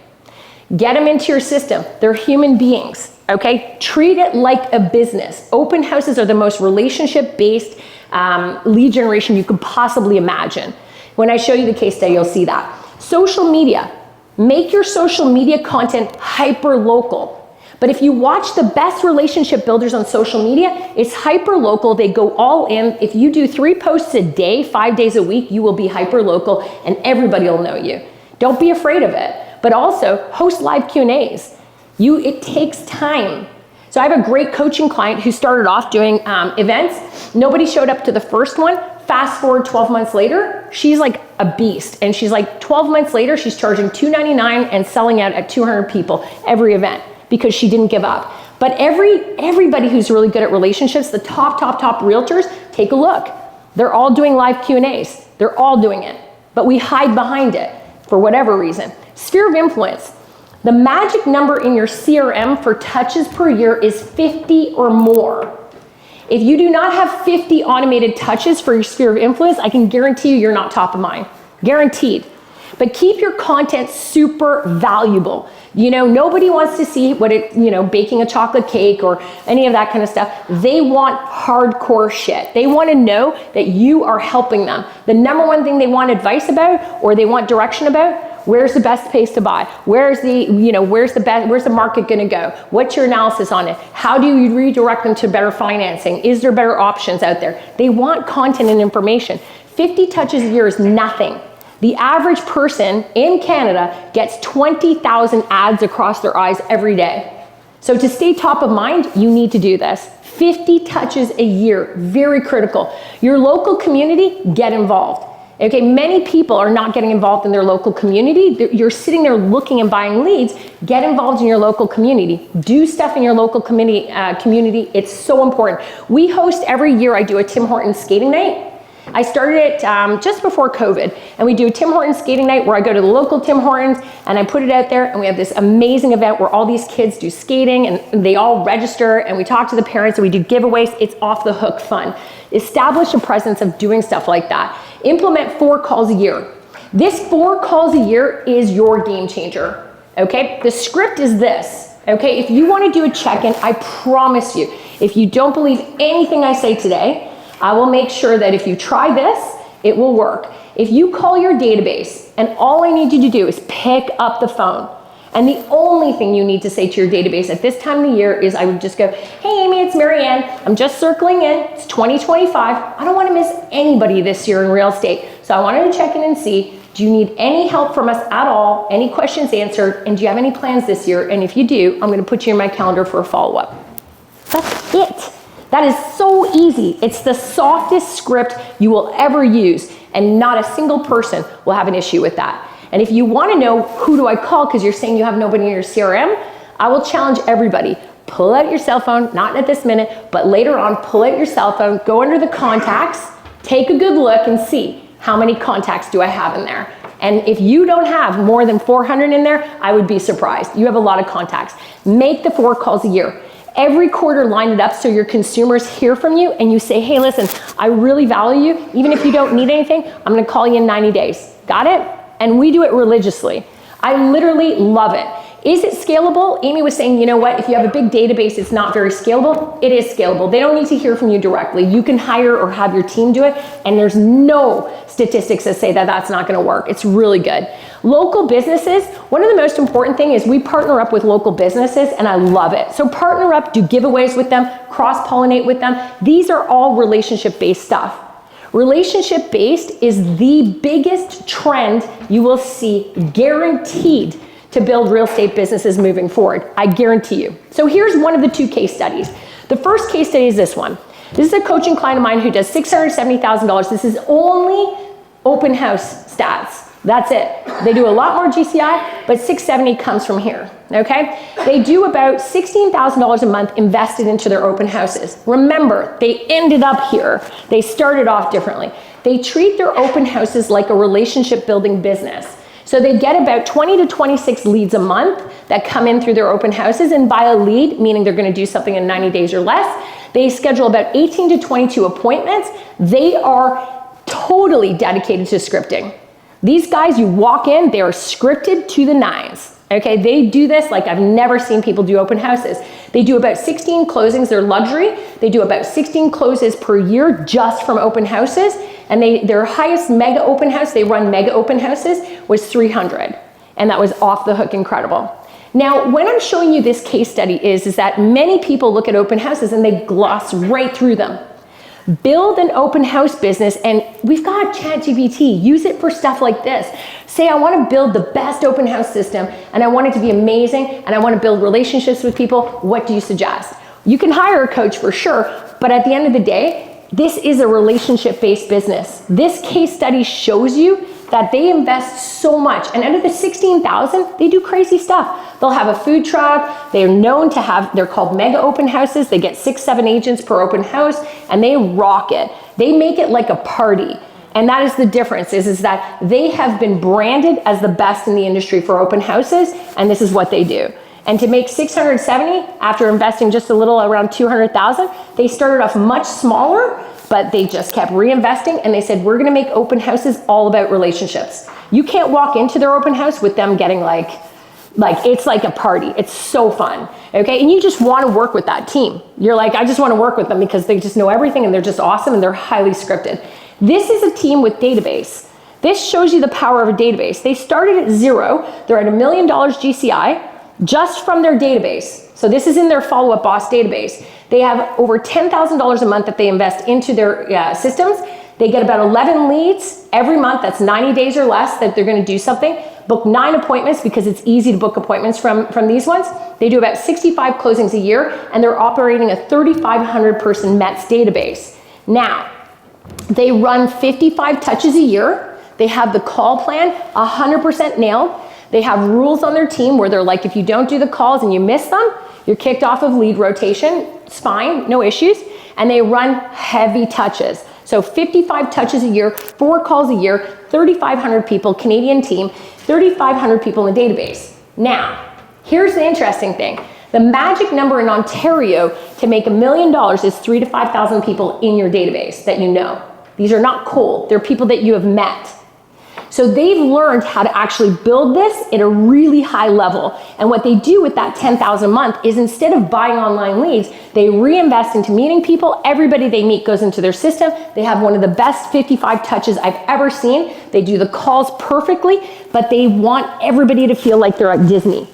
Get them into your system. They're human beings, okay? Treat it like a business. Open houses are the most relationship-based lead generation you could possibly imagine. When I show you the case study, you'll see that. Social media. Make your social media content hyper-local. But if you watch the best relationship builders on social media, it's hyper-local. They go all in. If you do 3 posts a day, 5 days a week, you will be hyper-local and everybody will know you. Don't be afraid of it. But also host live Q&As. It takes time. So I have a great coaching client who started off doing events. Nobody showed up to the first one. Fast forward 12 months later, she's like a beast. And she's like 12 months later, she's charging $299 and selling out at 200 people every event, because she didn't give up. But everybody who's really good at relationships, the top realtors, take a look. They're all doing live Q&As. They're all doing it. But we hide behind it for whatever reason. Sphere of influence. The magic number in your CRM for touches per year is 50 or more. If you do not have 50 automated touches for your sphere of influence, I can guarantee you're not top of mind. Guaranteed. But keep your content super valuable. Nobody wants to see baking a chocolate cake or any of that kind of stuff. They want hardcore shit. They want to know that you are helping them. The number one thing they want advice about, or they want direction about, where's the best place to buy? Where's the market going to go? What's your analysis on it? How do you redirect them to better financing? Is there better options out there? They want content and information. 50 touches a year is nothing. The average person in Canada gets 20,000 ads across their eyes every day. So to stay top of mind, you need to do this. 50 touches a year, very critical. Your local community, get involved. Okay, many people are not getting involved in their local community. You're sitting there looking and buying leads. Get involved in your local community. Do stuff in your local community. It's so important. We host every year, I do a Tim Hortons skating night. I started it just before COVID, and we do a Tim Hortons skating night where I go to the local Tim Hortons and I put it out there, and we have this amazing event where all these kids do skating and they all register, and we talk to the parents and we do giveaways. It's off the hook fun. Establish a presence of doing stuff like that. Implement 4 calls a year. This 4 calls a year is your game changer, okay? The script is this, okay? If you want to do a check-in, I promise you, if you don't believe anything I say today, I will make sure that if you try this, it will work. If you call your database, and all I need you to do is pick up the phone, and the only thing you need to say to your database at this time of the year is I would just go, hey Amy, it's Marianne. I'm just circling in. It's 2025. I don't want to miss anybody this year in real estate. So I wanted to check in and see, do you need any help from us at all? Any questions answered? And do you have any plans this year? And if you do, I'm going to put you in my calendar for a follow-up. That's it. That is so easy. It's the softest script you will ever use, and not a single person will have an issue with that. And if you want to know who do I call because you're saying you have nobody in your CRM, I will challenge everybody. Pull out your cell phone, not at this minute, but later on, pull out your cell phone, go under the contacts, take a good look and see how many contacts do I have in there. And if you don't have more than 400 in there, I would be surprised. You have a lot of contacts. Make the 4 calls a year. Every quarter, line it up so your consumers hear from you and you say, hey, listen, I really value you. Even if you don't need anything, I'm going to call you in 90 days. Got it? And we do it religiously. I literally love it. Is it scalable? Amy was saying, you know what, if you have a big database, it's not very scalable. It is scalable. They don't need to hear from you directly. You can hire or have your team do it, and there's no statistics that say that that's not going to work. It's really good. Local businesses, one of the most important things is we partner up with local businesses, and I love it. So partner up, do giveaways with them, cross-pollinate with them. These are all relationship-based stuff. Relationship-based is the biggest trend you will see, guaranteed, to build real estate businesses moving forward. I guarantee you. So here's one of the 2 case studies. The first case study is this one. This is a coaching client of mine who does $670,000. This is only open house stats. That's it. They do a lot more GCI, but 670 comes from here, okay? They do about $16,000 a month invested into their open houses. Remember, they ended up here. They started off differently. They treat their open houses like a relationship building business. So they get about 20 to 26 leads a month that come in through their open houses, and by a lead, meaning they're going to do something in 90 days or less, they schedule about 18 to 22 appointments. They are totally totally dedicated to scripting. These guys, you walk in, they are scripted to the nines. Okay, they do this like I've never seen people do open houses. They do about 16 closings, they're luxury. They do about 16 closes per year just from open houses. And their highest mega open house, they run mega open houses, was 300. And that was off the hook incredible. Now, when I'm showing you this case study is that many people look at open houses and they gloss right through them. Build an open house business, and we've got ChatGPT. Use it for stuff like this. Say, I want to build the best open house system, and I want it to be amazing, and I want to build relationships with people. What do you suggest? You can hire a coach for sure, but at the end of the day, this is a relationship-based business. This case study shows you that they invest so much, and out of the 16,000, they do crazy stuff. They'll have a food truck. They're known to have, they're called mega open houses. They get 6-7 agents per open house, and they rock it. They make it like a party. And that is the difference, is that they have been branded as the best in the industry for open houses, and this is what they do. And to make 670 after investing just a little around 200,000, they started off much smaller, but they just kept reinvesting, and they said, we're gonna make open houses all about relationships. You can't walk into their open house with them getting like it's like a party. It's so fun, okay? And you just wanna work with that team. You're like, I just wanna work with them because they just know everything and they're just awesome and they're highly scripted. This is a team with database. This shows you the power of a database. They started at 0. They're at $1 million GCI just from their database. So this is in their follow-up boss database. They have over $10,000 a month that they invest into their systems. They get about 11 leads every month. That's 90 days or less that they're going to do something. Book 9 appointments because it's easy to book appointments from these ones. They do about 65 closings a year, and they're operating a 3,500 person METS database. Now, they run 55 touches a year. They have the call plan 100% nailed. They have rules on their team where they're like, if you don't do the calls and you miss them, you're kicked off of lead rotation. It's fine, no issues. And they run heavy touches. So 55 touches a year, 4 calls a year, 3,500 people, Canadian team, 3,500 people in the database. Now, here's the interesting thing. The magic number in Ontario to make $1 million is 3,000 to 5,000 people in your database that you know. These are not cold. They're people that you have met. So they've learned how to actually build this at a really high level. And what they do with that 10,000 a month is instead of buying online leads, they reinvest into meeting people. Everybody they meet goes into their system. They have one of the best 55 touches I've ever seen. They do the calls perfectly, but they want everybody to feel like they're at Disney.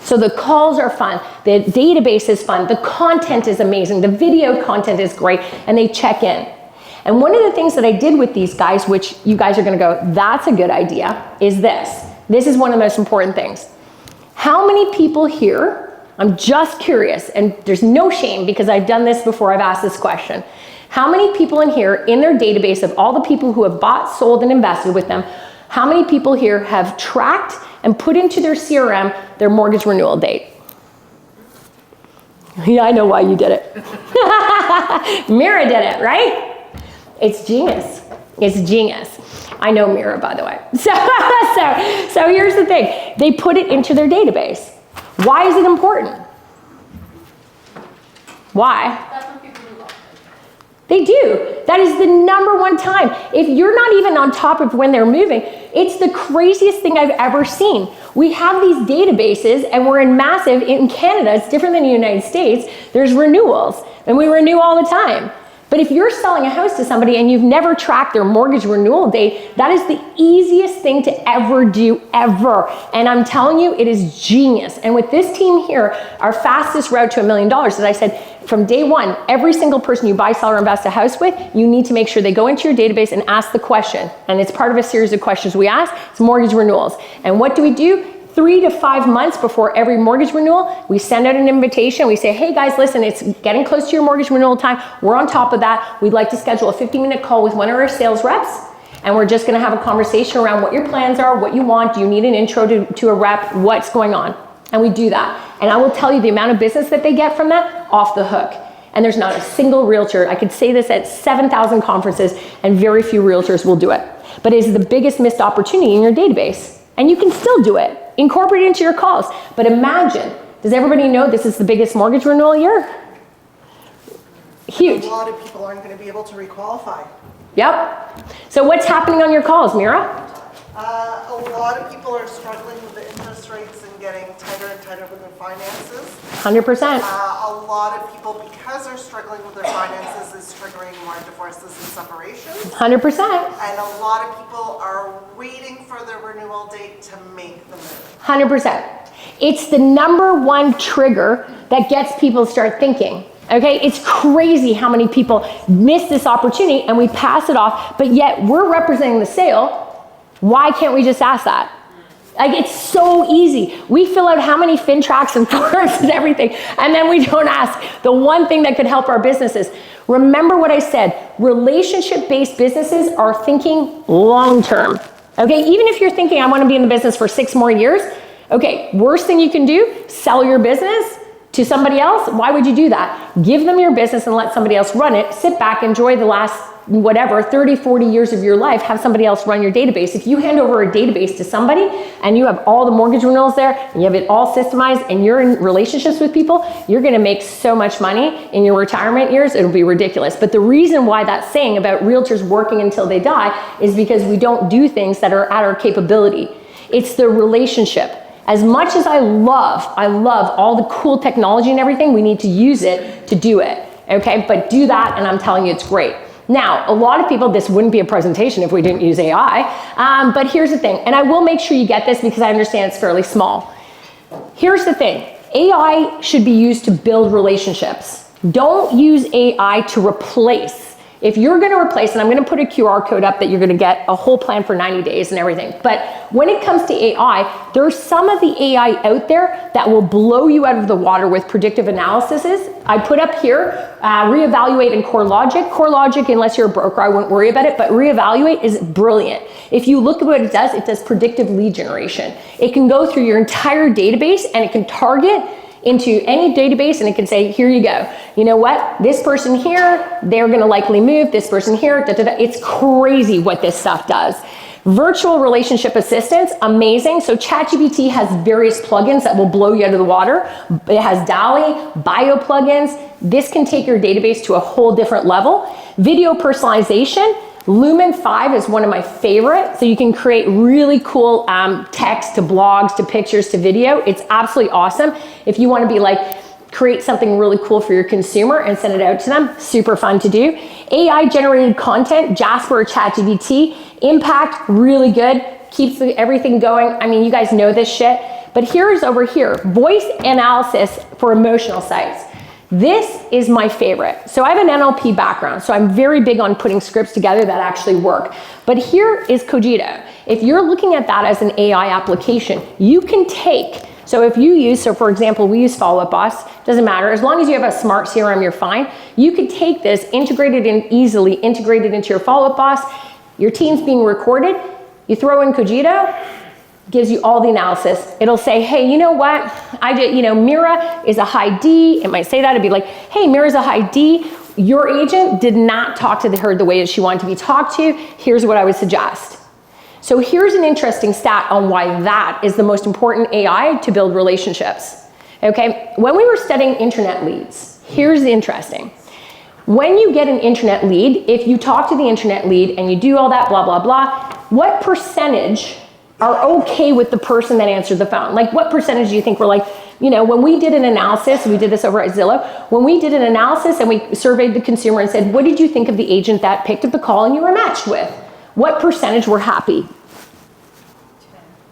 So the calls are fun, the database is fun, the content is amazing, the video content is great, and they check in. And one of the things that I did with these guys, which you guys are gonna go, that's a good idea, is this. This is one of the most important things. How many people here, I'm just curious, and there's no shame because I've done this before, I've asked this question. How many people in here, in their database of all the people who have bought, sold, and invested with them, how many people here have tracked and put into their CRM their mortgage renewal date? Yeah, I know why you did it. Mira did it, right? It's genius. It's genius. I know Mira, by the way. So here's the thing. They put it into their database. Why is it important? Why? That's when people move on. They do. That is the #1 time. If you're not even on top of when they're moving, it's the craziest thing I've ever seen. We have these databases and we're in massive, in Canada, it's different than the United States, there's renewals and we renew all the time. But if you're selling a house to somebody and you've never tracked their mortgage renewal date, that is the easiest thing to ever do, ever. And I'm telling you, it is genius. And with this team here, our fastest route to $1 million, as I said, from day one, every single person you buy, sell, or invest a house with, you need to make sure they go into your database and ask the question. And it's part of a series of questions we ask. It's mortgage renewals. And what do we do? 3 to 5 months before every mortgage renewal, we send out an invitation. We say, hey guys, listen, it's getting close to your mortgage renewal time. We're on top of that. We'd like to schedule a 50-minute call with one of our sales reps. And we're just gonna have a conversation around what your plans are, what you want. Do you need an intro to a rep? What's going on? And we do that. And I will tell you the amount of business that they get from that, off the hook. And there's not a single realtor. I could say this at 7,000 conferences and very few realtors will do it. But it is the biggest missed opportunity in your database. And you can still do it. Incorporate it into your calls. But imagine, does everybody know this is the biggest mortgage renewal year? Huge. A lot of people aren't going to be able to requalify. Yep. So what's happening on your calls, Mira? A lot of people are struggling with the interest rates and getting tighter and tighter with their finances. 100%. A lot of people, because they're struggling with their finances, is triggering more divorces and separations. 100%. And a lot of people are waiting for their renewal date to make the move. 100%. It's the number one trigger that gets people to start thinking. Okay, it's crazy how many people miss this opportunity and we pass it off, but yet we're representing the sale. Why can't we just ask that? Like, it's so easy. We fill out how many fin tracks and forms and everything, and then we don't ask the one thing that could help our businesses. Remember what I said, relationship-based businesses are thinking long-term. Okay, even if you're thinking, I want to be in the business for 6 more years, okay, worst thing you can do, sell your business to somebody else. Why would you do that? Give them your business and let somebody else run it. Sit back, enjoy the last, whatever, 30, 40 years of your life, have somebody else run your database. If you hand over a database to somebody and you have all the mortgage renewals there, and you have it all systemized, and you're in relationships with people, you're gonna make so much money in your retirement years, it'll be ridiculous. But the reason why that saying about realtors working until they die is because we don't do things that are at our capability. It's the relationship. As much as I love all the cool technology and everything, we need to use it to do it, okay? But do that, and I'm telling you, it's great. Now, a lot of people, this wouldn't be a presentation if we didn't use AI, but here's the thing, and I will make sure you get this because I understand it's fairly small. Here's the thing, AI should be used to build relationships. Don't use AI to replace. If you're gonna replace, and I'm gonna put a QR code up that you're gonna get a whole plan for 90 days and everything, but when it comes to AI, there's some of the AI out there that will blow you out of the water with predictive analyses. I put up here, reevaluate in CoreLogic. CoreLogic, unless you're a broker, I wouldn't worry about it, but reevaluate is brilliant. If you look at what it does predictive lead generation. It can go through your entire database and it can target into any database and it can say, here you go. You know what? This person here, they're gonna likely move. This person here, da, da, da. It's crazy what this stuff does. Virtual relationship assistants, amazing. So ChatGPT has various plugins that will blow you out of the water. It has DALL-E, bio plugins. This can take your database to a whole different level. Video personalization. Lumen 5 is one of my favorite. So you can create really cool text to blogs, to pictures, to video. It's absolutely awesome. If you want to be like, create something really cool for your consumer and send it out to them, super fun to do. AI generated content, Jasper or ChatGPT. Impact, really good. Keeps everything going. I mean, you guys know this shit. But here's over here, voice analysis for emotional sites. This is my favorite. So I have an NLP background, so I'm very big on putting scripts together that actually work. But here is Cogito. If you're looking at that as an AI application, you can take, so if you use, so for example, we use Follow Up Boss, doesn't matter, as long as you have a smart CRM, you're fine. You could take this, integrate it in easily, integrate it into your Follow Up Boss, your team's being recorded, you throw in Cogito, gives you all the analysis. It'll say, hey, you know what? Mira is a high D. It might say that. It'd be like, hey, Mira's a high D. Your agent did not talk to her the way that she wanted to be talked to. Here's what I would suggest. So here's an interesting stat on why that is the most important AI to build relationships. Okay, when we were studying internet leads, here's the interesting. When you get an internet lead, if you talk to the internet lead and you do all that blah, blah, blah, what percentage are okay with the person that answered the phone? Like, what percentage do you think were like, when we did an analysis, we did this over at Zillow, when we did an analysis and we surveyed the consumer and said, what did you think of the agent that picked up the call and you were matched with? What percentage were happy?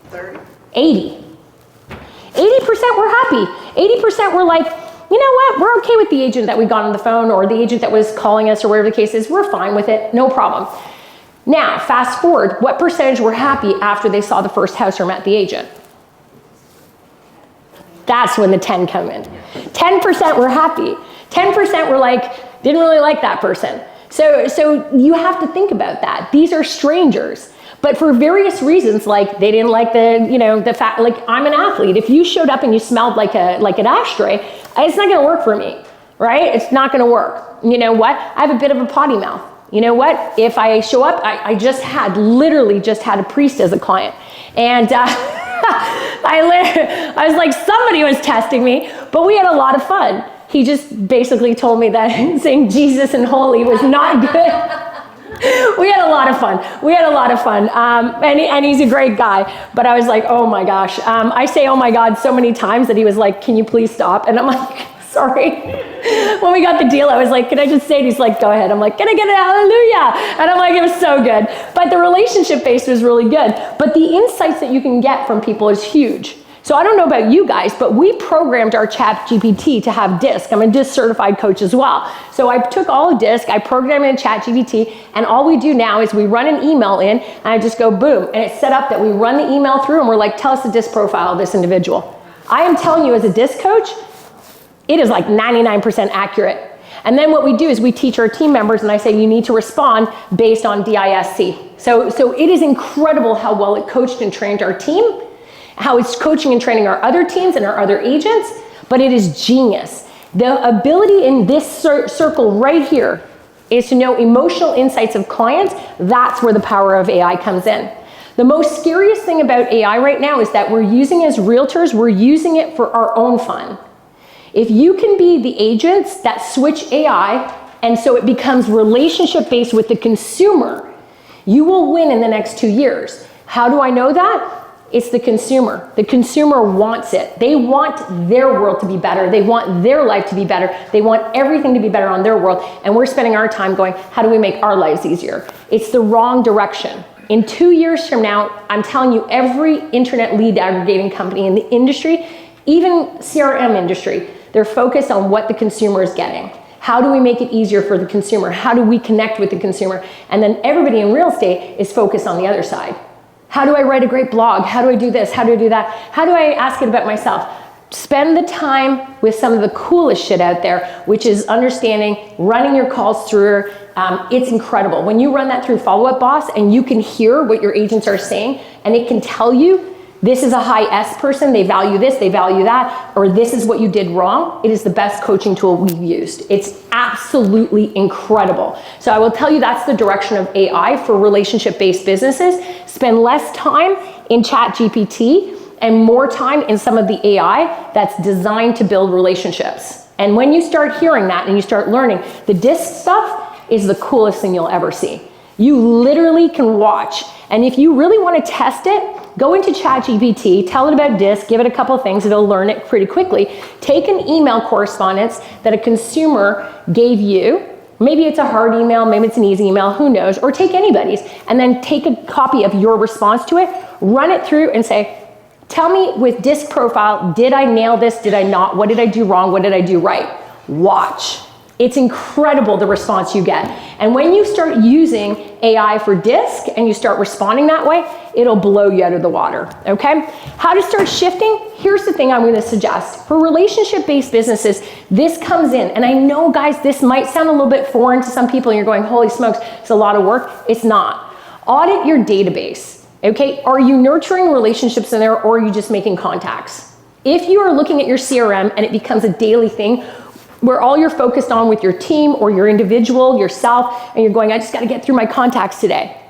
30. 80. 80% were happy. 80% were like, you know what, we're okay with the agent that we got on the phone or the agent that was calling us or whatever the case is, we're fine with it, no problem. Now, fast forward, what percentage were happy after they saw the first house or met the agent? That's when the 10 come in. 10% were happy. 10% were like, didn't really like that person. So you have to think about that. These are strangers. But for various reasons, like they didn't like the fact, like I'm an athlete. If you showed up and you smelled like an ashtray, it's not gonna work for me, right? It's not gonna work. You know what? I have a bit of a potty mouth. You know what? If I show up, I literally just had a priest as a client. And I was like, somebody was testing me, but we had a lot of fun. He just basically told me that saying Jesus and holy was not good. We had a lot of fun. And he's a great guy. But I was like, oh my gosh. I say, oh my God, so many times that he was like, can you please stop? And I'm like, sorry. When we got the deal, I was like, can I just say it? He's like, go ahead. I'm like, can I get a hallelujah? And I'm like, it was so good. But the relationship base was really good. But the insights that you can get from people is huge. So I don't know about you guys, but we programmed our chat GPT to have DISC. I'm a DISC certified coach as well. So I took all of DISC, I programmed it in chat GPT, and all we do now is we run an email in, and I just go boom, and it's set up that we run the email through, and we're like, tell us the DISC profile of this individual. I am telling you as a DISC coach, it is like 99% accurate. And then what we do is we teach our team members, and I say you need to respond based on DISC. So it is incredible how well it coached and trained our team, how it's coaching and training our other teams and our other agents, but it is genius. The ability in this circle right here is to know emotional insights of clients. That's where the power of AI comes in. The most scariest thing about AI right now is that we're using as realtors, we're using it for our own fun. If you can be the agents that switch AI, and so it becomes relationship-based with the consumer, you will win in the next 2 years. How do I know that? It's the consumer. The consumer wants it. They want their world to be better. They want their life to be better. They want everything to be better on their world. And we're spending our time going, how do we make our lives easier? It's the wrong direction. In 2 years from now, I'm telling you, every internet lead aggregating company in the industry, even CRM industry, they're focused on what the consumer is getting. How do we make it easier for the consumer? How do we connect with the consumer? And then everybody in real estate is focused on the other side. How do I write a great blog? How do I do this? How do I do that? How do I ask it about myself? Spend the time with some of the coolest shit out there, which is understanding, running your calls through. It's incredible. When you run that through Follow Up Boss and you can hear what your agents are saying, and it can tell you, this is a high S person, they value this, they value that, or this is what you did wrong. It is the best coaching tool we've used. It's absolutely incredible. So I will tell you that's the direction of AI for relationship-based businesses. Spend less time in chat GPT and more time in some of the AI that's designed to build relationships. And when you start hearing that and you start learning, the DISC stuff is the coolest thing you'll ever see. You literally can watch. And if you really want to test it, go into ChatGPT, tell it about DISC, give it a couple of things, it'll learn it pretty quickly. Take an email correspondence that a consumer gave you. Maybe it's a hard email, maybe it's an easy email, who knows, or take anybody's, and then take a copy of your response to it, run it through and say, tell me with DISC profile, did I nail this, did I not, what did I do wrong, what did I do right? Watch. It's incredible the response you get. And when you start using AI for DISC and you start responding that way, it'll blow you out of the water, okay? How to start shifting? Here's the thing I'm gonna suggest. For relationship-based businesses, this comes in, and I know, guys, this might sound a little bit foreign to some people, and you're going, holy smokes, it's a lot of work. It's not. Audit your database, okay? Are you nurturing relationships in there, or are you just making contacts? If you are looking at your CRM and it becomes a daily thing, where all you're focused on with your team or your individual, yourself, and you're going, I just gotta get through my contacts today.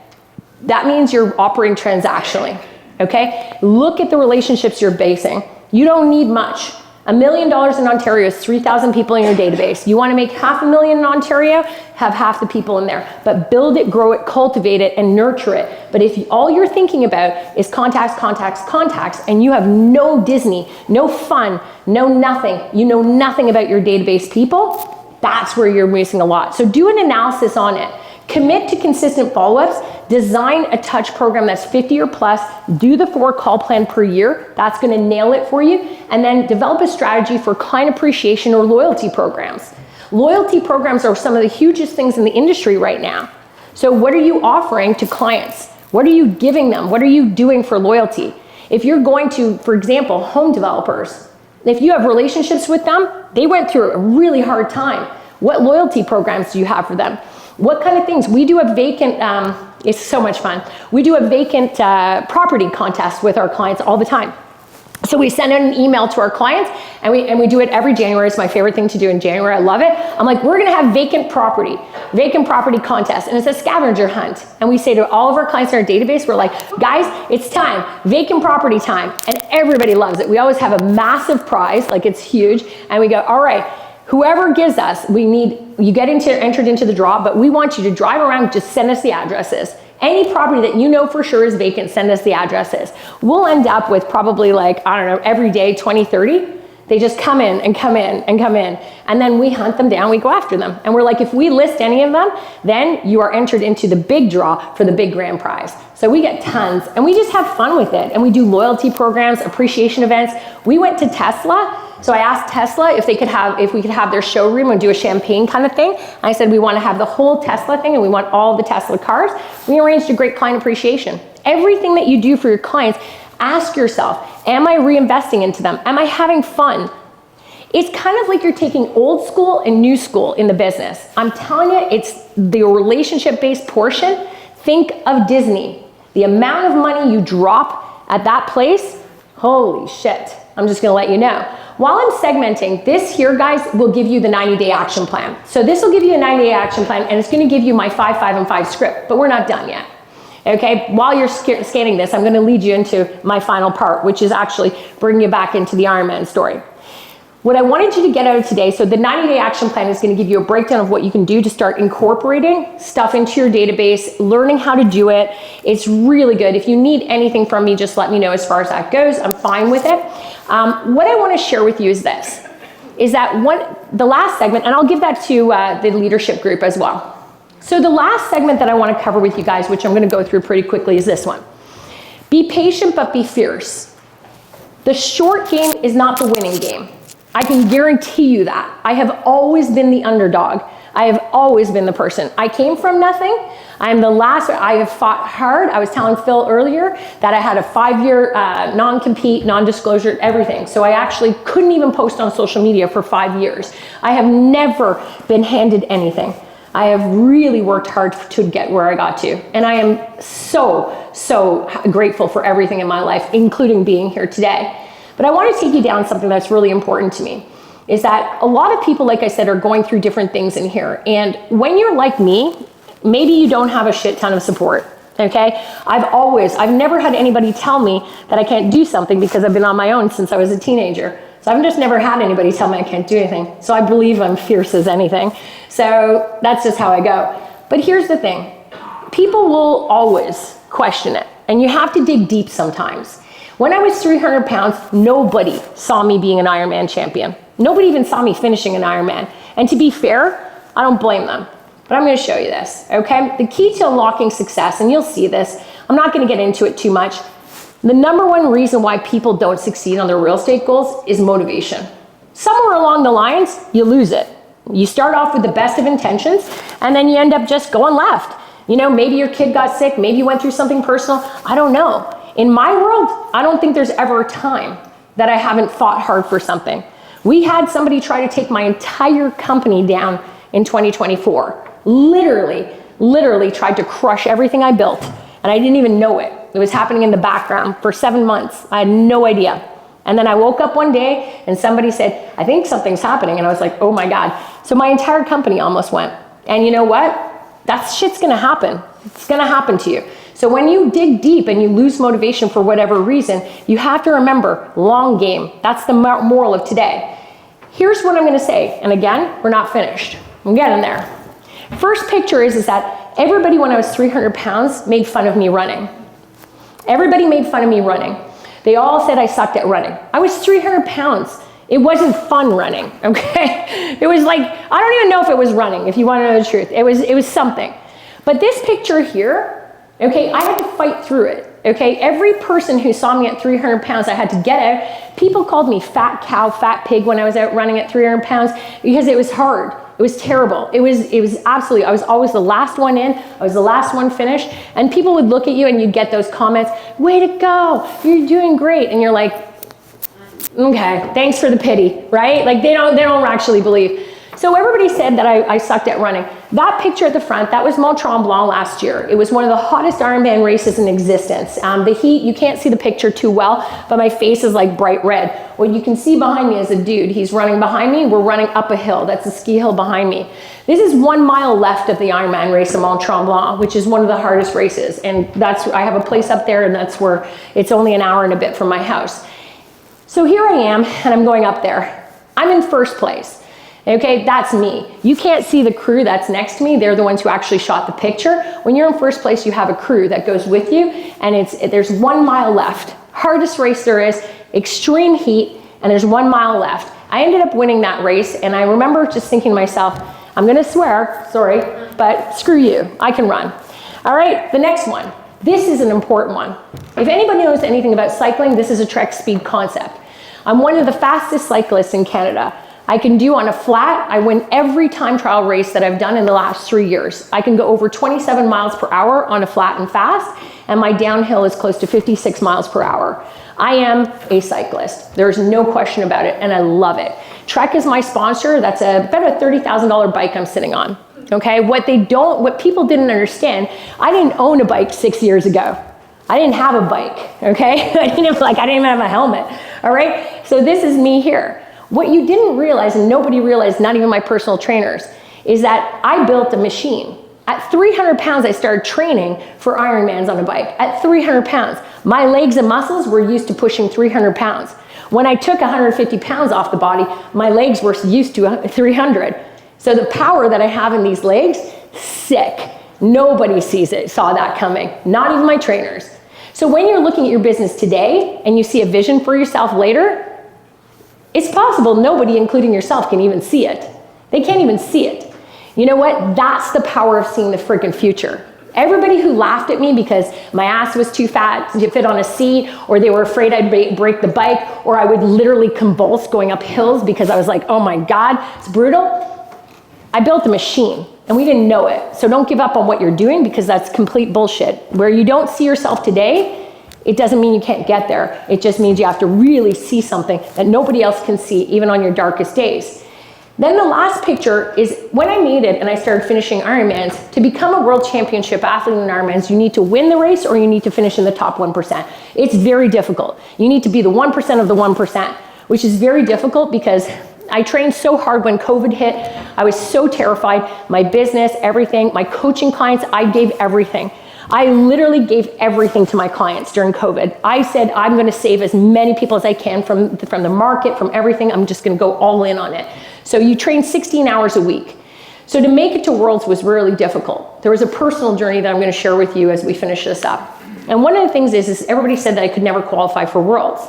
That means you're operating transactionally, okay? Look at the relationships you're basing. You don't need much. $1 million in Ontario is 3,000 people in your database. You wanna make $500,000 in Ontario, have half the people in there. But build it, grow it, cultivate it, and nurture it. But if all you're thinking about is contacts, contacts, contacts, and you have no Disney, no fun, no nothing, you know nothing about your database people, that's where you're missing a lot. So do an analysis on it. Commit to consistent follow-ups, design a touch program that's 50 or plus, do the 4 call plan per year, that's gonna nail it for you, and then develop a strategy for client appreciation or loyalty programs. Loyalty programs are some of the hugest things in the industry right now. So what are you offering to clients? What are you giving them? What are you doing for loyalty? If you're going to, for example, home developers, if you have relationships with them, they went through a really hard time. What loyalty programs do you have for them? What kind of things? We do a vacant, it's so much fun. We do a vacant property contest with our clients all the time. So we send out an email to our clients, and we do it every January. It's my favorite thing to do in January. I love it. I'm like, we're gonna have vacant property contest, and it's a scavenger hunt. And we say to all of our clients in our database, we're like, guys, it's time, vacant property time, and everybody loves it. We always have a massive prize, like it's huge, and we go, all right, whoever gives us, we need you get entered into the draw, but we want you to drive around, just send us the addresses. Any property that you know for sure is vacant, send us the addresses. We'll end up with probably like, I don't know, every day, 20, 30. They just come in and come in and come in. And then we hunt them down, we go after them. And we're like, if we list any of them, then you are entered into the big draw for the big grand prize. So we get tons and we just have fun with it. And we do loyalty programs, appreciation events. We went to Tesla. So I asked Tesla if we could have their showroom and do a champagne kind of thing. And I said, we want to have the whole Tesla thing and we want all the Tesla cars. We arranged a great client appreciation. Everything that you do for your clients, ask yourself, am I reinvesting into them? Am I having fun? It's kind of like you're taking old school and new school in the business. I'm telling you, it's the relationship-based portion. Think of Disney. The amount of money you drop at that place, holy shit. I'm just gonna let you know. While I'm segmenting, this here, guys, will give you the 90-day action plan. So this will give you a 90-day action plan, and it's gonna give you my 5, 5, and 5 script, but we're not done yet. Okay, while you're scanning this, I'm gonna lead you into my final part, which is actually bringing you back into the Ironman story. What I wanted you to get out of today, so the 90-day action plan is gonna give you a breakdown of what you can do to start incorporating stuff into your database, learning how to do it. It's really good. If you need anything from me, just let me know as far as that goes. I'm fine with it. What I wanna share with you is this, is that the last segment, and I'll give that to the leadership group as well. So the last segment that I wanna cover with you guys, which I'm gonna go through pretty quickly, is this one. Be patient, but be fierce. The short game is not the winning game. I can guarantee you that. I have always been the underdog. I have always been the person. I came from nothing. I have fought hard. I was telling Phil earlier that I had a 5-year non-compete, non-disclosure, everything. So I actually couldn't even post on social media for 5 years. I have never been handed anything. I have really worked hard to get where I got to. And I am so, so grateful for everything in my life, including being here today. But I want to take you down something that's really important to me, is that a lot of people, like I said, are going through different things in here. And when you're like me, maybe you don't have a shit ton of support, okay? I've never had anybody tell me that I can't do something because I've been on my own since I was a teenager. So I've just never had anybody tell me I can't do anything. So I believe I'm fierce as anything. So that's just how I go. But here's the thing. People will always question it. And you have to dig deep sometimes. When I was 300 pounds, nobody saw me being an Ironman champion. Nobody even saw me finishing an Ironman. And to be fair, I don't blame them. But I'm gonna show you this, okay? The key to unlocking success, and you'll see this, I'm not gonna get into it too much. The number one reason why people don't succeed on their real estate goals is motivation. Somewhere along the lines, you lose it. You start off with the best of intentions, and then you end up just going left. You know, maybe your kid got sick, maybe you went through something personal, I don't know. In my world, I don't think there's ever a time that I haven't fought hard for something. We had somebody try to take my entire company down in 2024. Literally tried to crush everything I built, and I didn't even know it. It was happening in the background for 7 months. I had no idea. And then I woke up one day and somebody said, I think something's happening. And I was like, oh my God. So my entire company almost went. And you know what? That shit's gonna happen. It's gonna happen to you. So when you dig deep and you lose motivation for whatever reason, you have to remember, long game. That's the moral of today. Here's what I'm gonna say. And again, we're not finished. I'm getting there. First picture is that everybody when I was 300 pounds made fun of me running. Everybody made fun of me running. They all said I sucked at running. I was 300 pounds. It wasn't fun running, okay? It was like, I don't even know if it was running, if you want to know the truth. It was something. But this picture here, okay, I had to fight through it, okay? Every person who saw me at 300 pounds, I had to get out. People called me fat cow, fat pig when I was out running at 300 pounds because it was hard. It was terrible. It was absolutely, I was always the last one in, I was the last one finished, and people would look at you and you'd get those comments, way to go, you're doing great, and you're like, okay, thanks for the pity, right? Like they don't actually believe. So everybody said that I sucked at running. That picture at the front, that was Mont Tremblant last year. It was one of the hottest Ironman races in existence. The heat, you can't see the picture too well, but my face is like bright red. What you can see behind me is a dude. He's running behind me. We're running up a hill. That's a ski hill behind me. This is 1 mile left of the Ironman race of Mont Tremblant, which is one of the hardest races. And I have a place up there, and that's where it's only an hour and a bit from my house. So here I am, and I'm going up there. I'm in first place. Okay, that's me. You can't see the crew that's next to me. They're the ones who actually shot the picture. When you're in first place, you have a crew that goes with you, and there's 1 mile left. Hardest race there is, extreme heat, and there's 1 mile left. I ended up winning that race, and I remember just thinking to myself, I'm gonna swear, sorry, but screw you, I can run. All right, the next one. This is an important one. If anybody knows anything about cycling, this is a Trek speed concept. I'm one of the fastest cyclists in Canada. I can do on a flat, I win every time trial race that I've done in the last 3 years. I can go over 27 miles per hour on a flat and fast, and my downhill is close to 56 miles per hour. I am a cyclist. There's no question about it, and I love it. Trek is my sponsor. That's about a $30,000 bike I'm sitting on. Okay, what people didn't understand, I didn't own a bike 6 years ago. I didn't have a bike, okay? I didn't even have a helmet, all right? So this is me here. What you didn't realize, and nobody realized, not even my personal trainers, is that I built a machine. At 300 pounds, I started training for Ironmans on a bike. At 300 pounds, my legs and muscles were used to pushing 300 pounds. When I took 150 pounds off the body, my legs were used to 300. So the power that I have in these legs, sick. Nobody saw that coming, not even my trainers. So when you're looking at your business today and you see a vision for yourself later, it's possible nobody, including yourself, can even see it. They can't even see it. You know what? That's the power of seeing the freaking future. Everybody who laughed at me because my ass was too fat to fit on a seat, or they were afraid I'd break the bike, or I would literally convulse going up hills because I was like, oh my God, it's brutal. I built a machine, and we didn't know it. So don't give up on what you're doing, because that's complete bullshit. Where you don't see yourself today, it doesn't mean you can't get there. It just means you have to really see something that nobody else can see, even on your darkest days. Then the last picture is when I made it and I started finishing Ironmans. To become a world championship athlete in Ironmans, you need to win the race or you need to finish in the top 1%. It's very difficult. You need to be the 1% of the 1%, which is very difficult because I trained so hard when COVID hit. I was so terrified. My business, everything, my coaching clients, I gave everything. I literally gave everything to my clients during COVID. I said, I'm gonna save as many people as I can from the market, from everything. I'm just gonna go all in on it. So you train 16 hours a week. So to make it to Worlds was really difficult. There was a personal journey that I'm gonna share with you as we finish this up. And one of the things is everybody said that I could never qualify for Worlds.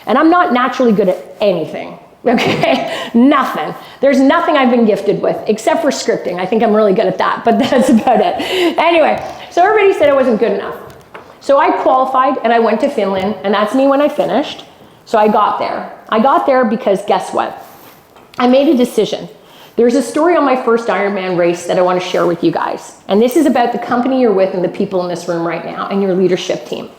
And I'm not naturally good at anything. Okay, nothing. There's nothing I've been gifted with except for scripting. I think I'm really good at that, but that's about it. Anyway, so everybody said I wasn't good enough. So I qualified and I went to Finland, and that's me when I finished. So I got there. I got there because guess what? I made a decision. There's a story on my first Ironman race that I want to share with you guys. And this is about the company you're with and the people in this room right now and your leadership team.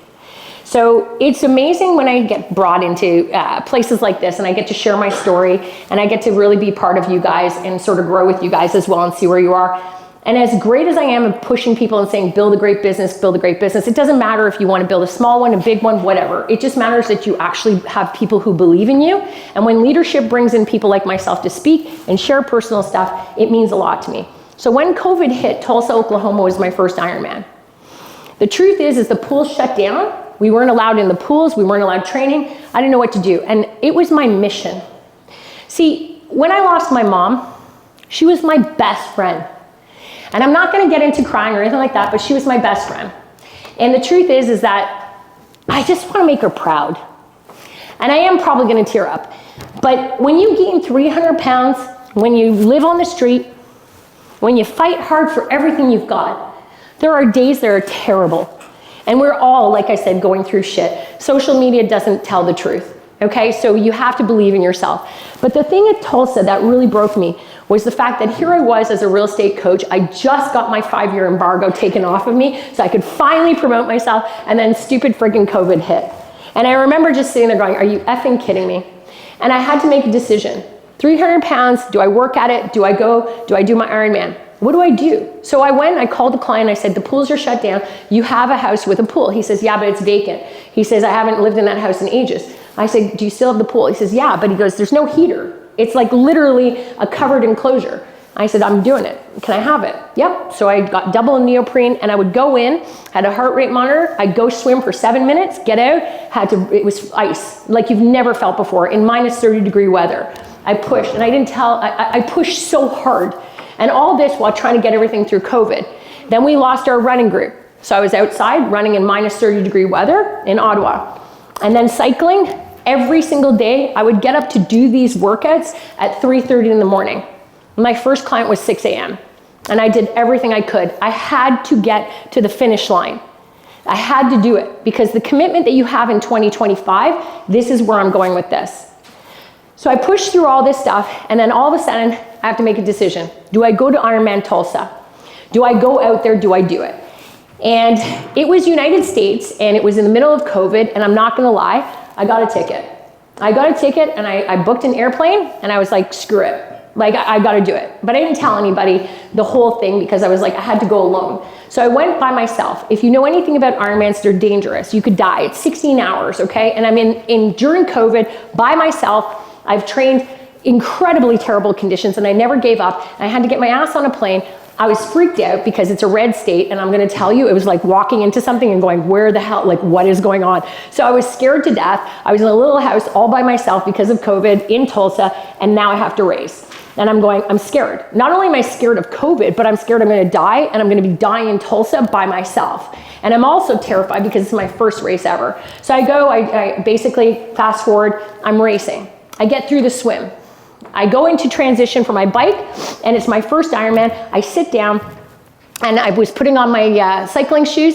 So it's amazing when I get brought into places like this and I get to share my story and I get to really be part of you guys and sort of grow with you guys as well and see where you are. And as great as I am at pushing people and saying, build a great business, it doesn't matter if you want to build a small one, a big one, whatever. It just matters that you actually have people who believe in you. And when leadership brings in people like myself to speak and share personal stuff, it means a lot to me. So when COVID hit, Tulsa, Oklahoma was my first Ironman. The truth is the pool shut down. We weren't allowed in the pools. We weren't allowed training. I didn't know what to do. And it was my mission. See, when I lost my mom, she was my best friend. And I'm not going to get into crying or anything like that, but she was my best friend. And the truth is that I just want to make her proud. And I am probably going to tear up. But when you gain 300 pounds, when you live on the street, when you fight hard for everything you've got, there are days that are terrible. And we're all, like I said, going through shit. Social media doesn't tell the truth, okay? So you have to believe in yourself. But the thing at Tulsa that really broke me was the fact that here I was as a real estate coach. I just got my 5-year embargo taken off of me so I could finally promote myself, and then stupid friggin' COVID hit. And I remember just sitting there going, are you effing kidding me? And I had to make a decision. 300 pounds, do I work at it? Do I go? Do I do my Ironman? What do I do? So I went, I called the client, I said, the pools are shut down. You have a house with a pool. He says, yeah, but it's vacant. He says, I haven't lived in that house in ages. I said, do you still have the pool? He says, yeah, but he goes, there's no heater. It's like literally a covered enclosure. I said, I'm doing it. can I have it? Yep. So I got double in neoprene, and I would go in, had a heart rate monitor, I'd go swim for 7 minutes, get out, it was ice, like you've never felt before, in minus 30-degree weather. I pushed, and I pushed so hard. And all this while trying to get everything through COVID. Then we lost our running group. So I was outside running in minus 30-degree weather in Ottawa. And then cycling every single day. I would get up to do these workouts at 3:30 in the morning. My first client was 6 a.m. And I did everything I could. I had to get to the finish line. I had to do it because the commitment that you have in 2025, this is where I'm going with this. So I pushed through all this stuff, and then all of a sudden, I have to make a decision. Do I go to Ironman Tulsa? Do I go out there? Do I do it? And it was United States, and it was in the middle of COVID, and I'm not gonna lie, I got a ticket. I got a ticket, and I booked an airplane, and I was like, screw it. Like, I gotta do it. But I didn't tell anybody the whole thing because I was like, I had to go alone. So I went by myself. If you know anything about Ironmans, they're dangerous. You could die. It's 16 hours, okay? And I'm in during COVID by myself. I've trained incredibly terrible conditions, and I never gave up. I had to get my ass on a plane. I was freaked out because it's a red state, and I'm gonna tell you, it was like walking into something and going, where the hell, like what is going on? So I was scared to death. I was in a little house all by myself because of COVID in Tulsa, and now I have to race. And I'm scared. Not only am I scared of COVID, but I'm scared I'm gonna die, and I'm gonna be dying in Tulsa by myself. And I'm also terrified because it's my first race ever. So I basically, fast forward, I'm racing. I get through the swim. I go into transition for my bike, and it's my first Ironman. I sit down, and I was putting on my cycling shoes.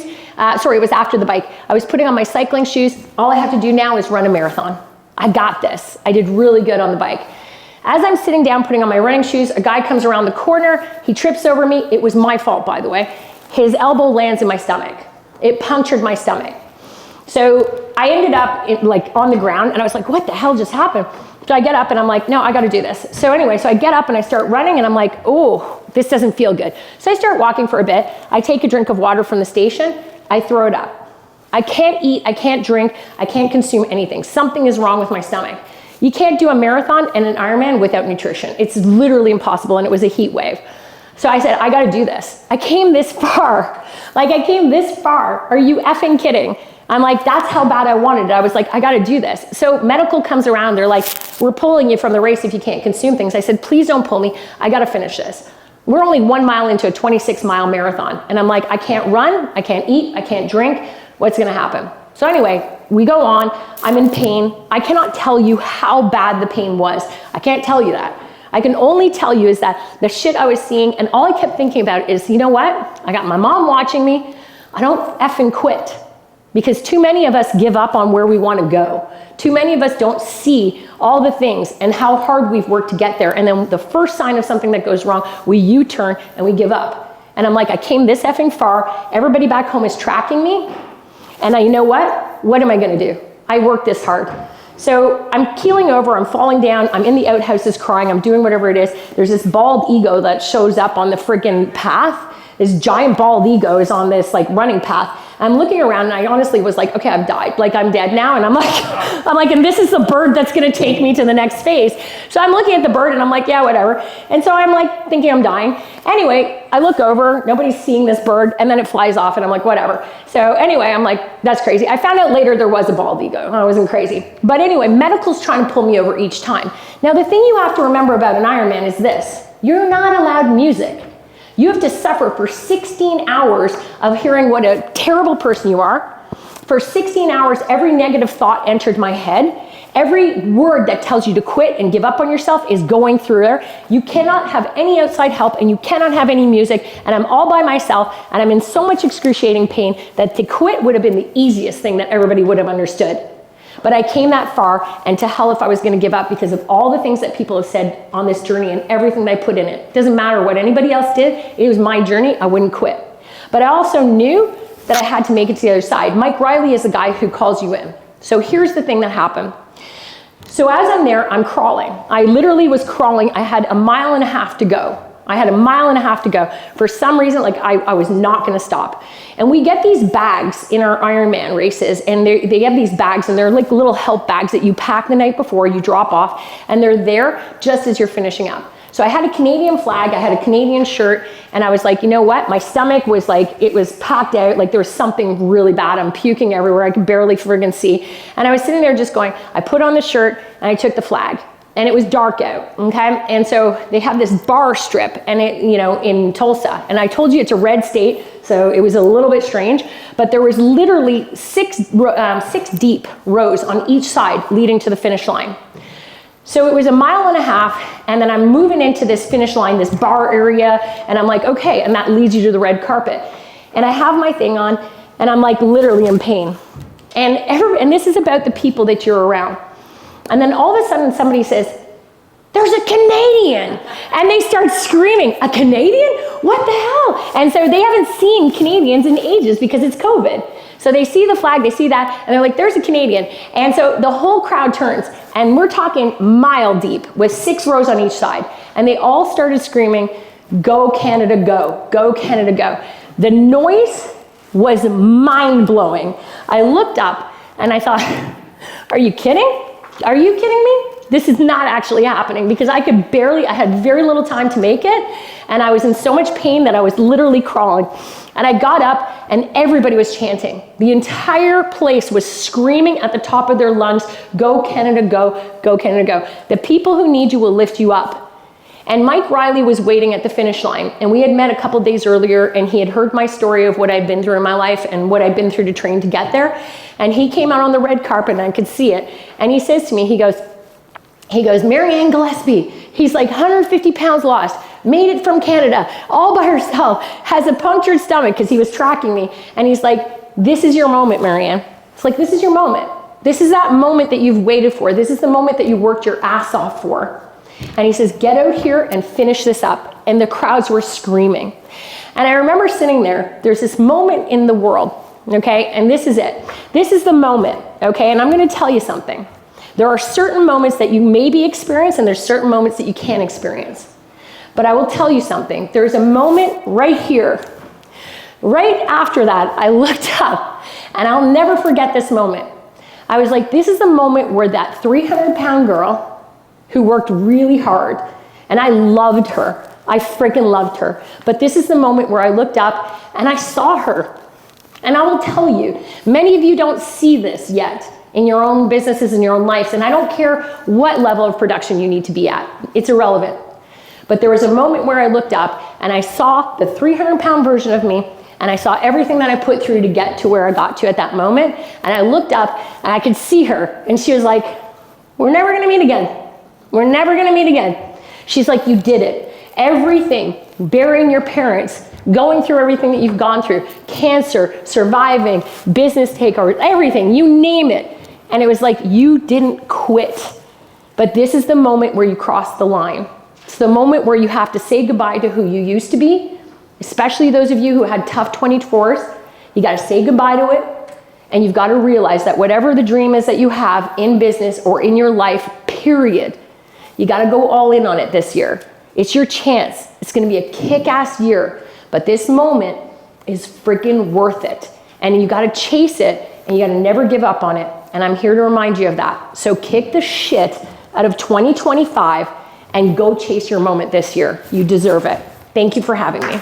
Sorry, it was after the bike. I was putting on my cycling shoes. All I have to do now is run a marathon. I got this. I did really good on the bike. As I'm sitting down putting on my running shoes, a guy comes around the corner. He trips over me. It was my fault, by the way. His elbow lands in my stomach. It punctured my stomach. So I ended up on the ground, and I was like, what the hell just happened? So I get up and I'm like, no, I gotta do this. So anyway, so I get up and I start running, and I'm like, oh, this doesn't feel good. So I start walking for a bit. I take a drink of water from the station. I throw it up. I can't eat, I can't drink, I can't consume anything. Something is wrong with my stomach. You can't do a marathon and an Ironman without nutrition. It's literally impossible, and it was a heat wave. So I said, I gotta do this. I came this far. Like, I came this far. Are you effing kidding? I'm like, that's how bad I wanted it. I was like, I gotta do this. So medical comes around, they're like, we're pulling you from the race if you can't consume things. I said, please don't pull me, I gotta finish this. We're only 1 mile into a 26-mile marathon. And I'm like, I can't run, I can't eat, I can't drink, what's gonna happen? So anyway, we go on, I'm in pain. I cannot tell you how bad the pain was. I can't tell you that. I can only tell you is that the shit I was seeing, and all I kept thinking about is, you know what? I got my mom watching me, I don't effing quit. Because too many of us give up on where we want to go. Too many of us don't see all the things and how hard we've worked to get there. And then the first sign of something that goes wrong, we U-turn and we give up. And I'm like, I came this effing far. Everybody back home is tracking me. And you know what? What am I going to do? I worked this hard. So I'm keeling over, I'm falling down, I'm in the outhouses crying, I'm doing whatever it is. There's this bald ego that shows up on the freaking path. This giant bald ego is on this like running path. I'm looking around, and I honestly was like, okay, I've died. Like, I'm dead now. And I'm like, and this is the bird that's gonna take me to the next phase. So I'm looking at the bird, and I'm like, yeah, whatever. And so I'm like thinking I'm dying. Anyway, I look over, nobody's seeing this bird, and then it flies off, and I'm like, whatever. So anyway, I'm like, that's crazy. I found out later there was a bald ego. I wasn't crazy. But anyway, medical's trying to pull me over each time. Now, the thing you have to remember about an Ironman is this. You're not allowed music. You have to suffer for 16 hours of hearing what a terrible person you are. For 16 hours, every negative thought entered my head. Every word that tells you to quit and give up on yourself is going through there. You cannot have any outside help, and you cannot have any music, and I'm all by myself, and I'm in so much excruciating pain that to quit would have been the easiest thing that everybody would have understood. But I came that far, and to hell if I was going to give up because of all the things that people have said on this journey and everything that I put in it. It doesn't matter what anybody else did. It was my journey. I wouldn't quit. But I also knew that I had to make it to the other side. Mike Riley is the guy who calls you in. So here's the thing that happened. So as I'm there, I'm crawling. I literally was crawling. I had 1.5 miles to go. I had 1.5 miles to go. For some reason, like I was not gonna stop. And we get these bags in our Ironman races, and they have these bags, and they're like little help bags that you pack the night before, you drop off, and they're there just as you're finishing up. So I had a Canadian flag, I had a Canadian shirt, and I was like, you know what? My stomach was like, it was packed out, like there was something really bad. I'm puking everywhere, I could barely friggin' see. And I was sitting there just going, I put on the shirt and I took the flag. And it was dark out, okay? And so they have this bar strip, and it, you know, in Tulsa. And I told you it's a red state, so it was a little bit strange, but there was literally six deep rows on each side leading to the finish line. So it was 1.5 miles, and then I'm moving into this finish line, this bar area, and I'm like, okay, and that leads you to the red carpet. And I have my thing on, and I'm like literally in pain. And this is about the people that you're around. And then all of a sudden somebody says, there's a Canadian. And they start screaming, a Canadian? What the hell? And so they haven't seen Canadians in ages because it's COVID. So they see the flag, they see that, and they're like, there's a Canadian. And so the whole crowd turns, and we're talking mile deep with 6 rows on each side. And they all started screaming, go Canada, go. Go Canada, go. The noise was mind-blowing. I looked up and I thought, are you kidding? Are you kidding me? This is not actually happening, because I had very little time to make it, and I was in so much pain that I was literally crawling. And I got up and everybody was chanting. The entire place was screaming at the top of their lungs, go Canada, go, go Canada, go. The people who need you will lift you up. And Mike Riley was waiting at the finish line, and we had met a couple days earlier, and he had heard my story of what I'd been through in my life and what I'd been through to train to get there. And he came out on the red carpet, and I could see it. And he says to me, he goes, Marianne Gillespie, he's like 150 pounds lost, made it from Canada, all by herself, has a punctured stomach, because he was tracking me. And he's like, this is your moment, Marianne. It's like, this is your moment. This is that moment that you've waited for. This is the moment that you worked your ass off for. And he says, get out here and finish this up. And the crowds were screaming. And I remember sitting there, there's this moment in the world, okay? And this is it. This is the moment, okay? And I'm gonna tell you something. There are certain moments that you maybe experience, and there's certain moments that you can't experience. But I will tell you something. There's a moment right here. Right after that, I looked up, and I'll never forget this moment. I was like, this is the moment where that 300-pound girl who worked really hard, and I loved her. I freaking loved her. But this is the moment where I looked up and I saw her. And I will tell you, many of you don't see this yet in your own businesses and your own lives, and I don't care what level of production you need to be at. It's irrelevant. But there was a moment where I looked up and I saw the 300-pound version of me, and I saw everything that I put through to get to where I got to at that moment. And I looked up and I could see her, and she was like, we're never gonna meet again. We're never gonna meet again. She's like, you did it. Everything, burying your parents, going through everything that you've gone through, cancer, surviving, business takeover, everything, you name it. And it was like, you didn't quit. But this is the moment where you cross the line. It's the moment where you have to say goodbye to who you used to be, especially those of you who had tough 24s. You gotta say goodbye to it, and you've gotta realize that whatever the dream is that you have in business or in your life, period, you gotta go all in on it this year. It's your chance. It's gonna be a kick-ass year, but this moment is freaking worth it. And you gotta chase it, and you gotta never give up on it. And I'm here to remind you of that. So kick the shit out of 2025 and go chase your moment this year. You deserve it. Thank you for having me.